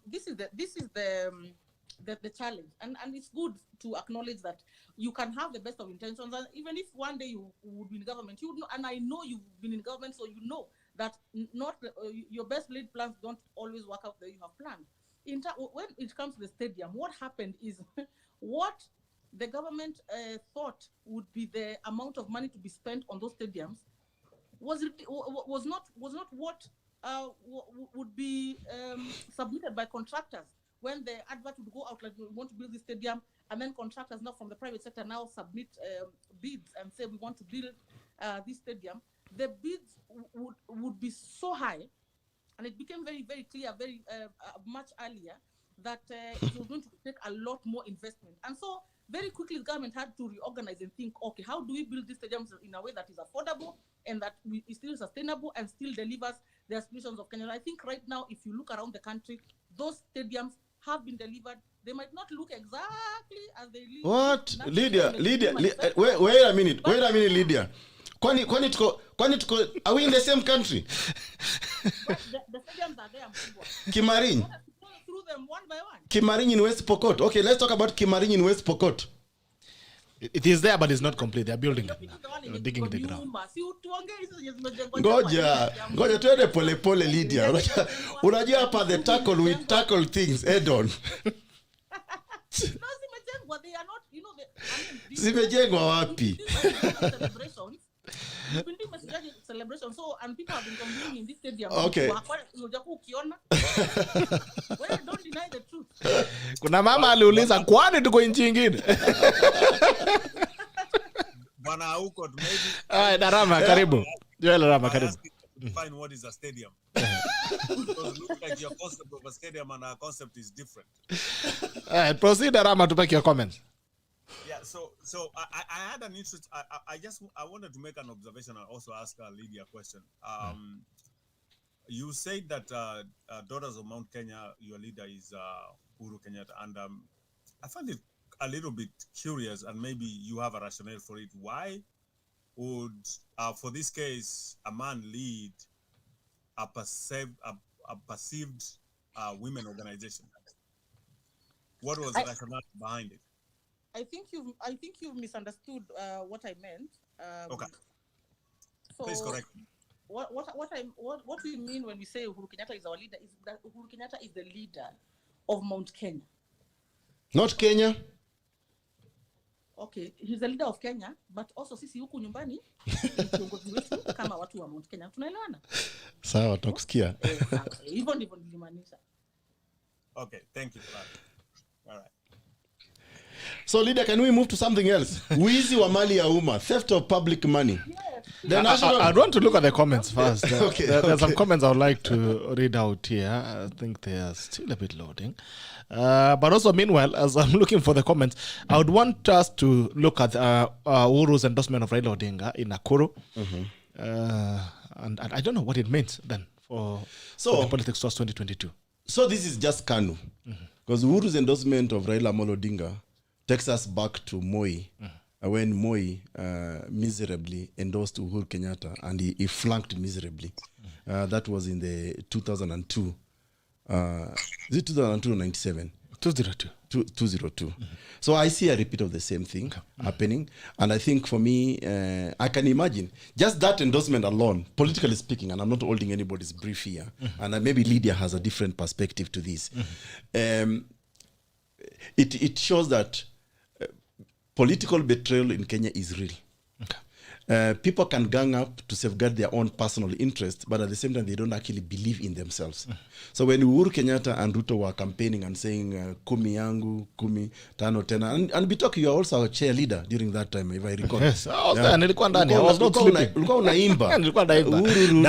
this is the challenge, and it's good to acknowledge that you can have the best of intentions, and even if one day you would be in government, you would know, and I know you've been in government, so you know that your best laid plans don't always work out the way you have planned. When it comes to the stadium, what happened is what the government thought would be the amount of money to be spent on those stadiums was not what would be submitted by contractors. When the advert would go out, like, we want to build this stadium, and then contractors now from the private sector now submit bids and say, we want to build this stadium, the bids would be so high, and it became very, very clear, very much earlier, that it was going to take a lot more investment. And so very quickly, the government had to reorganize and think, okay, how do we build these stadiums in a way that is affordable and that is still sustainable and still delivers the aspirations of Kenya? I think right now, if you look around the country, those stadiums have been delivered. They might not look exactly as they live. What? Lydia, wait a minute, Lydia. Kwani tuko, are we in the same country? The stadiums are there. Kimarin. Through them one by one. Kimarin in West Pokot. Okay, let's talk about Kimarin in West Pokot. It is there, but it's not complete. They're building it now. They're digging the ground. Ngoja tuende pole Lydia. Unajua hapa the tackle, we tackle things head on. No, they are not, Zimejengwa wapi? Celebration. So, and people have been complaining in this stadium. Okay. Well, don't deny the truth. Kuna mama aliuliza kwani tuko nchi nyingine. Bwana AUKOT, maybe. Darama karibu. Joel Darama karibu. Define what is a stadium. Because it looks like your concept of a stadium and our concept is different. Proceed, Darama, to make your comments. Yeah, so I had an interest. I wanted to make an observation and also ask Lydia a question. You said that Daughters of Mount Kenya, your leader is Uhuru Kenyatta, and I find it a little bit curious, and maybe you have a rationale for it. Why would, for this case, a man lead a perceived women organization? What was the rationale behind it? I think you've misunderstood what I meant. Okay. So please correct me. What we mean when we say Uhuru Kenyatta is our leader is that Uhuru Kenyatta is the leader of Mount Kenya. Not Kenya. Okay, he's the leader of Kenya, but also sisi huku nyumbani kiongozi wetu kama watu wa Mount Kenya. Tunaelewana? Sawa, tukusikia. Hivyo ndivyo nilimaanisha. Okay, thank you for that. All right. So, Lydia, can we move to something else? Wizi wa mali ya umma, theft of public money. Yes. I want to look at the comments first. Okay, there are some comments I would like to read out here. I think they are still a bit loading. But also, meanwhile, as I'm looking for the comments, I would want us to look at Uhuru's endorsement of Raila Odinga in EKURU. And I don't know what it means then for the politics towards 2022. So this is just KANU. Because Uhuru's endorsement of Raila Amolo Odinga takes us back to Moi, when Moi miserably endorsed Uhuru Kenyatta, and he flunked miserably. That was in the 2002. Is it 2002 or 97? 202. 202. So I see a repeat of the same thing happening. And I think for me, I can imagine just that endorsement alone, politically speaking, and I'm not holding anybody's brief here, and maybe Lydia has a different perspective to this. It shows that political betrayal in Kenya is real. People can gang up to safeguard their own personal interests, but at the same time, they don't actually believe in themselves. So when Uhuru Kenyatta and Ruto were campaigning and saying, kumi yangu, kumi, tano, tena, and Bitoki, you are also a chair leader during that time, if I recall. Yes, I was there. Nilikuwa ndani. I was not sleeping. Ulikuwa unaimba. Nilikuwa naimba. Uhuru Ruto.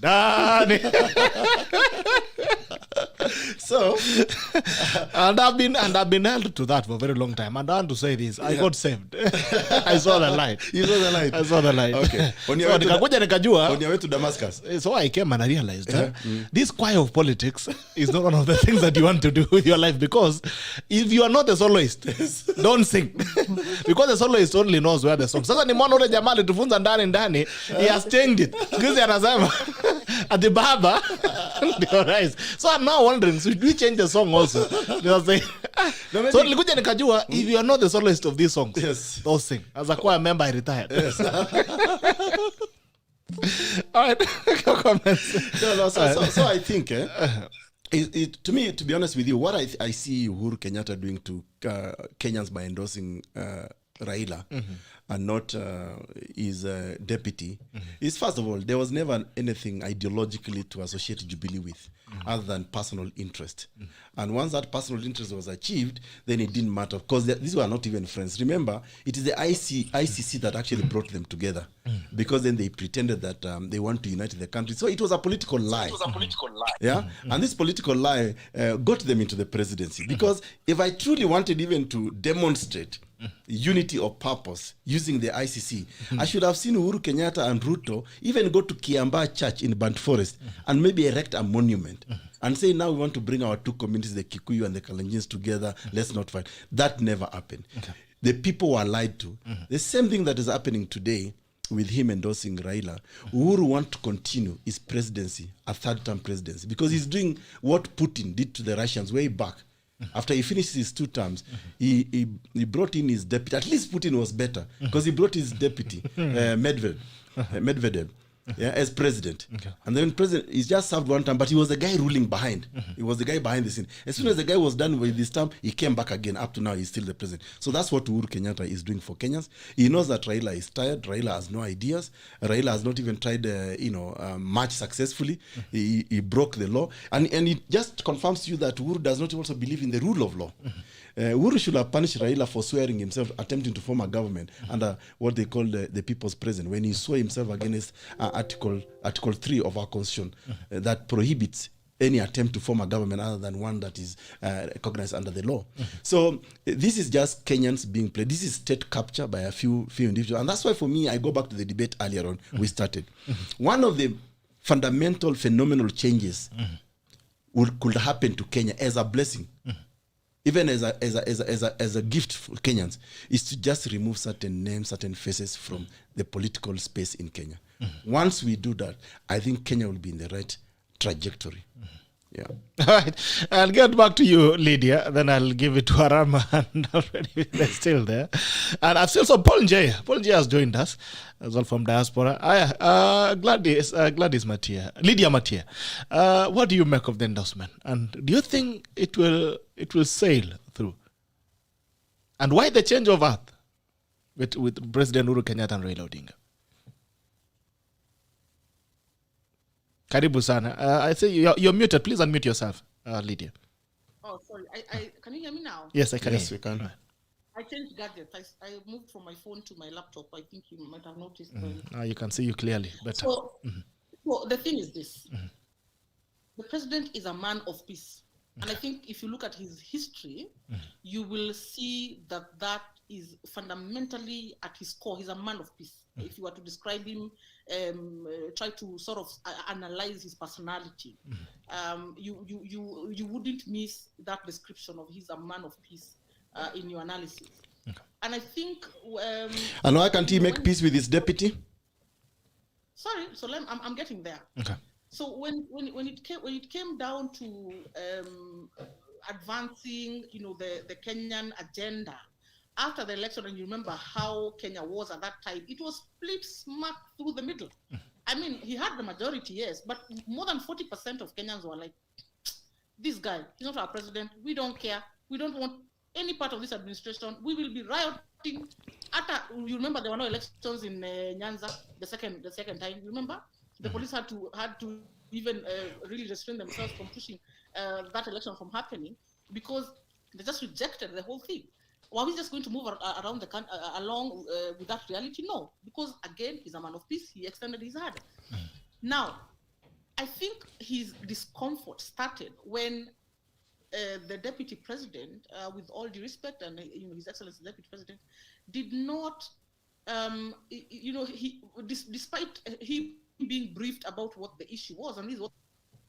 Dani. So, and I've been held to that for a very long time. And I want to say this: I got saved. I saw the light. You saw the light. I saw the light. Okay. On your So way to nikakuja nikajua. on your way to Damascus. So I came and I realized this choir of politics is not one of the things that you want to do with your life, because if you are not a soloist, don't sing. Because the soloist only knows where the song. Sasa ni mwana ule jamaa alitufunza ndani, he has changed it. Because anasema at the baba ndio rise. So I'm now wondering, should we change the song also? So nilikuja nikajua, if you are not the soloist of these songs, Yes. don't sing. As a choir member, I retired. Yes. All right. Comments. No, so I think to me, to be honest with you, what I see Uhuru Kenyatta doing to Kenyans by endorsing Raila and not his deputy is, first of all, there was never anything ideologically to associate Jubilee with other than personal interest. And once that personal interest was achieved, then it didn't matter, because these were not even friends. Remember, it is the ICC that actually brought them together, because then they pretended that they want to unite the country. So it was a political lie. Yeah, and this political lie got them into the presidency, because if I truly wanted even to demonstrate unity of purpose using the ICC, I should have seen Uhuru Kenyatta and Ruto even go to Kiambaa Church in Burnt Forest and maybe erect a monument and say, now we want to bring our two communities, the Kikuyu and the Kalenjins, together. Let's not fight. That never happened. Okay. The people were lied to. The same thing that is happening today with him endorsing Raila. Uhuru wants to continue his presidency, a third-term presidency, because he's doing what Putin did to the Russians way back. After he finished his 2 terms, he brought in his deputy. At least Putin was better, because he brought his deputy, Medvedev, as president. Okay. And then president, he's just served 1 term, but he was the guy ruling behind. He was the guy behind the scene. As soon as the guy was done with this term, he came back again. Up to now, he's still the president. So that's what Uhuru Kenyatta is doing for Kenyans. He knows that Raila is tired. Raila has no ideas. Raila has not even tried, much successfully. He broke the law. And it just confirms to you that Uhuru does not also believe in the rule of law. Uhuru should have punished Raila for swearing himself, attempting to form a government under what they call the People's President, when he swore himself against Article 3 of our Constitution that prohibits any attempt to form a government other than one that is recognized under the law. So this is just Kenyans being played. This is state capture by a few individuals. And that's why, for me, I go back to the debate earlier on we started. One of the fundamental, phenomenal changes could happen to Kenya as a blessing, even as a gift for Kenyans, is to just remove certain names, certain faces from the political space in Kenya. Once we do that, I think Kenya will be in the right trajectory. Yeah. All right. I'll get back to you, Lydia. Then I'll give it to Arama, and already they're still there. And I've still saw Paul Njaya. Paul Njaya has joined us as well from diaspora. Gladys Matia, Lydia Matia. What do you make of the endorsement? And do you think it will sail through? And why the change of earth with President Uhuru Kenyatta and Raila Odinga? Karibu sana. I say you're muted. Please unmute yourself, Lydia. Oh, sorry. I can you hear me now? Yes, I can. Yes, we can. I changed gadgets. I moved from my phone to my laptop. I think you might have noticed. Now you can see you clearly better. So the thing is this. The president is a man of peace. And I think if you look at his history, you will see that is fundamentally at his core. He's a man of peace. If you were to describe him, try to sort of analyze his personality, you wouldn't miss that description of he's a man of peace in your analysis. Okay. And I think... and why can't he make peace with his deputy? Sorry, so I'm getting there. Okay. So when it came down to advancing, the Kenyan agenda after the election, and you remember how Kenya was at that time, it was split smack through the middle. I mean, he had the majority, yes, but more than 40% of Kenyans were like, this guy, he's not our president. We don't care. We don't want any part of this administration. We will be rioting. You remember there were no elections in Nyanza the second time. You remember the police had to even really restrain themselves from pushing that election from happening, because they just rejected the whole thing. Or are we just going to move around along with that reality? No, because again, he's a man of peace. He extended his hand. Now, I think his discomfort started when the deputy president, with all due respect, and His Excellency the deputy president, did not, despite him being briefed about what the issue was, and this is what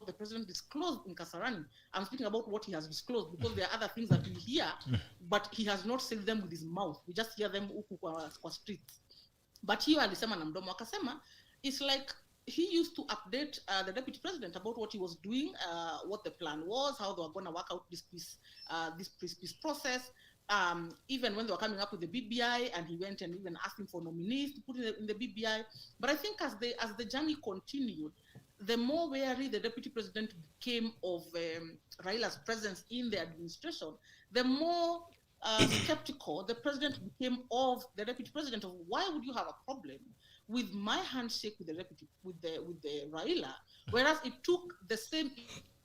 the president disclosed in Kasarani. I'm speaking about what he has disclosed, because there are other things that we hear, but he has not said them with his mouth. We just hear them huku kwa streets. But here alisema na mdomo akasema, it's like he used to update the deputy president about what he was doing, what the plan was, how they were going to work out this peace process. Even when they were coming up with the BBI, and he went and even asking for nominees to put in the BBI. But I think as the journey continued, the more wary the deputy president became of Raila's presence in the administration, the more skeptical the president became of the deputy president. Of why would you have a problem with my handshake with the deputy, with the Raila, whereas it took the same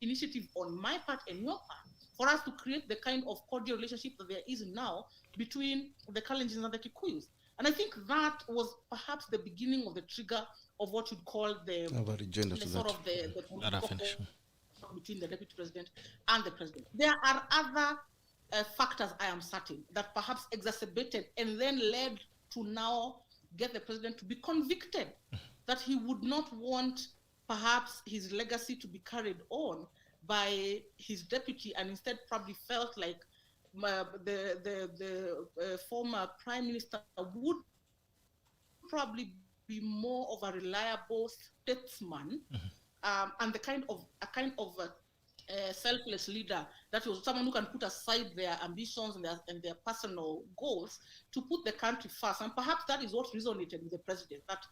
initiative on my part and your part for us to create the kind of cordial relationship that there is now between the Kalenjins and the Kikuyus. And I think that was perhaps the beginning of the trigger of what you'd call the sort of the between the deputy president and the president. There are other factors, I am certain, that perhaps exacerbated and then led to now get the president to be convicted that he would not want perhaps his legacy to be carried on by his deputy, and instead probably felt like the former prime minister would probably be more of a reliable statesman, and a kind of selfless leader, that was someone who can put aside their ambitions and their personal goals to put the country first. And perhaps that is what resonated with the president, that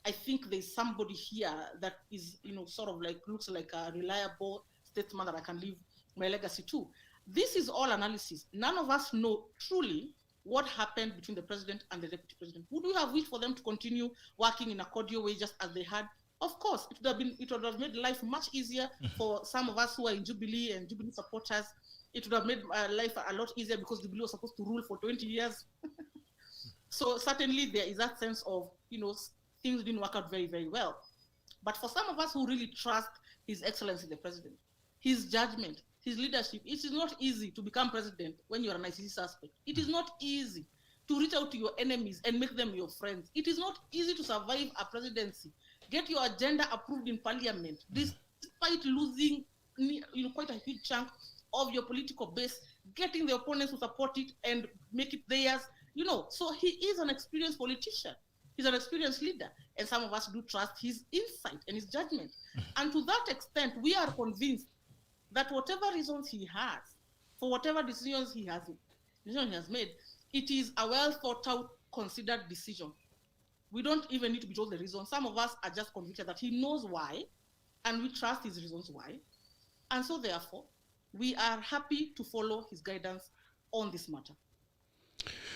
I think there's somebody here that is, sort of like looks like a reliable statesman that I can leave my legacy to. This is all analysis. None of us know truly what happened between the president and the deputy president. Would we have wished for them to continue working in a cordial way just as they had? Of course, it would have made life much easier for some of us who are in Jubilee and Jubilee supporters. It would have made life a lot easier because Jubilee was supposed to rule for 20 years. So certainly there is that sense of, things didn't work out very, very well. But for some of us who really trust His Excellency the President, his judgment, his leadership, it is not easy to become president when you're an ICC suspect. It is not easy to reach out to your enemies and make them your friends. It is not easy to survive a presidency, get your agenda approved in parliament, despite losing quite a huge chunk of your political base, getting the opponents to support it and make it theirs. So he is an experienced politician. He's an experienced leader. And some of us do trust his insight and his judgment. And to that extent, we are convinced that whatever reasons he has, for whatever decisions he has made, it is a well thought out, considered decision. We don't even need to be told the reason. Some of us are just convinced that he knows why, and we trust his reasons why. And so therefore, we are happy to follow his guidance on this matter.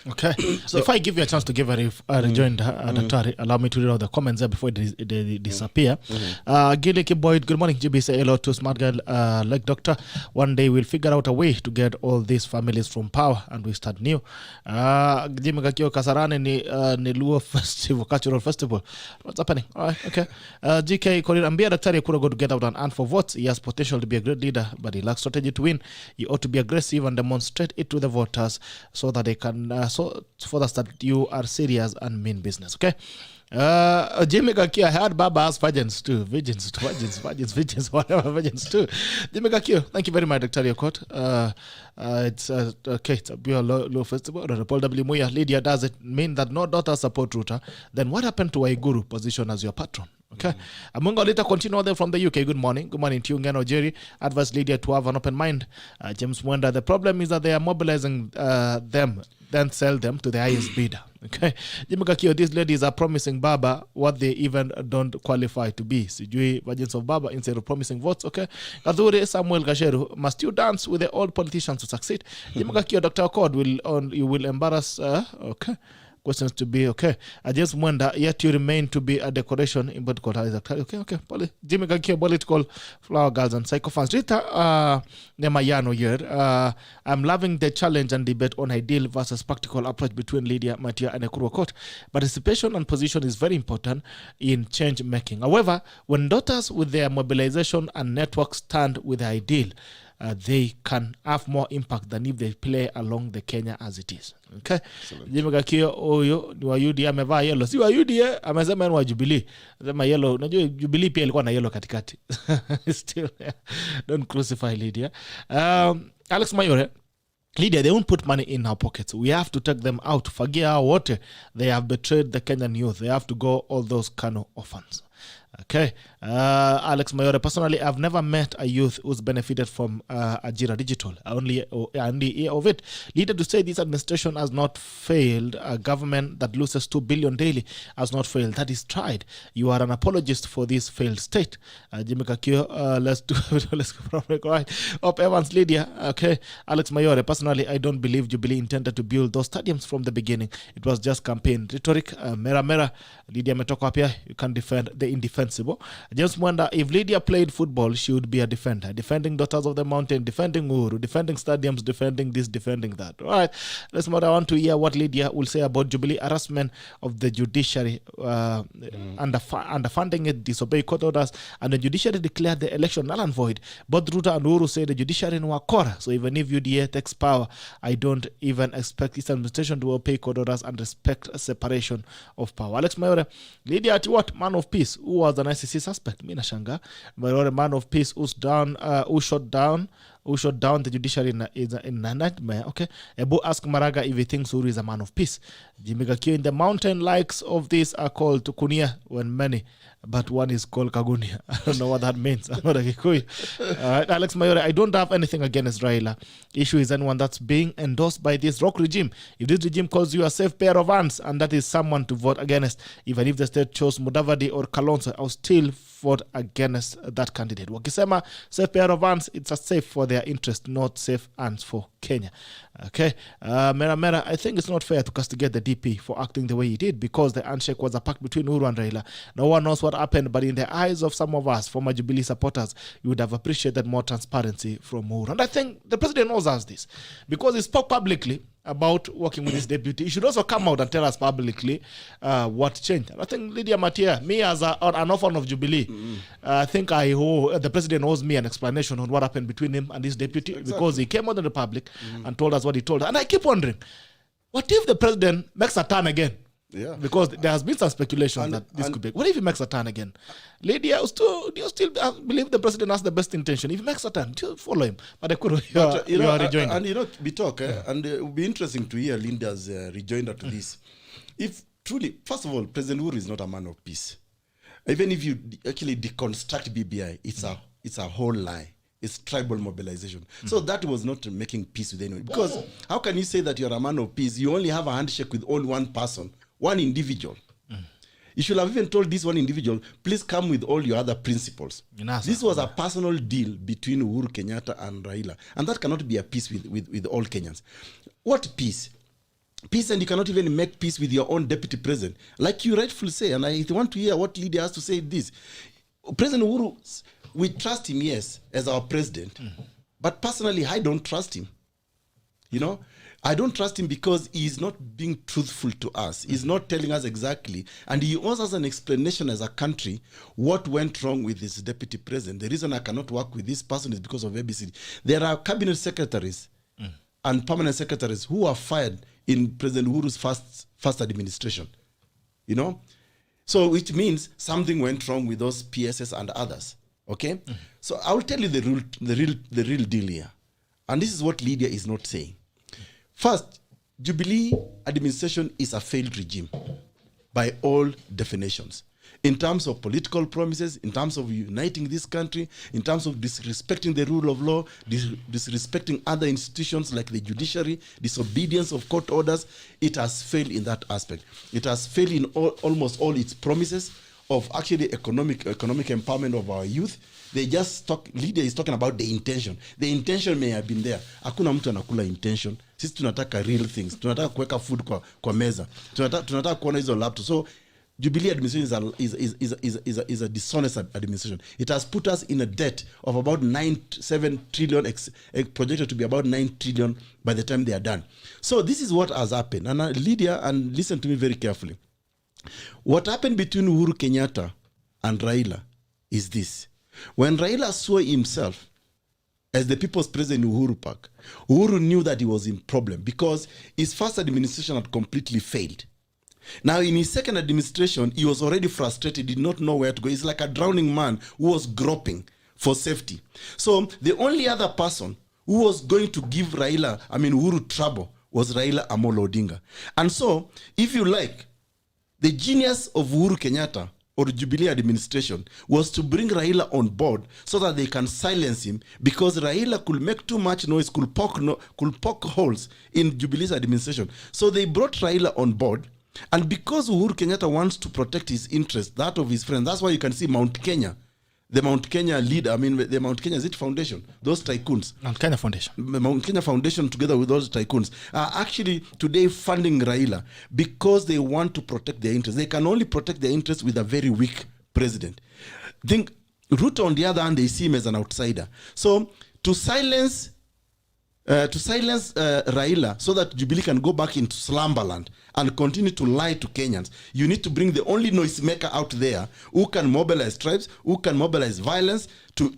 Okay. So if I give you a chance to give a rejoinder, Daktari, allow me to read out the comments there before they disappear. Gilly Boyd, good morning. GB, say hello to smart girl like Doctor. One day we'll figure out a way to get all these families from power and we start new. Jimmy Kakio Kasarani ni Luo Festival, Cultural Festival. What's happening? All right, okay. GK Korir Ambia, Daktari EKURU to get out and earn for votes. He has potential to be a great leader, but he lacks strategy to win. He ought to be aggressive and demonstrate it to the voters so that they can for that you are serious and mean business. Okay. Jimmy Kakio, I heard Baba has virgins too. Virgins, whatever virgins too. Jimmy Kakio, thank you very much, Dr. AUKOT. It's okay, it's a pure low festival. Paul W. Muya, Lydia, does it mean that no daughter support Ruta? Then what happened to EKURU position as your patron? Okay. Amunga later continue there from the UK. Good morning. Good morning to you, Ngeno Jerry. Advise Lydia to have an open mind. James Mwenda, the problem is that they are mobilizing them, then sell them to the highest bidder. Okay. Jimmy Kakio, these ladies are promising Baba what they even don't qualify to be. Sijui virgins of Baba instead of promising votes. Okay. Kadhure Samuel Gasheru, must you dance with the old politicians to succeed? Jimmy Kakio, Dr. AUKOT you will embarrass. Okay. Questions to be okay. James Mwenda, yet you remain to be a decoration in both quarters. Okay. Jimmy Kakio, political flower girls and psychophans. Rita Nemayano here. I'm loving the challenge and debate on ideal versus practical approach between Lydia, Matia, and EKURU. Participation and position is very important in change making. However, when daughters with their mobilization and networks stand with the ideal, they can have more impact than if they play along the Kenya as it is. Okay. Jimmy Gakio huyo ni wa UDA amevaa yellow. Si wa UDA amesema ni wa Jubilee. Sema yellow. Unajua Jubilee pia ilikuwa na yellow katikati. Still don't crucify Lydia. Alex Mayore, Lydia, they won't put money in our pockets. We have to take them out. Forget our water. They have betrayed the Kenyan youth. They have to go all those Kano orphans. Okay. Alex Mayore, personally, I've never met a youth who's benefited from Ajira Digital. Only of it. Leader to say this administration has not failed. A government that loses 2 billion daily has not failed. That is tried. You are an apologist for this failed state. Jimmy Kakio, let's go from right. Up Evans, Lydia. Okay. Alex Mayore, personally, I don't believe Jubilee intended to build those stadiums from the beginning. It was just campaign rhetoric. Mera. Lydia Metoko up here. You can defend the indefensible. James Mwanda, if Lydia played football, she would be a defender. Defending Daughters of the Mountain, defending UKURU, defending stadiums, defending this, defending that. All right. Let's move on. I want to hear what Lydia will say about Jubilee harassment of the judiciary, underfunding it, disobey court orders, and the judiciary declared the election null and void. Both Ruto and UKURU say the judiciary in Wakora. So even if UDA takes power, I don't even expect this administration to obey court orders and respect a separation of power. Alex Mayore, Lydia at what? Man of peace. Who was an ICC suspect? Mina Shanga. Mayore, man of peace who shot down the judiciary in a nightmare. Okay. Ebu ask Maraga if he thinks Uru is a man of peace. Jimmy Gakio, in the mountain likes of this are called Tukunia when many, but one is called Kagunia. I don't know what that means. I'm not a Kikuyu. Alex Mayore, I don't have anything against Raila. Issue is anyone that's being endorsed by this rock regime. If this regime calls you a safe pair of hands, and that is someone to vote against, even if the state chose Mudavadi or Kalonzo, I'll still vote against that candidate. Wakisema safe pair of hands, it's a safe for their interest, not safe hands for Kenya. Okay. Mera, I think it's not fair to castigate the DP for acting the way he did, because the handshake was a pact between UKURU and Raila. No one knows what happened, but in the eyes of some of us, former Jubilee supporters, you would have appreciated more transparency from UKURU. And I think the president knows us this, because he spoke publicly about working with his deputy. He should also come out and tell us publicly what changed. I think Lydia Matia, me as an orphan of Jubilee, I think the president owes me an explanation on what happened between him and his deputy, because he came out in the public and told us what he told us. And I keep wondering, what if the president makes a turn again? Yeah. Because there has been some speculation that this could be. What if he makes a turn again? Lydia, do you still believe the president has the best intention? If he makes a turn, do you follow him? But you are rejoinder. And we talk, and it will be interesting to hear Linda's rejoinder to this. If truly, first of all, President UKURU is not a man of peace. Even if you actually deconstruct BBI, it's a whole lie. It's tribal mobilization. So that was not making peace with anyone. Because how can you say that you're a man of peace? You only have a handshake with only one person, one individual. You should have even told this one individual, please come with all your other principles. This was a personal deal between UKURU Kenyatta and Raila. And that cannot be a peace with all Kenyans. What peace? Peace, and you cannot even make peace with your own deputy president. Like you rightfully say, and I want to hear what Lydia has to say this. President UKURU, we trust him, yes, as our president. But personally, I don't trust him. You know? I don't trust him because he's not being truthful to us. He's not telling us exactly. And he owes us an explanation as a country what went wrong with his deputy president. The reason I cannot work with this person is because of ABCD. There are cabinet secretaries and permanent secretaries who are fired in President Uhuru's first administration. You know? So which means something went wrong with those PSS and others. Okay? So I will tell you the real deal here. And this is what Lydia is not saying. First, Jubilee administration is a failed regime by all definitions. In terms of political promises, in terms of uniting this country, in terms of disrespecting the rule of law, disrespecting other institutions like the judiciary, disobedience of court orders, it has failed in that aspect. It has failed in almost all its promises of actually economic empowerment of our youth. They just talk. Lydia is talking about the intention. The intention may have been there. Hakuna mtu anakula intention. Sisi tunataka real things. Tunataka kuweka food kwa meza. Tunataka kuona hizo laptops. So Jubilee administration is a dishonest administration. It has put us in a debt of about 7 trillion, projected to be about 9 trillion by the time they are done. So this is what has happened. And Lydia, and listen to me very carefully. What happened between Uhuru Kenyatta and Raila is this. When Raila saw himself as the people's president in Uhuru Park, Uhuru knew that he was in problem because his first administration had completely failed. Now, in his second administration, he was already frustrated, did not know where to go. He's like a drowning man who was groping for safety. So the only other person who was going to give Uhuru trouble was Raila Amolo Odinga. And so, if you like, the genius of Uhuru Kenyatta or Jubilee administration was to bring Raila on board so that they can silence him, because Raila could make too much noise, could poke holes in Jubilee's administration. So they brought Raila on board, and because Uhuru Kenyatta wants to protect his interest, that of his friends, that's why you can see Mount Kenya, the Mount Kenya leader, the Mount Kenya, is it foundation? Those tycoons. Mount Kenya Foundation. Mount Kenya Foundation, together with those tycoons, are actually today funding Raila because they want to protect their interests. They can only protect their interests with a very weak president. Think Ruto, on the other hand, they see him as an outsider. So to silence Raila so that Jubilee can go back into slumberland and continue to lie to Kenyans, you need to bring the only noisemaker out there who can mobilize tribes, who can mobilize violence to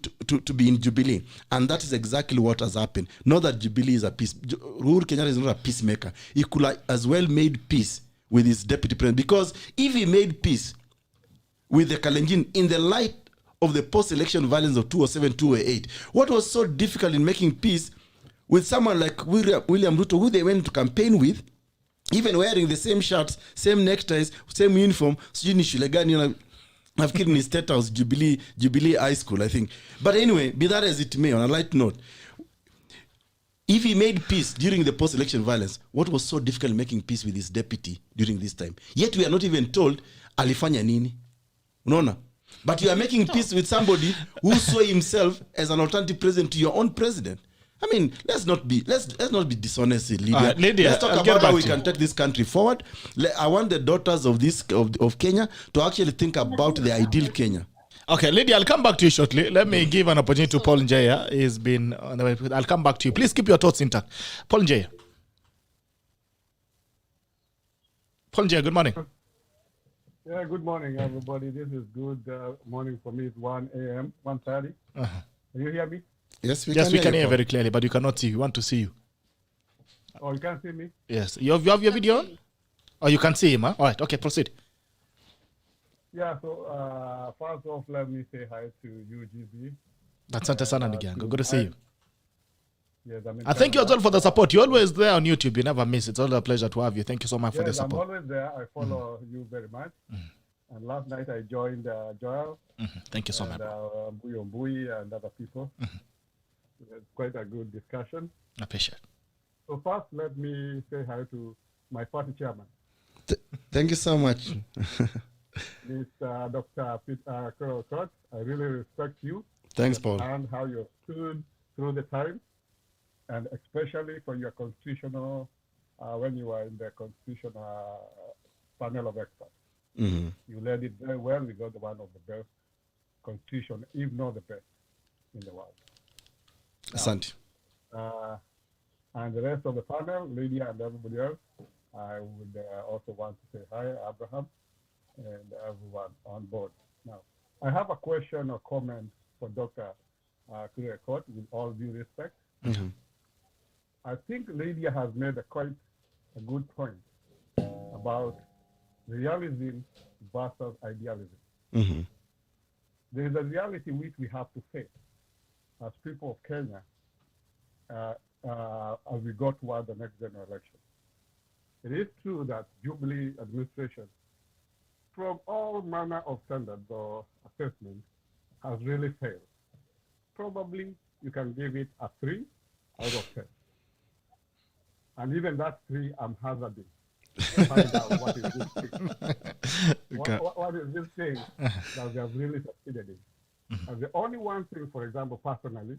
be in Jubilee. And that is exactly what has happened. Not that Jubilee is a peace. Uhuru Kenyatta is not a peacemaker. He could have as well made peace with his deputy president, because if he made peace with the Kalenjin in the light of the post-election violence of 2007, 2008, what was so difficult in making peace with someone like William Ruto, who they went to campaign with, even wearing the same shirts, same neckties, same uniform, nafikiri ni State House, Jubilee High School, I think. But anyway, be that as it may, on a light note, if he made peace during the post-election violence, what was so difficult in making peace with his deputy during this time? Yet we are not even told alifanya nini. Unaona? But you are making peace with somebody who saw himself as an alternative president to your own president. I mean, let's not be dishonest, Lydia. Lydia, let's talk about how we can take this country forward. I want the daughters of Kenya to actually think about the ideal Kenya. Okay, Lydia, I'll come back to you shortly. Let me give an opportunity to Paul Njaya. He's been on the way. I'll come back to you. Please keep your thoughts intact. Paul Njaya. Paul Njaya, good morning. Yeah, good morning, everybody. This is good morning for me. It's 1 a.m., 1:30. Can you hear me? Yes, we can hear very clearly, but you cannot see. We want to see you. Oh, you can't see me? Yes. You have your video on? Oh, you can see him, huh? All right. Okay, proceed. Yeah, so first off, let me say hi to you, GB. Asante sana ndugu yangu. Good to see you. Yes, And thank you as well for the support. You're always there on YouTube. You never miss. It's always a pleasure to have you. Thank you so much for the support. I'm always there. I follow you very much. And last night I joined Joel. Thank you so much. Mbui and other people. It's quite a good discussion. I appreciate it. So first, let me say hi to my party chairman. Thank you so much. Mr. Dr. Peter AUKOT. I really respect you. Thanks, Paul. And how you stood through the time, and especially for your constitutional, when you were in the constitutional panel of experts. Mm-hmm. You led it very well. We got one of the best constitution, if not the best, in the world. Asante. And the rest of the panel, Lydia and everybody else, I would also want to say hi, Abraham, and everyone on board. Now, I have a question or comment for Dr. AUKOT, with all due respect. Mm-hmm. I think Lydia has made quite a good point about realism versus idealism. Mm-hmm. There is a reality which we have to face as people of Kenya as we go toward the next general election. It is true that Jubilee administration, from all manner of standards or assessments, has really failed. Probably you can give it a 3 out of 10. And even that 3, I'm hazarding to find out what is this thing. What is this thing that they have really succeeded in? And the only one thing, for example, personally,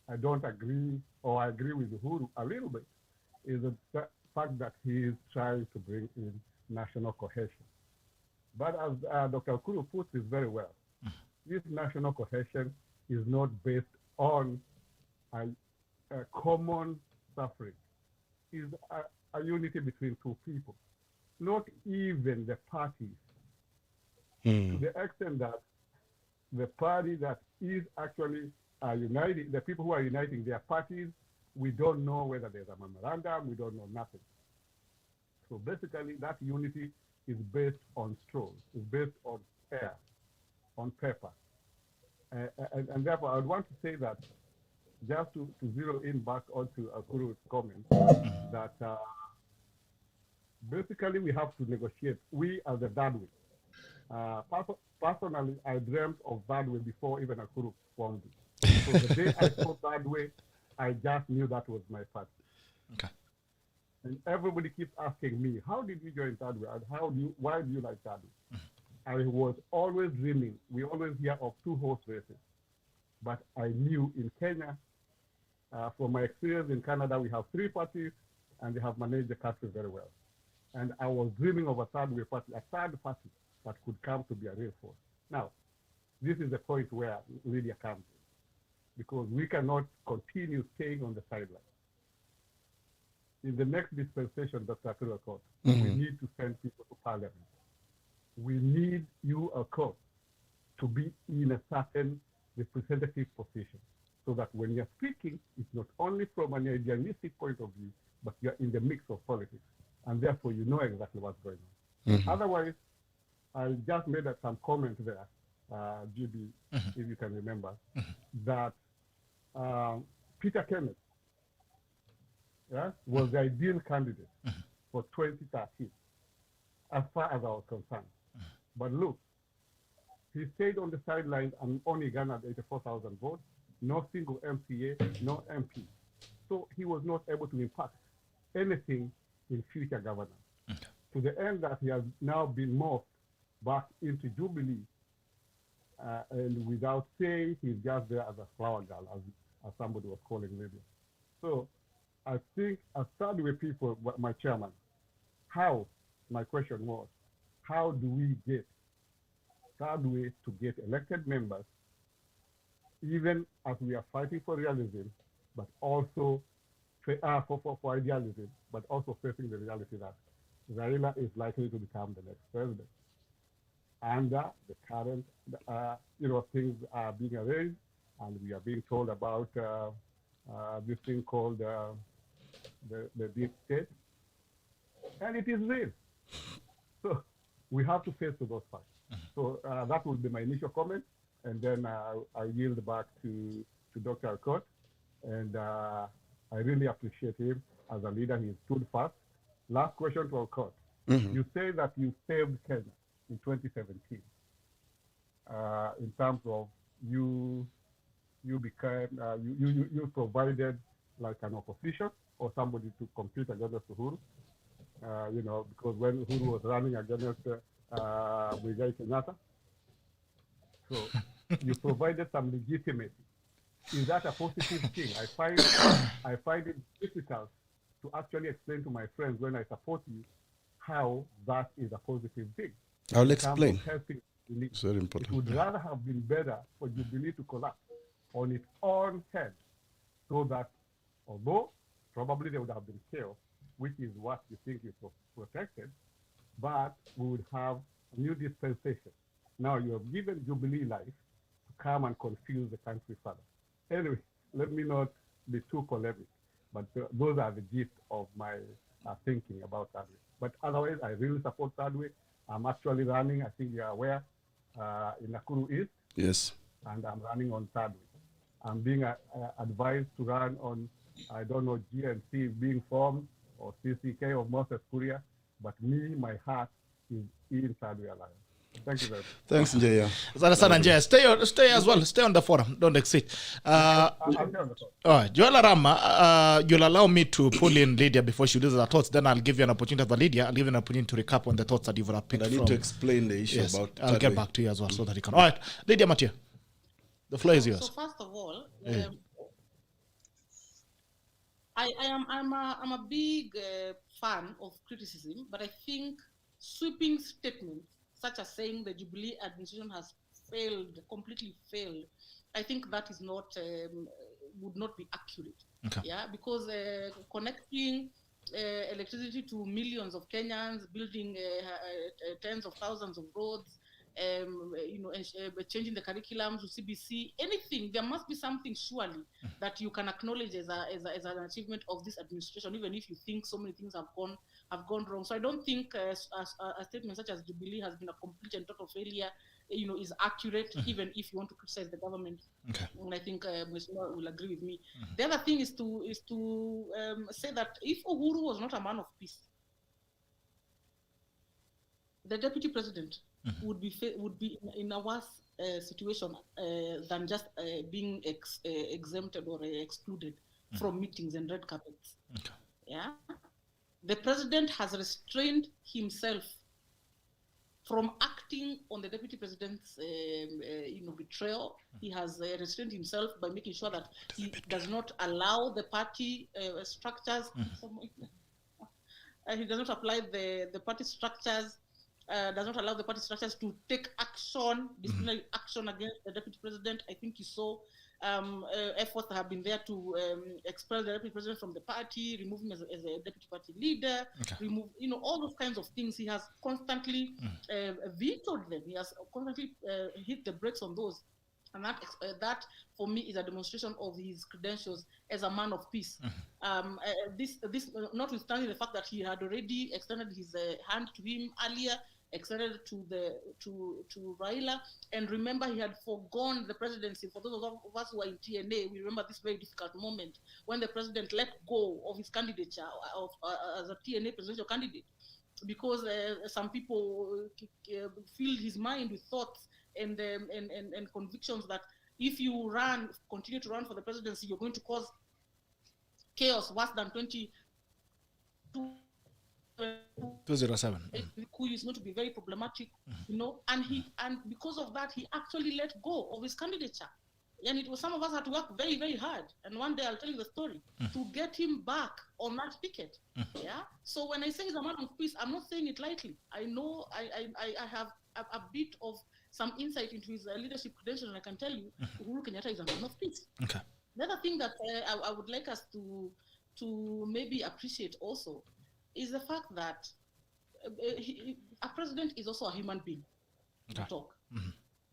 I don't agree, or I agree with Uhuru a little bit, is the fact that he is trying to bring in national cohesion. But as Dr. AUKOT puts it very well, this national cohesion is not based on a common suffering. It's a unity between two people, not even the parties, to the extent that the party that is actually are uniting, the people who are uniting their parties, we don't know whether there's a memorandum, we don't know nothing. So basically that unity is based on straws, is based on air, on paper. And therefore I would want to say that, just to zero in back onto EKURU's comment, that basically we have to negotiate. We are the THIRDWAY. Personally, I dreamt of THIRDWAY before even EKURU formed it. So the day I saw THIRDWAY, I just knew that was my party. Okay. And everybody keeps asking me, how did you join THIRDWAY? And why do you like THIRDWAY? I was always dreaming. We always hear of 2-horse races. But I knew in Kenya, from my experience in Canada, we have 3 parties and they have managed the country very well. And I was dreaming of a THIRDWAY party, a third party that could come to be a real force. Now, this is the point where Lydia comes in, because we cannot continue staying on the sidelines. In the next dispensation, Dr. AUKOT, we need to send people to parliament. We need you, AUKOT, to be in a certain representative position, so that when you're speaking, it's not only from an idealistic point of view, but you're in the mix of politics, and therefore you know exactly what's going on. Otherwise, I just made some comment there, GB, if you can remember, that Peter Kenneth was the ideal candidate for 2013, as far as I was concerned. But look, he stayed on the sidelines and only garnered 84,000 votes, no single MCA, no MP. So he was not able to impact anything in future governance. To the end that he has now been morphed back into Jubilee, and without saying, he's just there as a flower girl, as somebody was calling Lydia. So I think as THIRDWAY people, my chairman, my question was, how do we get THIRDWAY to get elected members, even as we are fighting for realism, but also for idealism, but also facing the reality that Raila is likely to become the next president. And the current, things are being arranged, and we are being told about this thing called the deep state, and it is real. So we have to face those facts. So that would be my initial comment, and then I yield back to Dr. AUKOT, and I really appreciate him as a leader. He stood fast. Last question to AUKOT. You say that you saved Kenya in 2017 in terms of you became you provided like an opposition or somebody to compete against Uhuru. Because when Uhuru was running against Muigai Kenyatta, so you provided some legitimacy. Is that a positive thing? I find it difficult to actually explain to my friends when I support you how that is a positive thing. I'll explain. It's very important. It would rather have been better for Jubilee to collapse on its own head, so that although probably there would have been chaos, which is what you think is protected, but we would have a new dispensation. Now you have given Jubilee life to come and confuse the country further. Anyway, let me not be too polemic, but those are the gist of my thinking about THIRDWAY. But otherwise, I really support THIRDWAY. I'm actually running, I think you're aware, in EKURU East. Yes. And I'm running on THIRDWAY. I'm being advised to run on, I don't know, GNC being formed or CCK or Moses Kuria, but me, my heart is in THIRDWAY Alliance. Thank you very much. Thanks, Njaya. Sana Njaya. Stay as well. Stay on the forum. Don't exit. All right. Joel Arama, you'll allow me to pull in Lydia before she loses her thoughts. Then I'll give you an opportunity for Lydia. I'll give you an opportunity to recap on the thoughts that you've picked I need to explain the issue about I'll get back to you as well so that you can. All right. Lydia, Matia, the floor is yours. So first of all, I'm a big fan of criticism, but I think sweeping statements such as saying the Jubilee administration has completely failed, I think that is not would not be accurate. Okay. Yeah, because connecting electricity to millions of Kenyans, building tens of thousands of roads, changing the curriculum to CBC, anything. There must be something surely that you can acknowledge as an achievement of this administration, even if you think so many things have gone wrong. So I don't think a statement such as Jubilee has been a complete and total failure, is accurate, even if you want to criticize the government. Okay. And I think Ms. Noor will agree with me. The other thing is to say that if Uhuru was not a man of peace, the deputy president would be in a worse situation than just being exempted or excluded from meetings and red carpets. Okay. Yeah, the president has restrained himself from acting on the deputy president's betrayal. He has restrained himself by making sure that he does not allow the party structures. He does not apply the party structures. Does not allow the party structures to take action, disciplinary action against the deputy president. I think you saw efforts that have been there to expel the deputy president from the party, remove him as a deputy party leader, remove, all those kinds of things. He has constantly vetoed them. He has constantly hit the brakes on those. And that, for me, is a demonstration of his credentials as a man of peace. This notwithstanding the fact that he had already extended his hand to him earlier, extended to Raila, and remember he had forgone the presidency. For those of us who are in TNA, we remember this very difficult moment when the president let go of his candidature as a TNA presidential candidate, because some people filled his mind with thoughts and convictions that if you continue to run for the presidency, you're going to cause chaos worse than 207. EKURU is going to be very problematic, and because of that, he actually let go of his candidature. And it was, some of us had to work very, very hard. And one day I'll tell you the story to get him back on that ticket. Yeah. So when I say he's a man of peace, I'm not saying it lightly. I know I have a bit of some insight into his leadership credentials, and I can tell you, Uhuru Kenyatta is a man of peace. Okay. The other thing that I would like us to maybe appreciate also is the fact that a president is also a human being. Okay.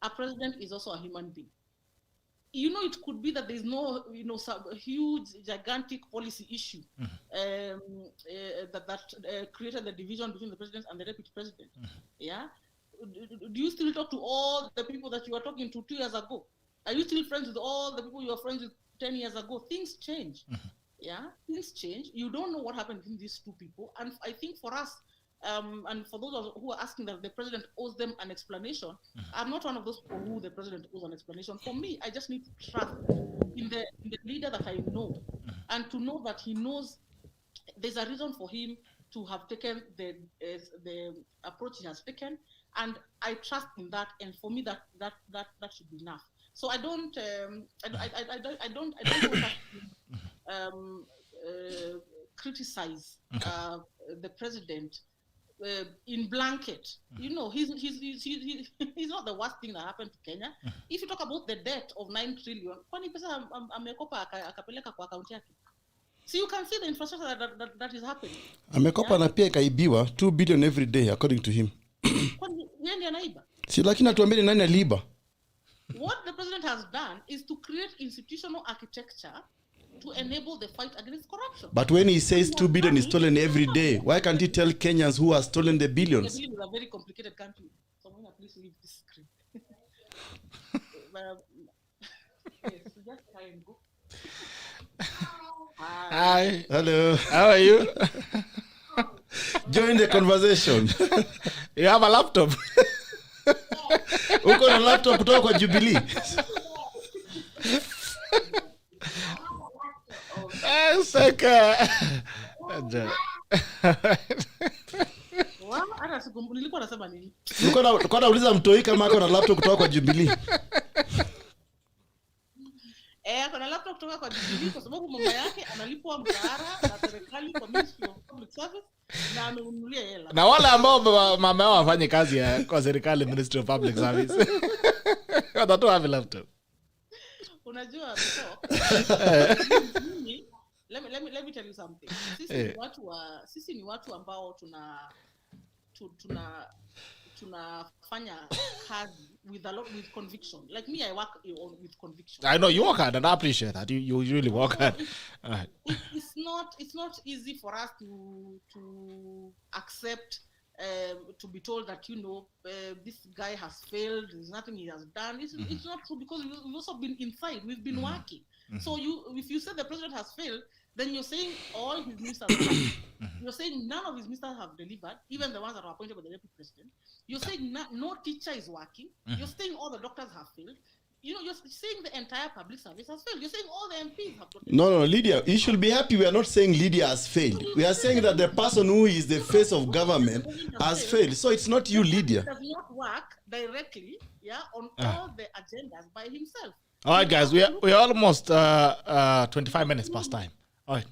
A president is also a human being. It could be that there's no, some huge, gigantic policy issue that created the division between the president and the deputy president. Yeah. Do you still talk to all the people that you were talking to 2 years ago? Are you still friends with all the people you were friends with 10 years ago? Things change. Yeah, things change. You don't know what happened between these two people. And I think for us, and for those who are asking that the president owes them an explanation, I'm not one of those people who the president owes an explanation. For me, I just need to trust in the leader that I know, and to know that he knows there's a reason for him to have taken the approach he has taken, and I trust in that. And for me, that should be enough. So I don't criticize the president in blanket. He's not the worst thing that happened to Kenya. If you talk about the debt of 9 trillion, kwani pesa amekopa akapeleka kwa account yake? So you can see the infrastructure that is happening. Amekopa na pia ikaibiwa 2 billion every day according to him. Kwani yeye ndiye anaiba? Si lakini atuambie nani aliiba? What the president has done is to create institutional architecture to enable the fight against corruption. But when he says 2 billion is stolen every day, why can't he tell Kenyans who has stolen the billions? It's a very complicated country. Someone please leave this screen. Yes, just try and go. Hi. Hello. How are you? Join the conversation. You have a laptop? Uko na laptop kutoka kwa Jubilee? Nilikuwa nasema nini? Nilikuwa nauliza mtoi kama ako na laptop kutoka kwa Jubilee. Kuna laptop kutoka kwa Jubilee kwa sababu mama yake analipwa mshahara na serikali kwa Ministry of Public Service na amenunulia hela. Na wale ambao mama yao wafanye kazi kwa serikali Ministry of Public Service. Watatoa wapi laptop? Unajua let me tell you something. Sisi ni watu ambao tunafanya kazi with conviction. Like me, I work with conviction. I know you work hard, and I appreciate that. You really work hard. It's not easy for us to accept to be told that this guy has failed. There's nothing he has done. It's not true, because we've also been inside. We've been working. So if you say the president has failed, then you're saying all his ministers you're saying none of his ministers have delivered, even the ones that were appointed by the deputy president. You're saying no teacher is working. You're saying all the doctors have failed. You're saying the entire public service has failed. You're saying all the MPs have not. No, Lydia, you should be happy. We are not saying Lydia has failed. We are saying that the person who is the face of government has failed. So it's not you, Lydia. He does not work directly, on all the agendas by himself. All right, guys, we're almost 25 minutes past time. All right.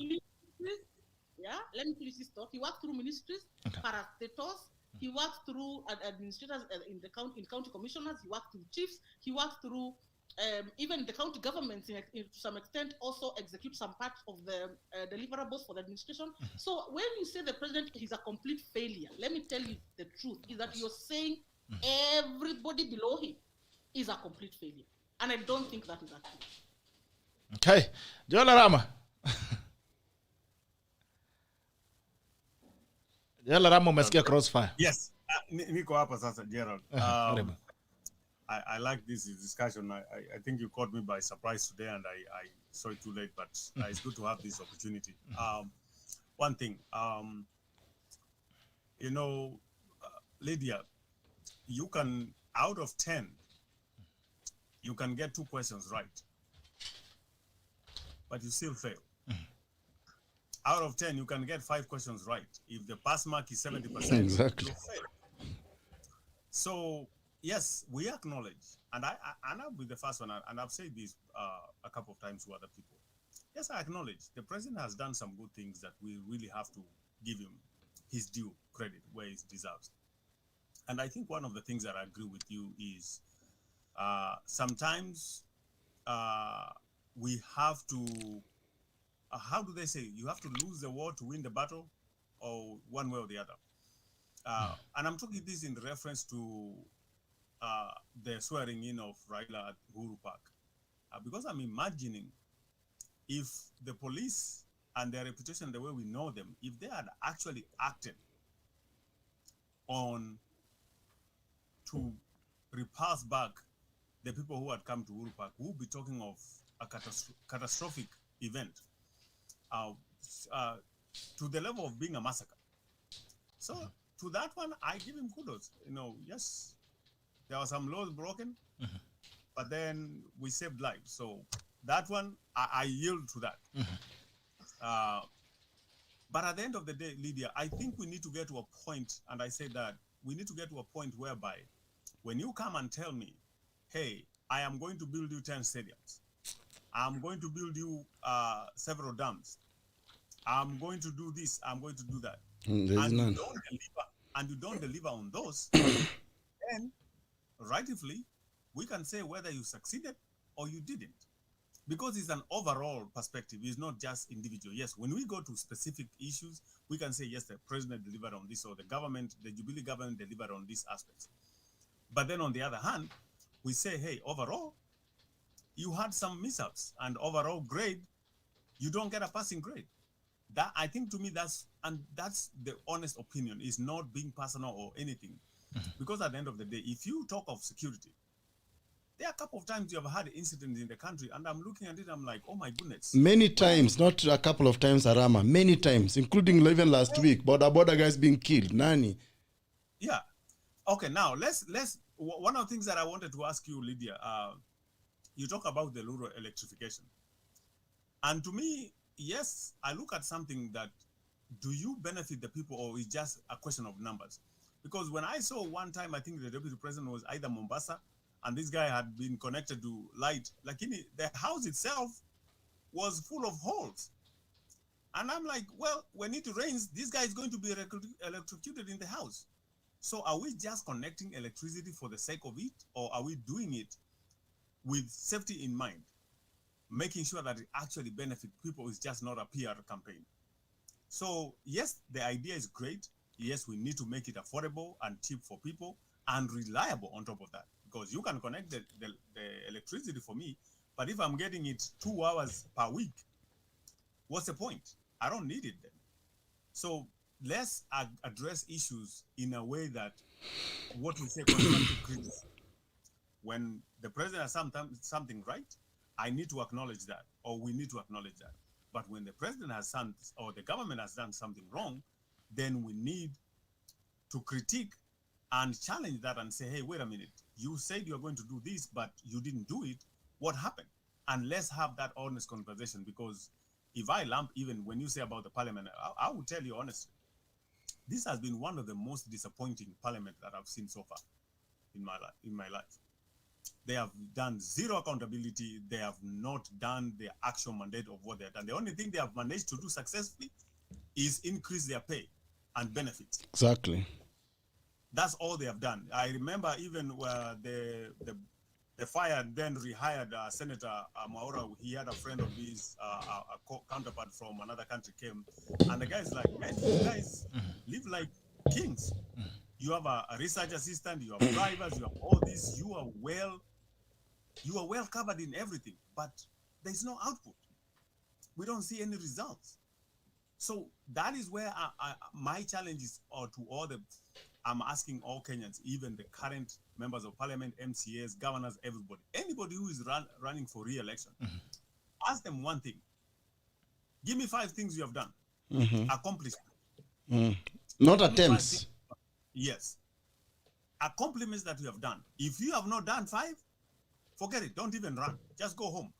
Let me finish this thought. He worked through ministries, parastatals. He worked through administrators in county commissioners. He worked through chiefs. He worked through even the county governments to some extent also execute some parts of the deliverables for the administration. So when you say the president is a complete failure, let me tell you the truth, is that you're saying everybody below him is a complete failure. And I don't think that is accurate. Okay. Jola Rama. Jola Rama umesikia crossfire. Yes. Niko hapa sasa, Gerald. I like this discussion. I think you caught me by surprise today, and I saw it too late, but it's good to have this opportunity. One thing, Lydia, you can, out of 10, you can get 2 questions right, but you still fail. Out of 10, you can get 5 questions right. If the pass mark is 70%, exactly, you fail. So yes, we acknowledge, and I'll be the first one, and I've said this a couple of times to other people. Yes, I acknowledge the president has done some good things that we really have to give him his due credit where he deserves. And I think one of the things that I agree with you is sometimes we have to, how do they say, you have to lose the war to win the battle, or one way or the other. And I'm talking this in reference to the swearing in of Raila at EKURU Park. Because I'm imagining if the police and their reputation, the way we know them, if they had actually acted on to repulse back the people who had come to EKURU Park, we'll be talking of a catastrophic event to the level of being a massacre. So to that one, I give him kudos. Yes, there were some laws broken, but then we saved lives. So that one, I yield to that. But at the end of the day, Lydia, I think we need to get to a point, and I say that we need to get to a point whereby when you come and tell me, hey, I am going to build you 10 stadiums, I'm going to build you several dams, I'm going to do this, I'm going to do that, and you don't deliver on those, then rightfully, we can say whether you succeeded or you didn't. Because it's an overall perspective, it's not just individual. Yes, when we go to specific issues, we can say, yes, the president delivered on this, or the government, the Jubilee government delivered on these aspects. But then on the other hand, we say, hey, overall, you had some mishaps, and overall grade, you don't get a passing grade. That, I think, to me, that's the honest opinion, is not being personal or anything. Because at the end of the day, if you talk of security, there are a couple of times you have had incidents in the country, and I'm looking at it, I'm like, oh my goodness. Many times, not a couple of times, Arama, many times, including even last week, border guys being killed. Nani? Yeah. Okay, now let's one of the things that I wanted to ask you, Lydia, you talk about the rural electrification. And to me, yes, I look at something that, do you benefit the people, or is just a question of numbers? Because when I saw one time, I think the deputy president was either Mombasa, and this guy had been connected to light. Like the house itself was full of holes. And I'm like, well, when it rains, this guy is going to be electrocuted in the house. So are we just connecting electricity for the sake of it? Or are we doing it with safety in mind? Making sure that it actually benefits people is just not a PR campaign. So yes, the idea is great. Yes, we need to make it affordable and cheap for people. and reliable on top of that. Because you can connect the electricity for me, but if I'm getting it 2 hours per week, what's the point? I don't need it then. So let's address issues in a way that what we say constructive criticism. When the president has something right, I need to acknowledge that, or we need to acknowledge that. But when the president has done, or the government has done something wrong, then we need to critique and challenge that and say, hey, wait a minute, you said you're going to do this, but you didn't do it. What happened? And let's have that honest conversation, because if I lump, even when you say about the parliament, I will tell you honestly, this has been one of the most disappointing parliament that I've seen so far in my life. They have done zero accountability. They have not done the actual mandate of what they've done. The only thing they have managed to do successfully is increase their pay and benefits. Exactly. That's all they have done. I remember even the fired then rehired Senator Maura. He had a friend of his, a counterpart from another country came, and the guy's like, man, you guys live like kings. You have a research assistant, you have drivers, you have all this. You are well covered in everything, but there's no output. We don't see any results. So that is where my challenge is, I'm asking all Kenyans, even the current members of parliament, MCAs, governors, anybody who is running for re-election, ask them one thing. Give me 5 things you have done, accomplished. Not attempts. Yes. Accomplishments that you have done. If you have not done 5, forget it. Don't even run. Just go home.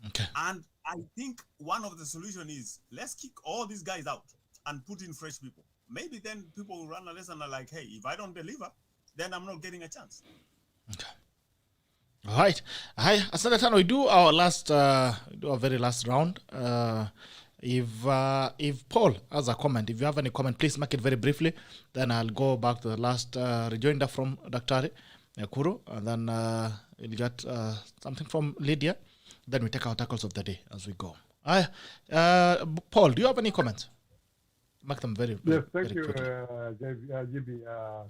Okay. And I think one of the solutions is, let's kick all these guys out and put in fresh people. Maybe then people will run a lesson and are like, hey, if I don't deliver, then I'm not getting a chance. Okay. All right. Hi, Asante Tano. We do our very last round. If Paul has a comment, if you have any comment, please make it very briefly. Then I'll go back to the last rejoinder from Dr. EKURU, and then we'll get something from Lydia. Then we take our tackles of the day as we go. Paul, do you have any comments? Make them very Yes, thank very you, quickly. GB.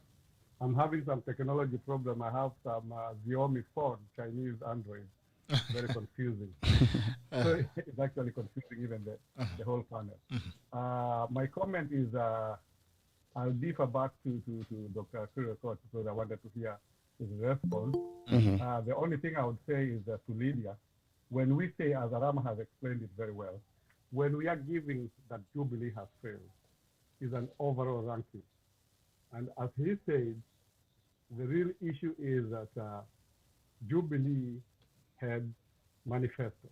I'm having some technology problem. I have some Xiaomi phone, Chinese Android. Very confusing. So it's actually confusing even the whole panel. My comment is, I'll defer back to Dr. AUKOT because I wanted to hear his response. The only thing I would say is to Lydia, when we say, as Arama has explained it very well, when we are giving that Jubilee has failed, is an overall ranking. And as he said, the real issue is that Jubilee had manifesto.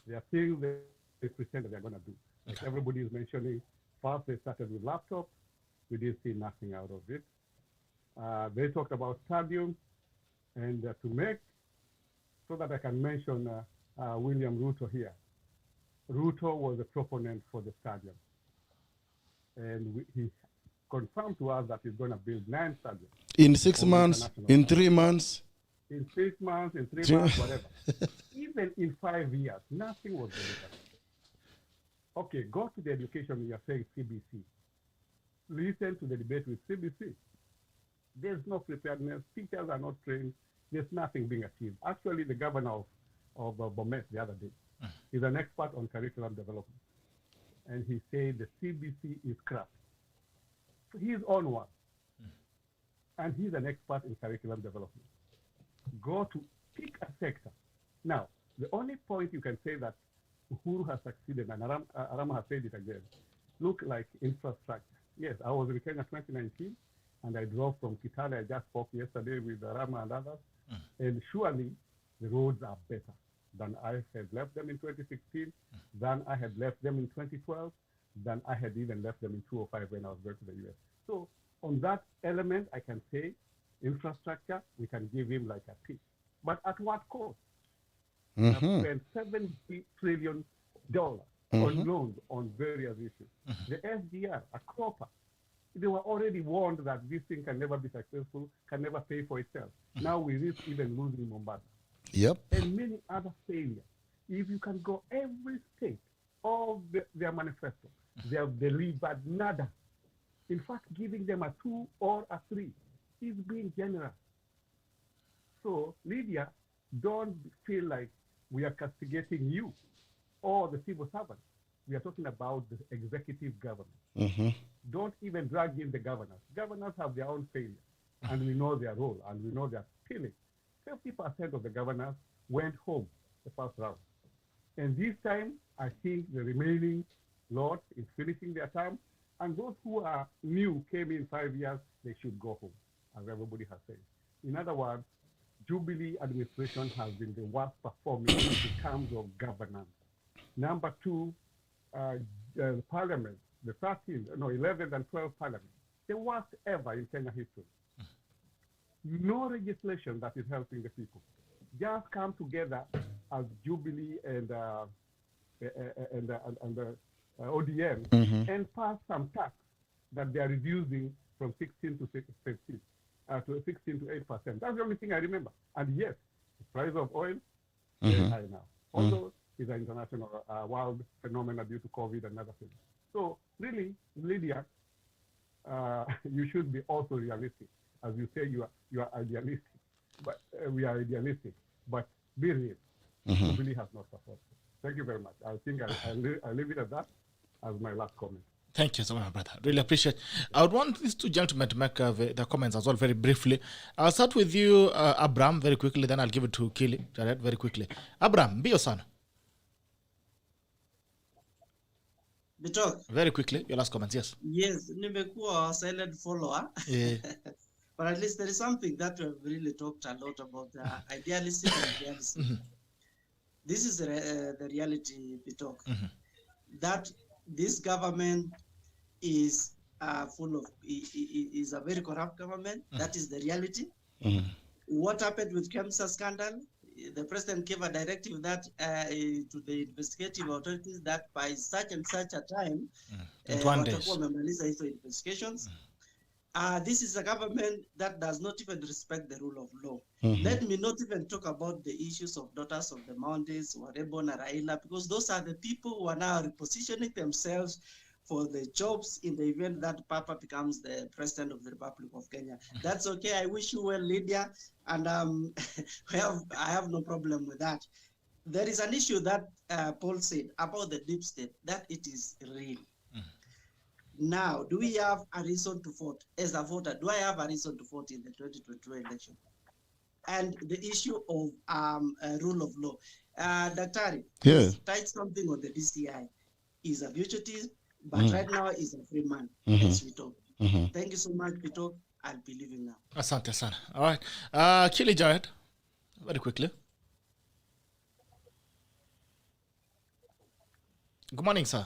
There are things they pretend they're going to do. Like everybody is mentioning, first they started with laptops. We didn't see nothing out of it. They talked about stadium, and to make, so that I can mention William Ruto here. Ruto was a proponent for the stadium. And he confirmed to us that he's going to build 9 stadiums. In 6 months, in 3 months. In 6 months, in 3 months, whatever. Even in 5 years, nothing was delivered. Okay, go to the education, you are saying CBC. Listen to the debate with CBC. There's no preparedness. Teachers are not trained. There's nothing being achieved. Actually, the governor of Bomet the other day is an expert on curriculum development. And he said the CBC is crap. His own one. And he's an expert in curriculum development. Go to pick a sector. Now, the only point you can say that Uhuru has succeeded, and Arama has said it again, look like infrastructure. Yes, I was in Kenya 2019, and I drove from Kitale. I just spoke yesterday with Arama and others, and surely the roads are better than I had left them in 2016, than I had left them in 2012, than I had even left them in 2005 when I was going to the US. So on that element, I can say infrastructure, we can give him like a tip. But at what cost? We have spent $70 trillion on loans on various issues. The SDR, a cropper, they were already warned that this thing can never be successful, can never pay for itself. Now we risk even losing Mombasa. Yep. And many other failures. If you can go every state, all their manifesto, they have delivered nada. In fact, giving them a 2 or a 3. She's being generous. So, Lydia, don't feel like we are castigating you or the civil servants. We are talking about the executive government. Don't even drag in the governors. Governors have their own failures, and we know their role, and we know their feeling. 50% of the governors went home the first round. And this time, I think the remaining lot is finishing their term, and those who are new, came in 5 years, they should go home, as everybody has said. In other words, Jubilee administration has been the worst performing in terms of governance. Number two, Parliament, the 11th and 12th Parliament, the worst ever in Kenya history. No legislation that is helping the people. Just come together as Jubilee and ODM and pass some tax that they are reducing from 16 to 15, to 16 to 8%. That's the only thing I remember. And yes, the price of oil is very high now. Although it's an international world phenomenon due to COVID and other things. So really, Lydia, you should be also realistic. As you say, you are idealistic, but we are idealistic. But be real. Jubilee has not performed. Thank you very much. I think I'll leave it at that as my last comment. Thank you so much, brother. Really appreciate. I would want these two gentlemen to make their comments as well very briefly. I'll start with you, Abraham, very quickly. Then I'll give it to Kili, Jared, very quickly. Abraham, be your son. Bitok. Very quickly, your last comments, yes. Yes, nimekuwa a silent follower. Yeah. But at least there is something that we have really talked a lot about, the idealism and realism. This is the reality, Bitok. That this government is is a very corrupt government. That is the reality. What happened with KEMSA scandal? The president gave a directive that to the investigative authorities that by such and such a time, watakuwa wamemaliza hizo investigations. This is a government that does not even respect the rule of law. Let me not even talk about the issues of daughters of the mountains, Warebo and Raila, because those are the people who are now repositioning themselves for the jobs in the event that Papa becomes the president of the Republic of Kenya. That's okay. I wish you well, Lydia, and I have no problem with that. There is an issue that Paul said about the deep state, that it is real. Now, do we have a reason to vote? As a voter, do I have a reason to vote in the 2022 election? And the issue of rule of law. Daktari, type something on the DCI. He's a fugitive, but right now he's a free man, as we talk. Thank you so much, Pito. I'll be leaving now. Asante sana. All right. Kili, Jared, very quickly. Good morning, sir.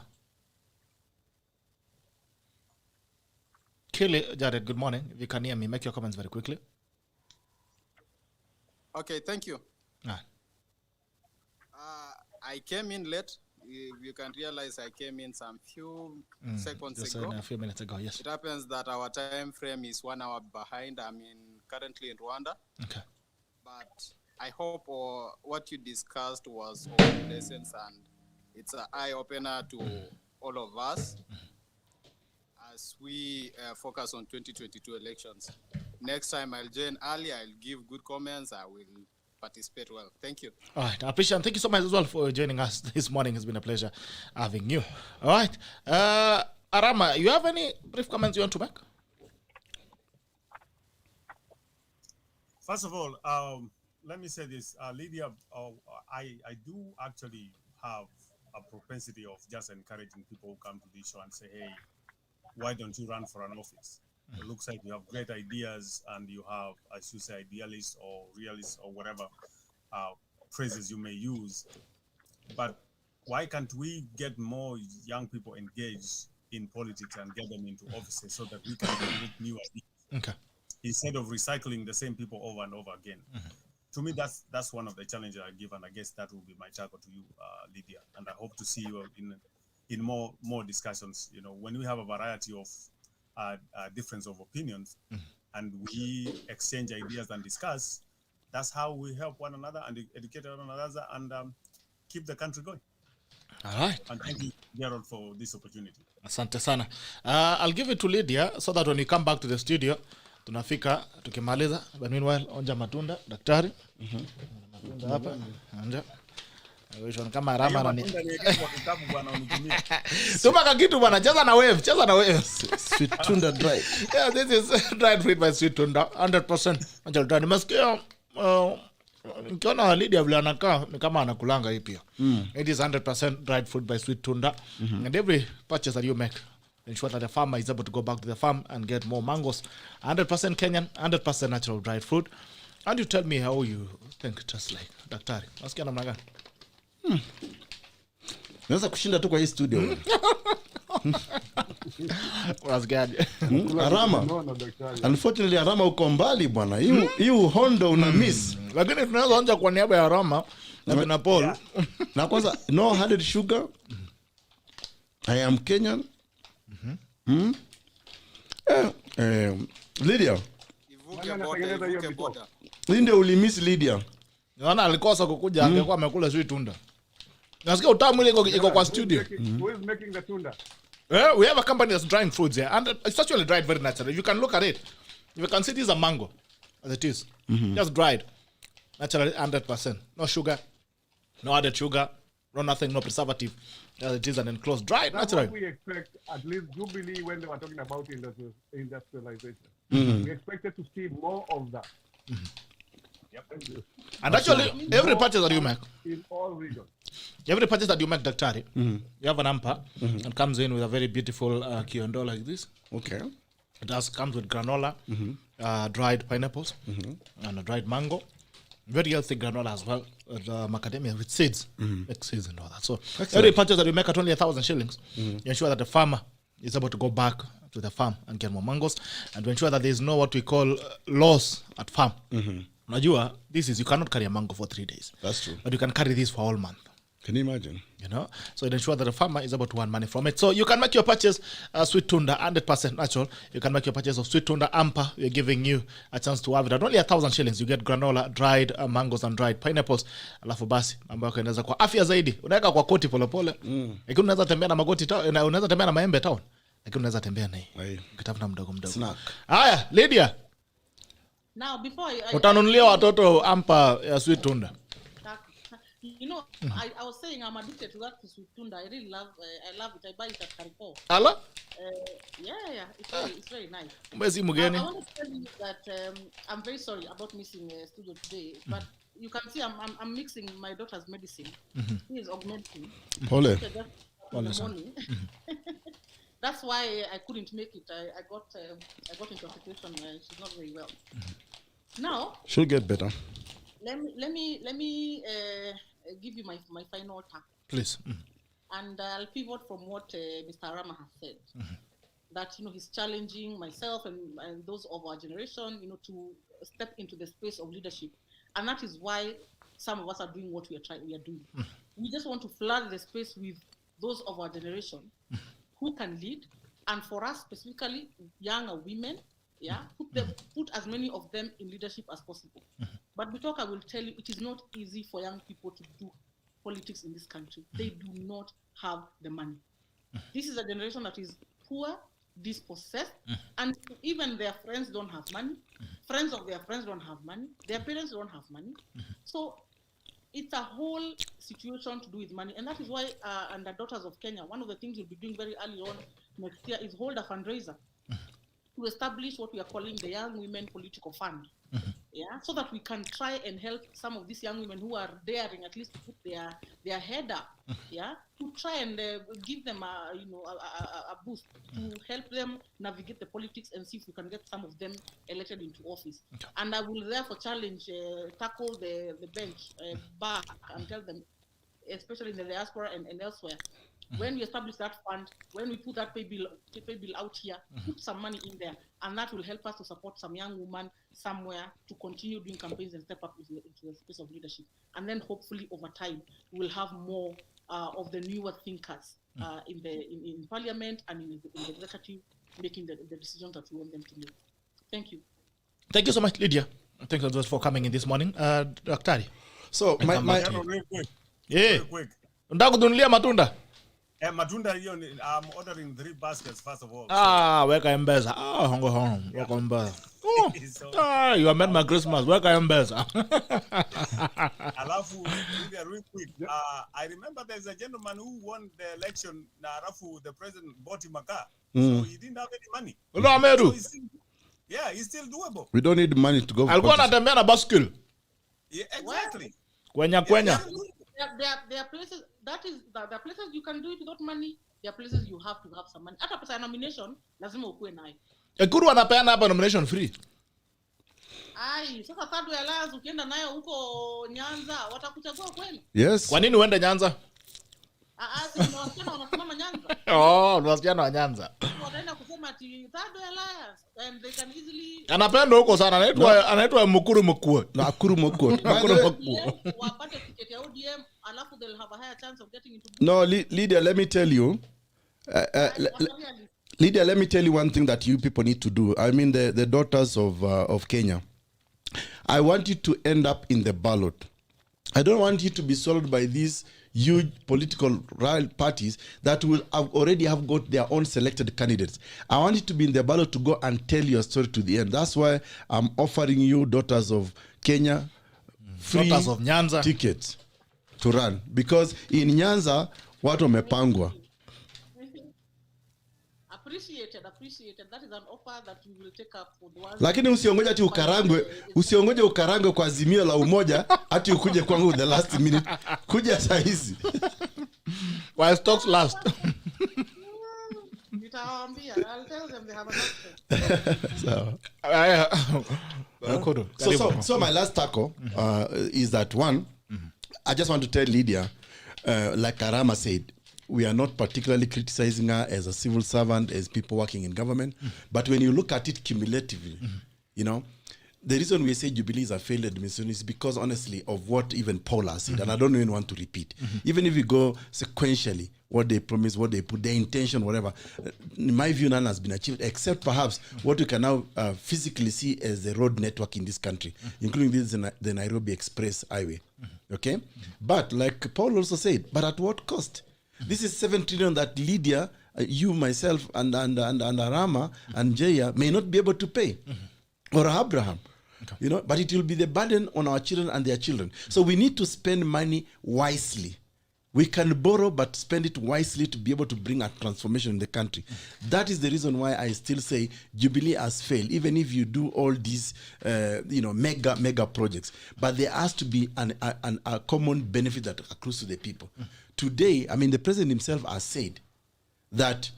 Kili, Jared, good morning. If you can hear me, make your comments very quickly. Okay, thank you. I came in late. You can realize I came in some few seconds ago. A few minutes ago, yes. It happens that our time frame is 1 hour behind. I'm currently in Rwanda. Okay. But I hope what you discussed was of lessons, and it's an eye-opener to all of us as we focus on 2022 elections. Next time I'll join early. I'll give good comments. I will participate well. Thank you. All right. I appreciate it. Thank you so much as well for joining us this morning. It's been a pleasure having you. All right. Arama, you have any brief comments you want to make? First of all, let me say this. Lydia, I do actually have a propensity of just encouraging people who come to this show and say, hey, why don't you run for an office? It looks like you have great ideas and you have, as you say, idealist or realist or whatever phrases you may use. But why can't we get more young people engaged in politics and get them into offices so that we can create new ideas? Okay. Instead of recycling the same people over and over again. To me, that's one of the challenges I give, and I guess that will be my tackle to you, Lydia. And I hope to see you in more discussions. You know, when we have a variety of difference of opinions and we exchange ideas and discuss, that's how we help one another and educate one another and keep the country going. All right. And thank you, Gerald, for this opportunity. Asante sana. I'll give it to Lydia so that when you come back to the studio, tunafika tukimaliza. But meanwhile onja matunda daktari. Matunda hapa. Onja. Wewe kama rama na matunda ni kwa kitabu bwana unitumie. Tuma kitu bwana, cheza na wave. Sweet tunda dried. Yeah, this is dried fruit by sweet tunda 100%. Until done. Nimesikia nikiona Lydia vile anakaa ni kama anakulanga hii pia. It is 100% dried fruit by sweet tunda. And every purchase that you make, ensure that the farmer is able to go back to the farm and get more mangoes. 100% Kenyan, 100% natural dried fruit. And you tell me how you think just like daktari. Nasikia namna gani? Naweza kushinda tu kwa hii studio. Unasikiaje? Arama. Unfortunately Arama uko mbali bwana. Hii Hondo una miss. Lakini tunaweza anja kwa niaba ya Arama na Paul. Na kwanza no added sugar. I am Kenyan. Lydia. Ivuke boda. Ndio ulimiss Lydia. Naona alikosa kukuja angekuwa amekula sweet tunda. Nasikia utamu ile iko kwa studio. Who is making the tunda? We have a company that's drying fruits here, and it's actually dried very naturally. You can look at it. You can see this is a mango, as it is. Just dried. Naturally, 100%. No sugar, no added sugar, no nothing, no preservative. As it is an enclosed, dried, That's naturally. what we expect, at least Jubilee, when they were talking about industrialization. We expected to see more of that. Yep. And actually, every purchase that you make, In all regions. every purchase that you make, Daktari, you have an amper, and comes in with a very beautiful kiondo like this. Okay. It comes with granola, dried pineapples, and a dried mango. Very healthy granola as well. Macadamia with seeds, like seeds and all that. So every purchase that you make at only 1,000 shillings, you ensure that the farmer is able to go back to the farm and get more mangoes, and to ensure that there is no what we call loss at farm. Unajua, this is, you cannot carry a mango for 3 days. That's true. But you can carry this for all month. Can you imagine? You know, so it ensures that the farmer is able to earn money from it. So you can make your purchase sweet tunda 100% natural. You can make your purchase of sweet tunda amper. We're giving you a chance to have it at only 1,000 shillings. You get granola, dried mangoes and dried pineapples. Alafu basi mambo yako yanaweza kwa afya zaidi. Unaweka kwa koti polepole. Lakini unaweza tembea na magoti town, unaweza tembea na maembe town. Lakini unaweza tembea na hii. Ukitafuna mdogo. Snack. Haya, Lydia. Now, before Utanunulia watoto amper ya sweet tunda. You know, I was saying I'm addicted to that sweet tunda. I really love it. I buy it at Carrefour. Ala? Yeah. It's very nice. Mbesi I mgeni. want to tell you that I'm very sorry about missing studio today, but you can see I'm mixing my daughter's medicine. He is augmenting. Pole. Morning. That's why I couldn't make it. I got into a situation where she's not very well. Now She'll get better. let me give you my final tack. Please. And I'll pivot from what Mr. Rama has said. That, you know, he's challenging myself and those of our generation, you know, to step into the space of leadership. And that is why some of us are doing what we are doing. We just want to flood the space with those of our generation who can lead. And for us specifically, younger women, put as many of them in leadership as possible. But I will tell you, it is not easy for young people to do politics in this country. They do not have the money. This is a generation that is poor, dispossessed, and even their friends don't have money. Friends of their friends don't have money. Their parents don't have money. So it's a whole situation to do with money. And that is why under Daughters of Kenya, one of the things we'll be doing very early on next year is hold a fundraiser to establish what we are calling the Young Women Political Fund. So that we can try and help some of these young women who are daring at least to put their head up, to try and give them a boost to help them navigate the politics and see if we can get some of them elected into office. And I will therefore tackle the bench back and tell them, especially in the diaspora and elsewhere, when we establish that fund, when we put that pay bill out here, put some money in there, and that will help us to support some young woman somewhere to continue doing campaigns and step up into the space of leadership. And then hopefully over time, we'll have more of the newer thinkers in parliament and in the executive making the decisions that we want them to make. Thank you. Thank you so much, Lydia. Thank you for coming in this morning. Daktari. So, my real quick. Unataka kununulia matunda? Matunda hiyo I'm ordering 3 baskets first of all. Weka M-Pesa. Hongo. Weka M-Pesa. Oh, So, you amend my Christmas. Where can I better? alafu real quick, I remember there's a gentleman who won the election. Na alafu the president bought him a car, so he didn't have any money. No, So Ameru. he's still, yeah, it's still doable. We don't need money to go for Alikuwa politics. anatembea na baskeli. Yeah, exactly. Kwenya. There are places there are places you can do it without money. There are places you have to have some money. Hata pesa ya nomination lazima ukue nayo. EKURU anapeana hapa nomination free. Ai, sasa THIRDWAY Alliance ukienda nayo huko Nyanza watakuchagua kweli? Yes. Kwa nini uende Nyanza? Si wasichana wanasimama Nyanza. Wasichana wa Nyanza. Wataenda kusema ati THIRDWAY Alliance and they can easily Anapenda huko sana. Anaitwa Mukuru Mukue. Na AUKOT. wapate ticket ya ODM alafu they'll have a higher chance of getting into. No, Lydia, let me tell you. Lydia, let me tell you one thing that you people need to do. I mean, the daughters of Kenya. I want you to end up in the ballot. I don't want you to be swallowed by these huge political parties that will already have got their own selected candidates. I want you to be in the ballot to go and tell your story to the end. That's why I'm offering you, daughters of Kenya, free Daughters of Nyanza tickets to run. Because in Nyanza, watu wamepangwa. Appreciated. That is an offer that you will take up for the ones. Lakini usiongoje ukarangwe kwa Azimio la Umoja hati ukuje kwangu the last minute. Kuja saa hizi. While stocks last. Nitawaambia, I'll tell them they have an So my last tackle is that one, I just want to tell Lydia, like Karama said, we are not particularly criticizing her as a civil servant, as people working in government. But when you look at it cumulatively, you know, the reason we say Jubilee is a failed administration is because, honestly, of what even Paul has said. And I don't even want to repeat. Even if we go sequentially, what they promised, what they put, their intention, whatever, in my view, none has been achieved, except perhaps what you can now physically see as the road network in this country, including the Nairobi Express Highway. Okay? But like Paul also said, but at what cost? This is 7 trillion that Lydia, you, myself, and Arama and Jaya may not be able to pay, or Abraham. Okay. You know, but it will be the burden on our children and their children. So we need to spend money wisely. We can borrow, but spend it wisely to be able to bring a transformation in the country. That is the reason why I still say Jubilee has failed, even if you do all these, mega projects. But there has to be a common benefit that accrues to the people. Today, I mean, the president himself has said that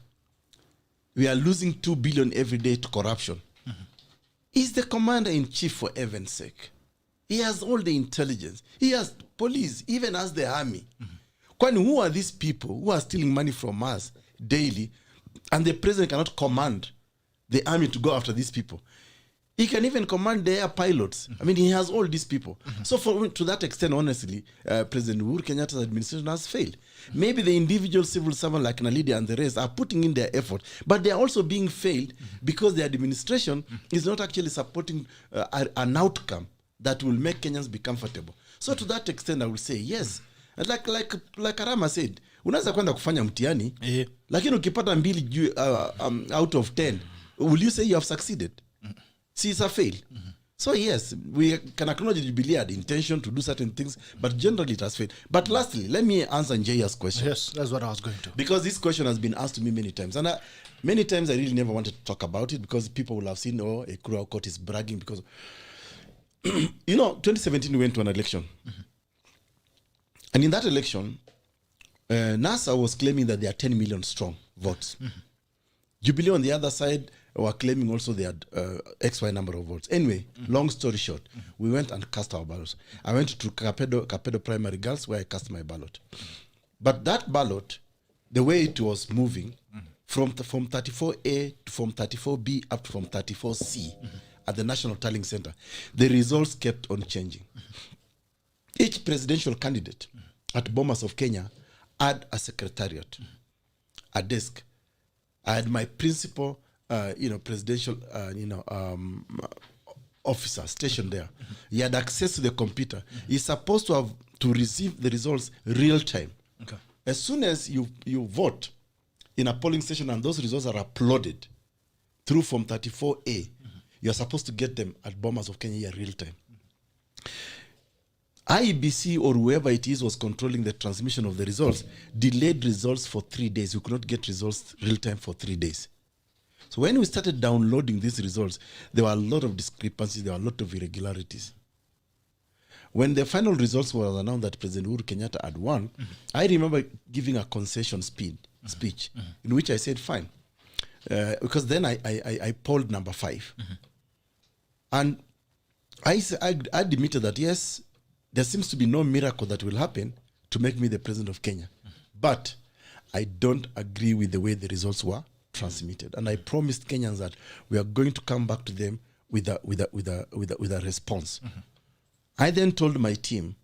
we are losing 2 billion every day to corruption. He's the commander-in-chief, for heaven's sake. He has all the intelligence. He has police, even as the army. Kwani, who are these people who are stealing money from us daily, and the president cannot command the army to go after these people? He can even command the air pilots. I mean, he has all these people. So to that extent, honestly, President Uhuru Kenyatta's administration has failed. Maybe the individual civil servant like Lydia and the rest are putting in their effort, but they are also being failed because the administration is not actually supporting an outcome that will make Kenyans be comfortable. So to that extent, I will say yes. And like Arama said, unaweza kwenda kufanya mtihani, lakini ukipata 2 out of 10, will you say you have succeeded? See, it's a fail. So yes, we can acknowledge Jubilee had intention to do certain things, but generally it has failed. But lastly, let me answer Njeya's question. Yes, that's what I was going to. Because this question has been asked to me many times. And many times I really never wanted to talk about it because people will have seen, EKURU AUKOT is bragging because, 2017 we went to an election. And in that election, NASA was claiming that they are 10 million strong votes. Jubilee on the other side were claiming also they had XY number of votes. Anyway, long story short, we went and cast our ballots. I went to Kapedo Primary Girls where I cast my ballot. But that ballot, the way it was moving, from 34A to from 34B up to from 34C at the National Tallying Center, the results kept on changing. Each presidential candidate at Bomas of Kenya had a secretariat, a desk. I had my principal, presidential, officer stationed there. He had access to the computer. He's supposed to receive the results real time. Okay. As soon as you vote in a polling station and those results are uploaded through Form 34A, you're supposed to get them at Bomas of Kenya here real time. IEBC or whoever it is was controlling the transmission of the results, delayed results for 3 days. You could not get results real time for 3 days. So when we started downloading these results, there were a lot of discrepancies, there were a lot of irregularities. When the final results were announced that President Uhuru Kenyatta had won, I remember giving a concession speech in which I said, fine. Because then I polled number 5. And I admitted that, yes, there seems to be no miracle that will happen to make me the president of Kenya. But I don't agree with the way the results were transmitted. And I promised Kenyans that we are going to come back to them with a response. I then told my team,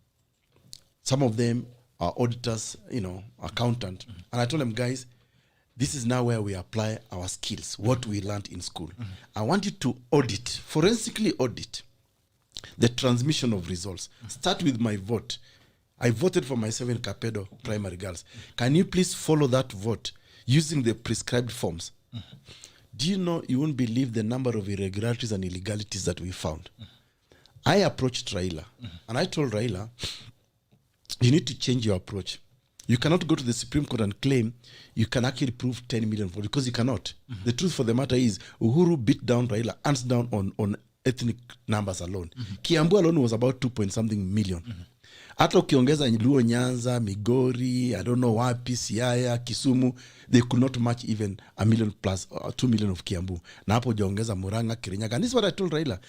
some of them are auditors, accountant, and I told them, guys, this is now where we apply our skills, what we learned in school. I want you to audit, forensically audit the transmission of results. Start with my vote. I voted for myself in Kapedo primary girls. Can you please follow that vote using the prescribed forms? Do you know, you won't believe the number of irregularities and illegalities that we found. I approached Raila, and I told Raila, you need to change your approach. You cannot go to the Supreme Court and claim you can actually prove 10 million votes, because you cannot. The truth for the matter is, Uhuru beat down Raila, hands down on ethnic numbers alone. Kiambu alone was about 2-point-something million. Hata ukiongeza Luo, Nyanza, Migori, I don't know wapi, Siaya, Kisumu, they could not match even 1 million plus 2 million of Kiambu. Na hapo jiongeza Muranga, Kirinyaga. And this is what I told Raila.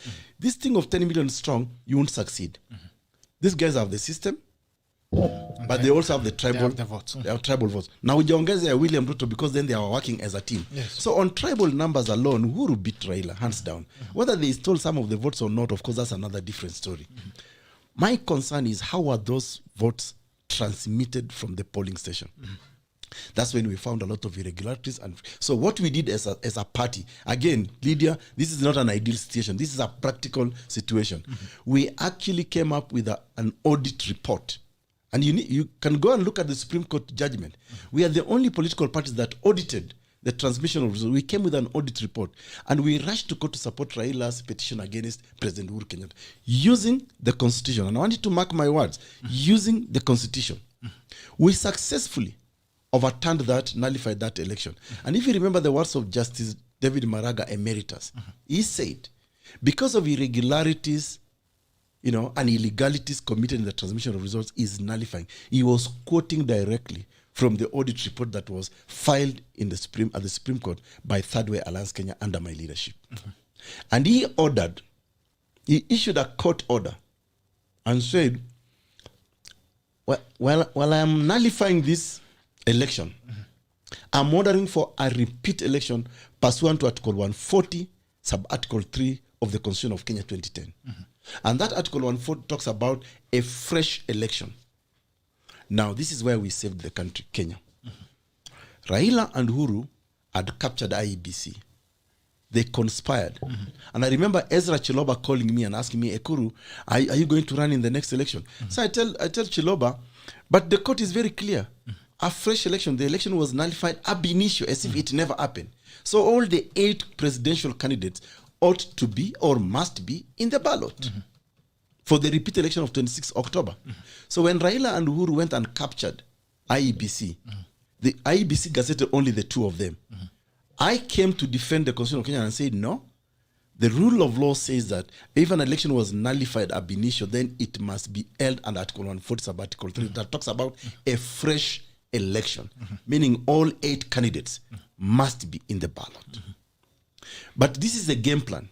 This thing of 10 million strong, you won't succeed. These guys have the system, but they also have the tribal votes. They have tribal votes. Now ujiongeze William Ruto, because then they are working as a team. Yes. So on tribal numbers alone, Uhuru beat Raila, hands down. Whether they stole some of the votes or not, of course, that's another different story. My concern is, how are those votes transmitted from the polling station? That's when we found a lot of irregularities. And so what we did as a party, again, Lydia, this is not an ideal situation. This is a practical situation. We actually came up with an audit report. And you can go and look at the Supreme Court judgment. We are the only political parties that audited the transmission of results. We came with an audit report, and we rushed to court to support Raila's petition against President Uhuru Kenyatta using the Constitution. And I want you to mark my words, using the Constitution. We successfully overturned that, nullified that election. And if you remember the words of Justice David Maraga Emeritus, he said, because of irregularities, and illegalities committed in the transmission of results is nullifying. He was quoting directly from the audit report that was filed at the Supreme Court by THIRDWAY Alliance Kenya under my leadership. And he issued a court order and said, while I am nullifying this election, I'm ordering for a repeat election pursuant to Article 140, sub-Article 3 of the Constitution of Kenya 2010. And that Article 140 talks about a fresh election. Now, this is where we saved the country, Kenya. Raila and Uhuru had captured IEBC. They conspired. And I remember Ezra Chiloba calling me and asking me, EKURU, are you going to run in the next election? So I tell Chiloba, but the court is very clear. A fresh election, the election was nullified ab initio, as if it never happened. So all the 8 presidential candidates ought to be or must be in the ballot for the repeat election of 26 October. So when Raila and Uhuru went and captured IEBC, the IEBC gazetted only the 2 of them. I came to defend the Constitution of Kenya and said, no, the rule of law says that if an election was nullified ab initio, then it must be held under Article 140 sub Article 3 that talks about a fresh election, meaning all 8 candidates must be in the ballot. But this is the game plan,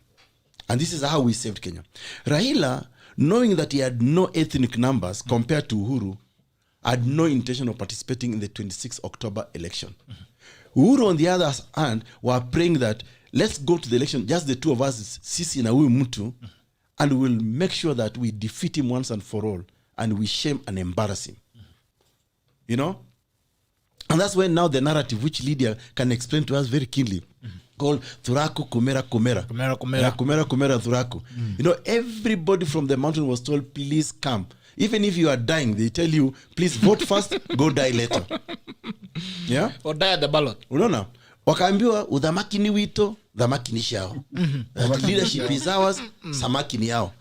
and this is how we saved Kenya. Raila, knowing that he had no ethnic numbers compared to Uhuru, had no intention of participating in the 26 October election. Uhuru, on the other hand, were praying that let's go to the election, just the 2 of us, Sisi na huyu mtu, and we'll make sure that we defeat him once and for all, and we shame and embarrass him. And that's when now the narrative, which Lydia can explain to us very keenly, called Thuraku Kumera Kumera. Kumera Thuraku. Everybody from the mountain was told, please come. Even if you are dying, they tell you, please vote first, go die later. Yeah? Or die at the ballot. No. wakaambiwa udhamaki ni wito, dhamaki ni shao. Leadership is ours, samaki ni yao.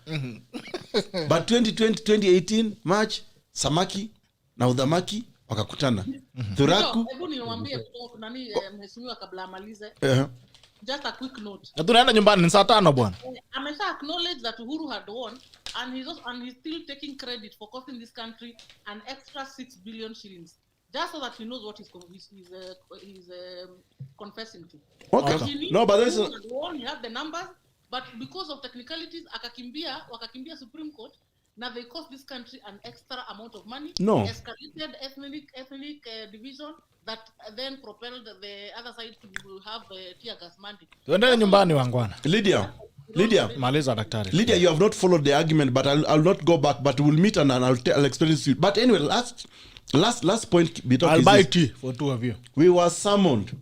But 2018 March, samaki na udhamaki wakakutana. Thuraku. Hebu niwaambie nani mheshimiwa kabla amalize. Just a quick note. Na tunaenda nyumbani ni saa 5 bwana. Amesha acknowledge that Uhuru had won and he's still taking credit for costing this country an extra 6 billion shillings. Just so that he knows what he's confessing to. Okay. No, but there's he had the numbers, but because of technicalities, wakakimbia Supreme Court. Now they cost this country an extra amount of money. No. Escalated ethnic division that then propelled the other side to have tear gas mandate. Tuende nyumbani wangwana. Lydia, maliza daktari. Lydia, you have not followed the argument, but I'll not go back, but we'll meet and I'll explain this to you. But anyway, last point. I'll buy tea for two of you. We were summoned.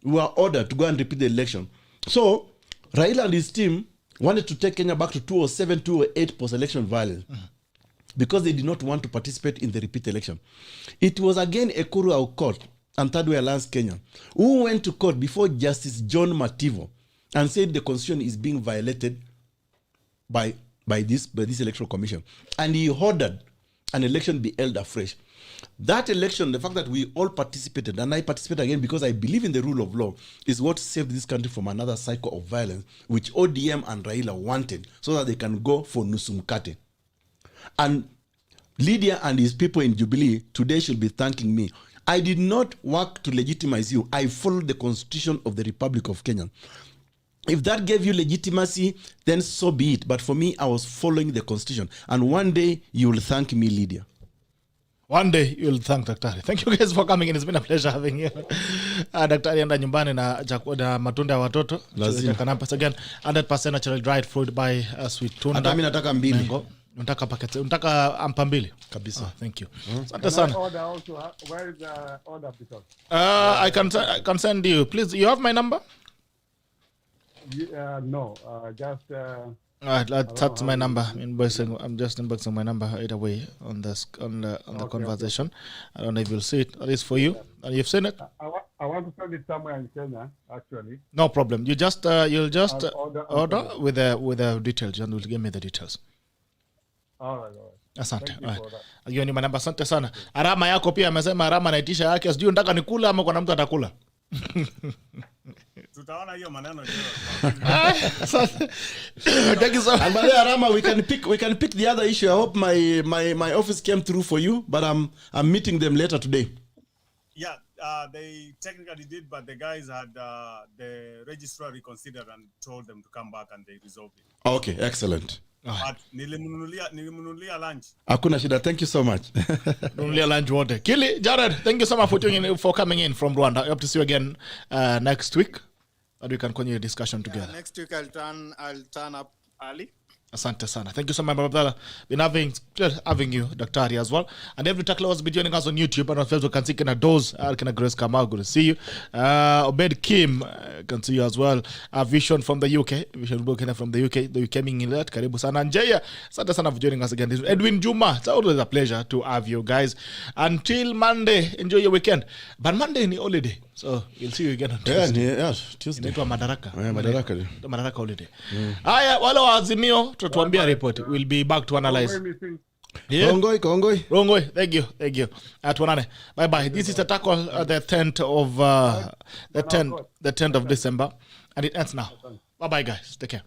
We were ordered to go and repeat the election. So, Raila and his team wanted to take Kenya back to 2007, 2008 post-election violence because they did not want to participate in the repeat election. It was again EKURU, AUKOT, and THIRDWAY Alliance Kenya who went to court before Justice John Mativo and said the constitution is being violated by this electoral commission. And he ordered an election be held afresh. That election, the fact that we all participated, and I participated again because I believe in the rule of law, is what saved this country from another cycle of violence, which ODM and Raila wanted, so that they can go for Nusumkate. And Lydia and his people in Jubilee today should be thanking me. I did not work to legitimize you. I followed the Constitution of the Republic of Kenya. If that gave you legitimacy, then so be it. But for me, I was following the Constitution. And one day, you will thank me, Lydia. One day you'll thank Daktari. Thank you guys for coming in. It's been a pleasure having you. Daktari enda nyumbani na matunda ya watoto. Lazima. Again, 100% natural dried fruit by sweet tunda. Hata mimi nataka mbili. Unataka paketi. Unataka ampa mbili. Kabisa. Thank you. Asante sana. Where is the order because? I can send you. Please, you have my number? No, just that's my number. I'm just inboxing my number either way on the conversation. Okay. I don't know if you'll see it. That is for you. You've seen it. I want to send it somewhere in Kenya, actually. No problem. You just you'll just order with the details, and will give me the details. All right. Asante. Hiyo ni manamba. Asante sana. Arama yako pia amesema Arama naitisha yake. Sijui unataka nikula ama kuna mtu atakula. Tutaona hiyo maneno leo. Thank you so much. And by the Arama, we can pick the other issue. I hope my office came through for you, but I'm meeting them later today. Yeah, they technically did, but the guys had the registrar reconsidered and told them to come back and they resolved it. Okay, excellent. But nilimunulia lunch. Hakuna shida. Thank you so much. Nunulia lunch wote. Kili, Jared, thank you so much for coming in from Rwanda. I hope to see you again next week, and we can continue the discussion together. Next week I'll turn up early. Asante sana. Thank you so much, my brother. Been having you, Daktari, as well. And every tackler was be joining us on YouTube. And on Facebook, you can see Kena Dose, Kena Grace Kamau, good to see you. Obed Kim, can see you as well. Vision from the UK. Vision Kena from the UK. You came in that. Karibu sana. And Jaya, asante sana for joining us again. This is Edwin Juma. It's always a pleasure to have you guys. Until Monday, enjoy your weekend. But Monday is holiday. So, we'll see you again on Tuesday. Yeah, Tuesday. Inaitwa Madaraka. Madaraka. Madaraka holiday. Haya, wale wa Azimio, tutuambia report. We'll be back to analyze. Yeah. Kongoi. Thank you. Tuonane. Bye. This is a tackle the 10th of the 10th of December, and it ends now. Bye guys. Take care.